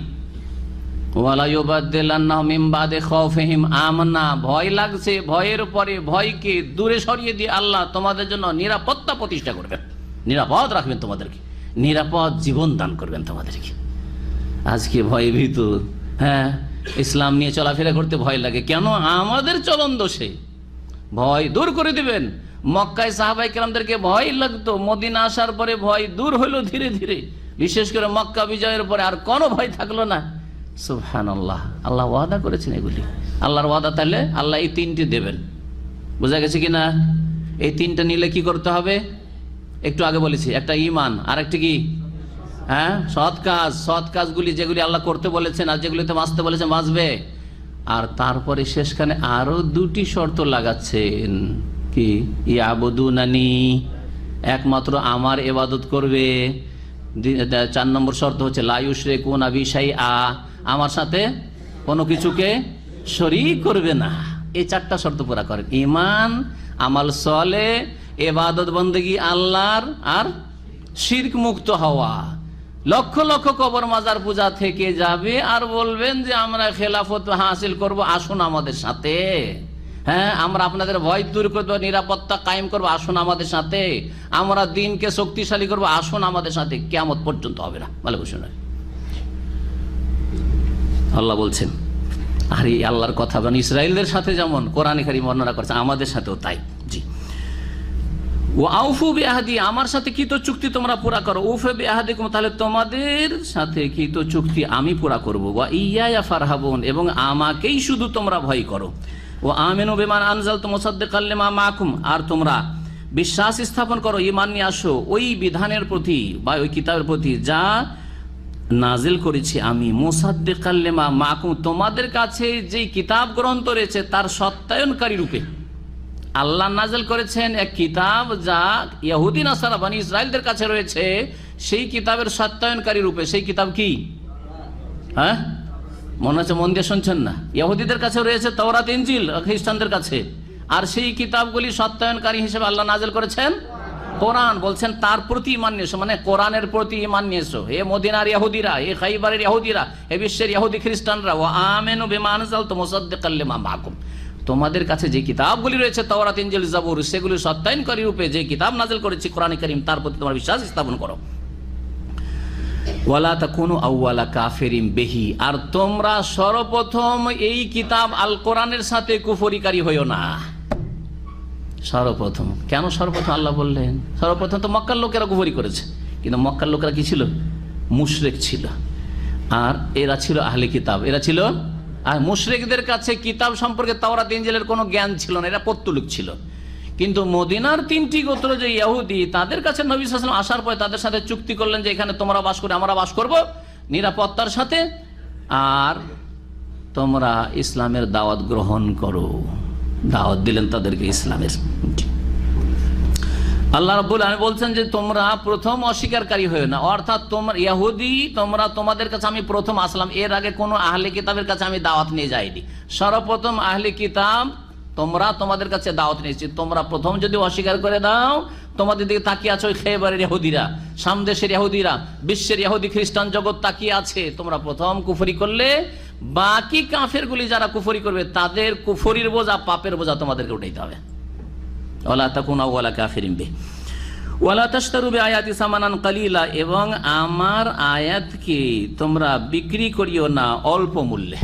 ওয়ালা ইউবাদদিলান্নাহুম মিন বাদি খাউফিহিম আমনা, ভয় লাগছে, ভয়ের পরে ভয়কে দূরে সরিয়ে দিয়ে আল্লাহ তোমাদের জন্য নিরাপত্তা প্রতিষ্ঠা করবেন, নিরাপদ রাখবেন তোমাদেরকে, নিরাপদ জীবন দান করবেন তোমাদেরকে। আজকে ভয়ে ভীত, হ্যাঁ ইসলাম নিয়ে চলাফেরা করতে ভয় লাগে কেন? আমাদের চলন দোষে। ভয় দূর করে দিবেন। মক্কায় সাহাবায়ে কেরামদেরকে ভয় লাগতো, মদিনা আসার পরে ভয় দূর হলো ধীরে ধীরে, বিশেষ করে মক্কা বিজয়ের পরে আর কোনো ভয় থাকলো না। সুবহানাল্লাহ, আল্লাহ ওয়াদা করেছেন এগুলি। আল্লাহর ওয়াদা, তাহলে আল্লাহ এই তিনটি দেবেন। বোঝা গেছে কিনা? এই তিনটা নিলে কি করতে হবে? একটু আগে বলেছি, একটা ঈমান, আর একটা কি? হ্যাঁ সৎ কাজ। সৎ কাজগুলি যেগুলি আল্লাহ করতে বলেছেন আর যেগুলিতে বাঁচতে বলেছেন বাঁচবে। আর তারপরে শেষখানে আরো দুটি শর্ত লাগাচ্ছেন। কি? ইয়াবুদুনানি, একমাত্র আমার ইবাদত করবে। 4 নম্বর শর্ত হচ্ছে লা ইউশরিকুনা বি শাইআ, আমার সাথে কোনো কিছুকে শরীক করবে না। এই 4টা শর্ত পুরা করেন। ঈমান, আমাল সালেহ, ইবাদত বন্দেগী আল্লাহর, আর শিরক মুক্ত হওয়া। লক্ষ লক্ষ কবর মাজার পূজা থেকে যাবে আর বলবেন যে আমরা খেলাফত হাসিল করব, আসুন আমাদের সাথে। হ্যাঁ আমরা আপনাদের ভয় দূর করবো, নিরাপত্তা কায়েম করবো, আসুন আমাদের সাথে। আমরা দিনকে শক্তিশালী করবো, আসুন আমাদের সাথে। কিয়ামত পর্যন্ত হবে না। ভালো শুনে আল্লাহ বলছেন। আর এই আল্লাহর কথা বলেন ইসরায়েলদের সাথে যেমন কোরআনে কারীম বর্ণনা করেছে, আমাদের সাথেও তাই। জি, ও আউফু বিআহদি, আমার সাথে কৃত চুক্তি তোমরা পুরা করো। উফু বিআহদিকুম, তাহলে তোমাদের সাথে কৃত চুক্তি আমি পুরা করব। ওয়া ইয়া ফারহাবুন, এবং আমাকেই শুধু তোমরা ভয় করো। ও আমিনু বিমা আনজালতু মুসাদ্দিকাল লিমা মাআকুম, আর তোমরা বিশ্বাস স্থাপন করো, ঈমান নিয়ে আসো ওই বিধানের প্রতি বা ওই কিতাবের প্রতি যা নাজিল করেছি আমি। মুসাদ্দিকাল লিমা মাআকুম, তোমাদের কাছে যে কিতাব গ্রন্থ রয়েছে তার সত্যায়নকারী রূপে। আল্লাহ নাজিল করেছেন এক কিতাব যা ইহুদি নাসারা বনি ইসরাইলদের কাছে রয়েছে, সেই কিতাবের সত্যায়নকারী রূপে। সেই কিতাব কি? হ্যাঁ মনে হচ্ছে মন দিয়ে শুনছেন না। ইহুদিদের কাছে রয়েছে তাওরাত, ইনজিল খ্রিস্টানদের কাছে, আর সেই কিতাবগুলি সত্যায়নকারী হিসেবে আল্লাহ নাযিল করেছেন কোরআন। বলছেন তার প্রতি ঈমান নিয়ে এসো, মানে কোরআনের প্রতি ঈমান নিয়ে এসো। হে মদিনার ইহুদিরা, হে খাইবারের ইহুদিরা, হে বিশ্বের ইহুদি খ্রিস্টানরা, ওয়া আমিনু বিমা আনজালতু মুসাদ্দিকাল লিমা মাআকুম, তোমাদের কাছে যে কিতাবগুলি রয়েছে তাওরাত, ইনজিল, জাবুর, সেগুলি সত্যায়নকারী রূপে যে কিতাব নাযিল করেছি কোরআন কারীম, তার প্রতি তোমার বিশ্বাস স্থাপন করো। ওয়ালা তাকুনু আউওয়ালা কাফিরিন বিহি, আর তোমরা সর্বপ্রথম এই কিতাব আল কোরআনের সাথে কুফরিকারী হইও না। সর্বপ্রথম কেন সর্বপ্রথম আল্লাহ বললেন? সর্বপ্রথম তো মক্কার লোকেরা কুফরি করেছে, কিন্তু মক্কার লোকেরা কি ছিল? মুশরিক ছিল, আর এরা ছিল আহলে কিতাব। এরা ছিল, আর মুশরিকদের কাছে কিতাব সম্পর্কে তাওরাত ইনজিলের কোনো জ্ঞান ছিল না, এরা পত্তলিক ছিল। কিন্তু মদিনার 3টি গোত্র যে ইহুদি, তাদের কাছে নবী সাল্লাল্লাহু আলাইহি ওয়াসাল্লাম আসার পরে তাদের সাথে চুক্তি করলেন যে এখানে তোমরা বাস করে আমরা বাস করব নিরাপত্তার সাথে, আর তোমরা ইসলামের দাওয়াত গ্রহণ করো। দাওয়াত দিলেন তাদেরকে ইসলামের। আল্লাহ রাব্বুল আলামিন বলছেন যে তোমরা প্রথম অস্বীকারী হয়েও না, অর্থাৎ তোমরা ইহুদি, তোমাদের কাছে আমি প্রথম আসলাম, এর আগে কোনো আহলে কিতাবের কাছে আমি দাওয়াত নিয়ে যাইনি। সর্বপ্রথম আহলে কিতাব তোমাদের কাছে দাওয়াত নিয়েছি। তোমরা প্রথম যদি অস্বীকার করে দাও, তোমাদের দিকে তাকিয়ে আছে ওই খেবারের ইহুদিরা, সামদেশের ইহুদিরা, বিশ্বের ইহুদি খ্রিস্টান জগৎ তাকিয়ে আছে। তোমরা প্রথম কুফরি করলে বাকি কাফেরগুলি যারা কুফরি করবে তাদের কুফরির বোঝা, পাপের বোঝা তোমাদেরকে উঠাইতে হবে। ওয়ালা তাকুনু আউওয়ালা কাফিরিন বিহি ওয়ালা তাশতারু বিআয়াতি সামানান কালিলা, এবং আমার আয়াতকে তোমরা বিক্রি করিও না অল্প মূল্যে।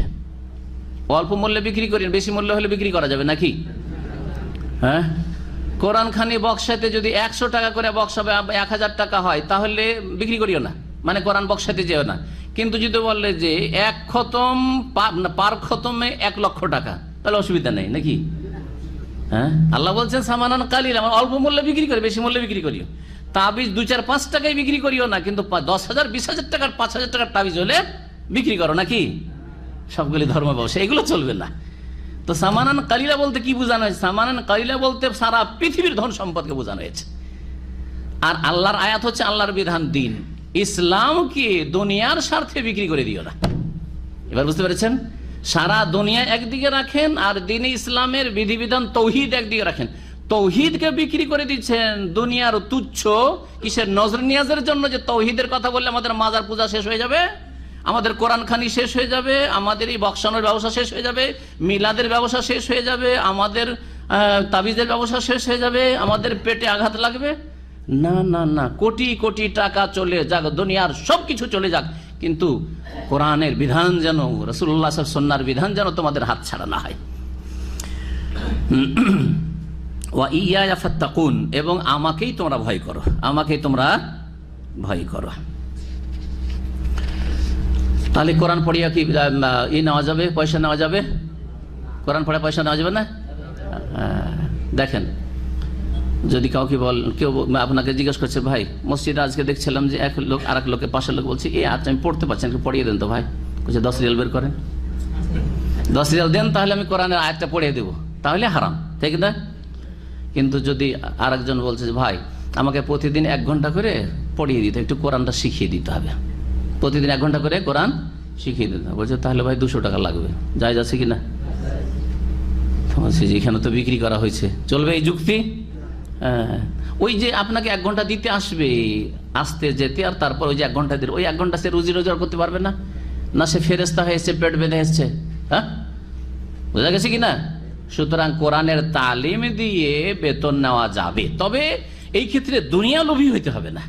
অল্প মূল্যে বিক্রি করিও, বেশি মূল্য হলে বিক্রি করা যাবে নাকি? হ্যাঁ, কোরআন খানি বক্সাতে যদি 100 টাকা করে বক্স হবে, 1000 টাকা হয়, তাহলে বিক্রি করিও না, মানে কোরআন বক্সাতে যেও না। কিন্তু যদি বললে যে এক খতম পার খতমে 1 লক্ষ টাকা, তাহলে অসুবিধা নেই নাকি? হ্যাঁ, আল্লাহ বলছেন সামানান কালিল, আমার অল্প মূল্যে বিক্রি করি, বেশি মূল্যে বিক্রি করিও। তাবিজ 2, 4, 5 টাকায় বিক্রি করিও না, কিন্তু 10,000, 20,000 টাকার, 5,000 টাকার তাবিজ হলে বিক্রি করো নাকি? সবগুলি ধর্ম ব্যবসা, এগুলো চলবে না। তো সামানান কালিলা বলতে কি বোঝানো হয়েছে? সামানান কালিলা বলতে সারা পৃথিবীর ধন সম্পদকে বোঝানো হয়েছে। আর আল্লাহর আয়াত হচ্ছে আল্লাহর বিধান, দিন ইসলামকে দুনিয়ার স্বার্থে বিক্রি করে দিও না। এবার বুঝতে পেরেছেন? সারা দুনিয়া একদিকে রাখেন, আর দ্বীন ইসলামের বিধিবিধান তৌহিদ একদিকে রাখেন। তৌহিদকে বিক্রি করে দিচ্ছেন দুনিয়ার তুচ্ছ কিসের নজর নিয়াজের জন্য, যে তৌহিদের কথা বললে আমাদের মাজার পূজা শেষ হয়ে যাবে, আমাদের কোরআন খানি শেষ হয়ে যাবে, আমাদের এই বক্সানোর ব্যবসা শেষ হয়ে যাবে, মিলাদের ব্যবসা শেষ হয়ে যাবে, আমাদের তাবিজের ব্যবসা শেষ হয়ে যাবে, আমাদের পেটে আঘাত লাগবে। না না না, কোটি কোটি টাকা চলে যাক, দুনিয়ার সব কিছু চলে যাক, কিন্তু কোরআনের বিধান যেন, রাসূলুল্লাহ সাল্লাল্লাহু আলাইহি ওয়াসাল্লামের বিধান যেন তোমাদের হাত ছাড়া না হয়। ওয়া ইয়া ফাত্তাকুন, এবং আমাকেই তোমরা ভয় করো, আমাকেই তোমরা ভয় করো। তাহলে কোরআন পড়িয়া কি নেওয়া যাবে, পয়সা নেওয়া যাবে? কোরআন পড়ে পয়সা নেওয়া যাবে না? দেখেন, যদি কাউকে কেউ আপনাকে জিজ্ঞেস করছে, ভাই মসজিদে আজকে দেখছিলাম যে এক লোক আর এক লোকের পাশের লোক বলছে, আজ আমি পড়তে পারছি না, পড়িয়ে দেন তো ভাই। বলছে 10 রিয়াল বের করেন, 10 রিয়াল দেন, তাহলে আমি কোরআনের আয়াতটা পড়িয়ে দেবো, তাহলে হারাম, ঠিক না? কিন্তু যদি আর একজন বলছে যে ভাই আমাকে প্রতিদিন 1 ঘন্টা করে পড়িয়ে দিতে, একটু কোরআনটা শিখিয়ে দিতে হবে, প্রতিদিন 1 ঘন্টা করে কোরআন শিখিয়ে দিতে হবে, বলছে তাহলে ভাই 200 টাকা লাগবে, জায়েজ আছে কিনা? বলছে যে এখানে তো বিক্রি করা হয়েছে, চলবে এই যুক্তি? ওই যে আপনাকে 1 ঘন্টা দিতে আসবে, আসতে যেতে, আর তারপর ওই যে 1 ঘন্টা দিলে, ওই 1 ঘন্টা সে রুজি রোজগার করতে পারবে না? না সে ফেরেশতা হয়েছে, পেট বেঁধে এসছে? হ্যাঁ, বোঝা গেছে কিনা? সুতরাং কোরআনের তালিম দিয়ে বেতন নেওয়া যাবে, তবে এই ক্ষেত্রে দুনিয়া লোভী হইতে হবে না।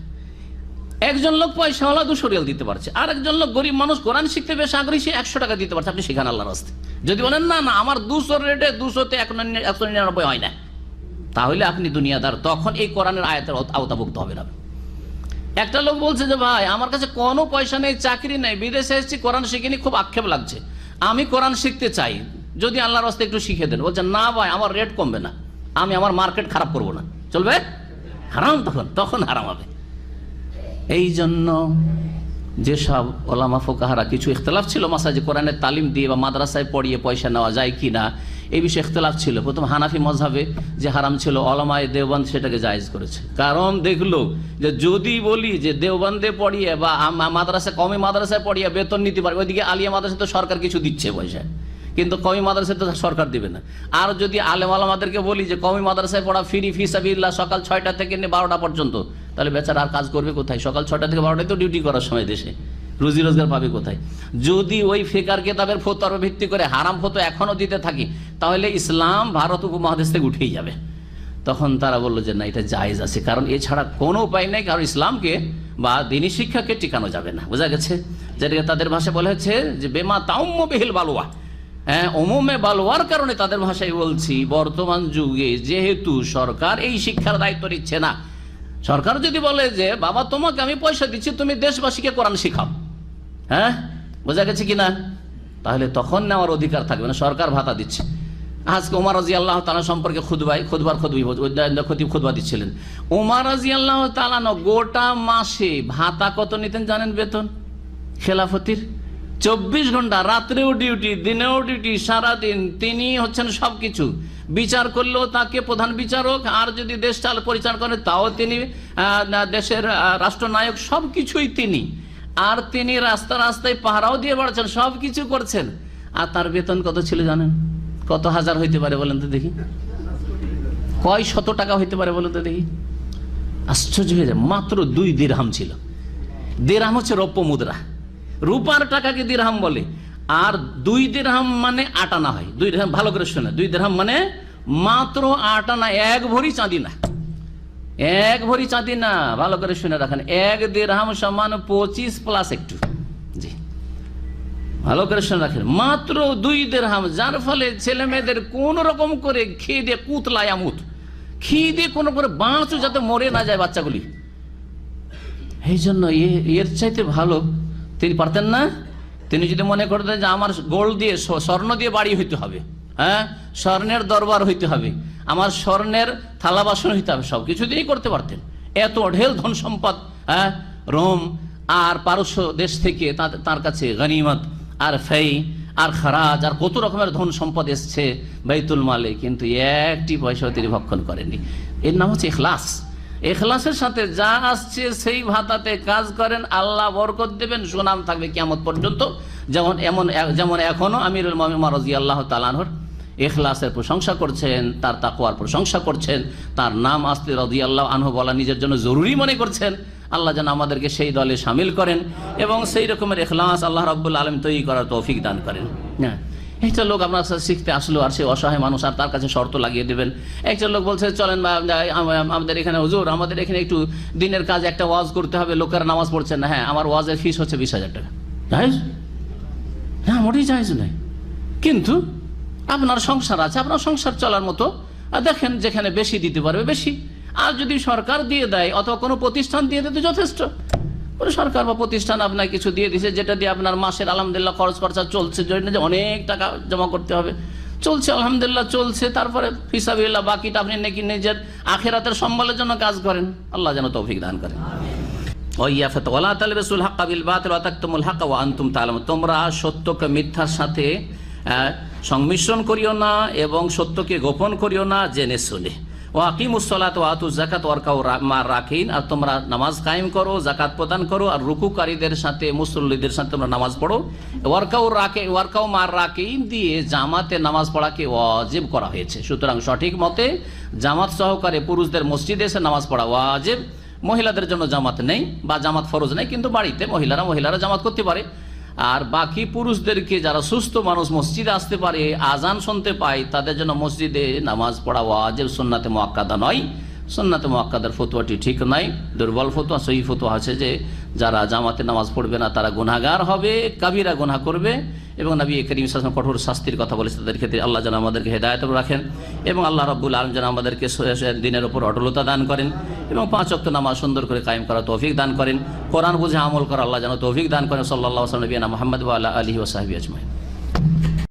একজন লোক পয়সাওয়ালা 200 রিয়াল দিতে পারছে, আর একজন লোক গরিব মানুষ কোরআন শিখতে বেশ আগ্রহী, সে 100 টাকা দিতে পারছে, আপনি সেখানে আল্লাহর রাস্তায়। যদি বলেন না না আমার 200 রেটে 200তে 199 হয় না, তাহলে আপনি দুনিয়াদার, তখন এই কোরআনের আয়াতের আওতাভুক্ত হবে না। একটা লোক বলছে যে ভাই আমার কাছে কোনো পয়সা নেই, চাকরি নেই, বিদেশে এসেছি, কোরআন শিখিনি, খুব আক্ষেপ লাগছে, আমি কোরআন শিখতে চাই, যদি আল্লাহর রাস্তায় একটু শিখে দেন। বলছে না ভাই আমার রেট কমবে না, আমি আমার মার্কেট খারাপ করবো না, চলবে? হারাম, তখন হারাম হবে। এই জন্য যেসব ওলামা ফোকাহারা, কিছু ইখতিলাফ ছিল মাসাজে কোরআনের তালিম দিয়ে বা মাদ্রাসায় পড়িয়ে পয়সা নেওয়া যায় কি না, এই বিষয়ে ইখতিলাফ ছিল। প্রথম হানাফি মযহাবে যে হারাম ছিল, ওলামায়ে দেওবন্দ সেটাকে জায়েজ করেছে, কারণ দেখলো যে যদি বলি যে দেওবন্দে পড়িয়ে বা মাদ্রাসা, কমে মাদ্রাসায় পড়িয়ে বেতন নিতে পারবে, ওইদিকে আলিয়া মাদ্রাসা তো সরকার কিছু দিচ্ছে পয়সা, কিন্তু কওমি মাদ্রাসায় তো সরকার দিবে না। আর যদি আলেম আলামাদেরকে বলি যে কওমি মাদ্রাসায় পড়া ফ্রি ফি সাবিলিল্লাহ সকাল 6টা থেকে নিয়ে 12টা পর্যন্ত, তাহলে বেচারা আর কাজ করবে কোথায়? সকাল 6টা থেকে 12টায় তো ডিউটি করার সময় দেশে, রুজি রোজগার পাবে কোথায়? যদি ওই ফিকার কিতাবের ফতোয়ার ভিত্তি করে হারাম ফতোয়া এখনো দিতে থাকি, তাহলে ইসলাম ভারত উপমহাদেশ থেকে উঠেই যাবে। তখন তারা বললো যে না, এটা জায়েজ আছে, কারণ এছাড়া কোনো উপায় নেই, কারণ ইসলামকে বা দিনী শিক্ষাকে টিকানো যাবে না। বোঝা গেছে? যেটাকে তাদের ভাষায় বলা হচ্ছে যে বেমা তাউম্ম বিহিল বালওয়া, হ্যাঁ, ওমুমে বালওয়ার কারণে তাদের ভাষায় বলছি, বর্তমান যুগে যেহেতু সরকার এই শিক্ষার দায়িত্ব নিচ্ছে না, সরকার যদি বলে যে বাবা তোমাকে আমি পয়সা দিচ্ছি, তুমি দেশবাসীকে কোরআন শিখাও, হ্যাঁ, বোঝা গেছে কিনা, তাহলে তখন নেওয়ার অধিকার থাকবে না, সরকার ভাতা দিচ্ছে। আজকে ওমর রাদিয়াল্লাহু তাআলা সম্পর্কে খুতবা দিচ্ছিলেন। ওমর রাদিয়াল্লাহু তাআলা গোটা মাসে ভাতা কত নিতেন জানেন? বেতন খেলাফতির 24 ঘন্টা, রাত্রেও ডিউটি, দিনেও ডিউটি, সারাদিন তিনি হচ্ছেন সবকিছু। বিচার করলেও তাকে প্রধান বিচারক, আর যদি দেশ পরিচালনা করেন তাও তিনি দেশের রাষ্ট্রনায়ক, সবকিছুই তিনি। আর তিনি রাস্তায় পাহারাও দিয়ে বেড়াচ্ছেন, সবকিছু করছেন। আর তার বেতন কত ছিল জানেন? কত হাজার হইতে পারে বলেন তো দেখি? কয় শত টাকা হইতে পারে বলেন তো দেখি? আশ্চর্য হয়ে যায়। মাত্র 2 দিরহাম ছিল। দিরহাম হচ্ছে রৌপ্য মুদ্রা, রূপার টাকাকে দিরহাম বলে। আর 2 দিরহাম মানে 8 আনা হয়। 2 দিরহাম, ভালো করে শোনা, 2 দিরহাম মানে মাত্র 8 আনা, 1 ভরি চাঁদি না, 1 ভরি চাঁদি না, ভালো করে শুনে রাখেন। 1 দিরহাম সমান 25 প্লাস একটু, জি, ভালো করে শুনে রাখেন, মাত্র 2 দিরহাম। যার ফলে ছেলে মেয়েদের কোন রকম করে খেয়ে দিয়ে কুতলায়ামুত, খেয়ে দিয়ে কোনো করে বাঁচো যাতে মরে না যায় বাচ্চাগুলি। এই জন্য এর চাইতে ভালো তিনি পারতেন না। তিনি যদি মনে করতেন যে আমার গোল্ড দিয়ে, স্বর্ণ দিয়ে বাড়ি হইতে হবে, হ্যাঁ, স্বর্ণের দরবার হইতে হবে, আমার স্বর্ণের থালা বাসন হইতে হবে, সবকিছু দিয়েই করতে পারতেন। এত ঢেল ধন সম্পদ, হ্যাঁ, রোম আর পারস্য দেশ থেকে তার কাছে গনিমত আর ফেই আর খারাজ আর কত রকমের ধন সম্পদ এসছে বাইতুল মালে, কিন্তু একটি পয়সাও তিনি ভক্ষণ করেননি। এর নাম হচ্ছে ইখলাস। ইখলাসের সাথে যা আসছে সেই ভাতাতে কাজ করেন, আল্লাহ বরকত দেবেন, সুনাম থাকবে কিয়ামত পর্যন্ত। যেমন এখনো আমিরুল মুমিনিন রাদিয়াল্লাহু তাআলা আনহুর ইখলাসের প্রশংসা করছেন, তার তাকওয়ার প্রশংসা করছেন, তার নাম আসতে রাদিয়াল্লাহু আনহু বলা নিজের জন্য জরুরি মনে করছেন। আল্লাহ যেন আমাদেরকে সেই দলে শামিল করেন এবং সেই রকমের ইখলাস আল্লাহ রাব্বুল আলামিন তৈরি করার তৌফিক দান করেন। হ্যাঁ, একটা লোক আপনার কাছে শিখতে আসলো, আর সে অসহায় মানুষ, আর তার কাছে শর্ত লাগিয়ে দেবেন। একটা লোক বলছে চলেন আমাদের এখানে, হুজুর আমাদের এখানে একটু দিনের কাজ একটা ওয়াজ করতে হবে, লোকেরা নামাজ পড়ছেন না। হ্যাঁ, আমার ওয়াজের ফিস হচ্ছে 20,000 টাকা। জায়েজ? হ্যাঁ, মোটেই জায়েজ নয়। কিন্তু আপনার সংসার আছে, আপনার সংসার চলার মতো দেখেন যেখানে বেশি দিতে পারবে বেশি, আর যদি সরকার দিয়ে দেয় অথবা কোনো প্রতিষ্ঠান দিয়ে দেয় তো যথেষ্ট। সরকার বা প্রতিষ্ঠান আপনাকে কিছু দিয়ে দিছে, যেটা দিয়ে আপনার মাসের আলহামদুলিল্লাহ খরচ খরচা চলছে, যে অনেক টাকা জমা করতে হবে, চলছে আলহামদুলিল্লাহ চলছে, তারপরে ফিসাবিল্লাহ বাকিটা আপনি নাকি নিজের আখিরাতের সম্বলের জন্য কাজ করেন। আল্লাহ যেন তৌফিক দান করেন। তোমরা সত্যকে মিথ্যার সাথে সংমিশ্রণ করিও না এবং সত্যকে গোপন করিও না জেনে শুনে। ও আকিমুসসালাত ওয়া আতুজ যাকাত ওয়ারকাউ মা'র রাকিন, আর তোমরা নামাজ কায়েম করো, যাকাত প্রদান করো, আর রুকুকারীদের সাথে মুসল্লিদের সাথে তোমরা নামাজ পড়ো। ওয়ারকাউ মা'র রাকিন দিয়ে জামাতে নামাজ পড়াকে ওয়াজিব করা হয়েছে। সুতরাং সঠিক মতে জামাত সহকারে পুরুষদের মসজিদে এসে নামাজ পড়া ওয়াজিব। মহিলাদের জন্য জামাত নেই বা জামাত ফরজ নেই, কিন্তু বাড়িতে মহিলারা জামাত করতে পারে। আর বাকি পুরুষদেরকে, যারা সুস্থ মানুষ মসজিদে আসতে পারে, আজান শুনতে পায়, তাদের জন্য মসজিদে নামাজ পড়া ওয়াজিব, সুন্নাতে মুআক্কাদা নয়। সুন্নাতে মুআক্কাদার ফতোয়াটি ঠিক নাই, দুর্বল ফতোয়া। সহিহ ফতোয়া আছে যে যারা জামাতে নামাজ পড়বে না তারা গুনাহগার হবে, কাবিরা গুনাহ করবে, এবং নবী করিম সাল্লাল্লাহু আলাইহি ওয়াসাল্লাম কঠোর শাস্তির কথা বলেছে তাদের ক্ষেত্রে। আল্লাহ যেন আমাদেরকে হেদায়েত রাখেন এবং আল্লাহ রাব্বুল আলামিন যেন আমাদেরকে দিনের উপর অটলতা দান করেন এবং 5 ওয়াক্ত নামাজ সুন্দর করে কায়েম করার তৌফিক দান করেন। কোরআন বুঝে আমল করা আল্লাহ যেন তৌফিক দান করেন। সাল্লাল্লাহু আলাইহি ওয়া সাল্লাম নবিয়ানা মুহাম্মদ ওয়া আলা আলিহি ওয়া সাহবিহি আজমাইন।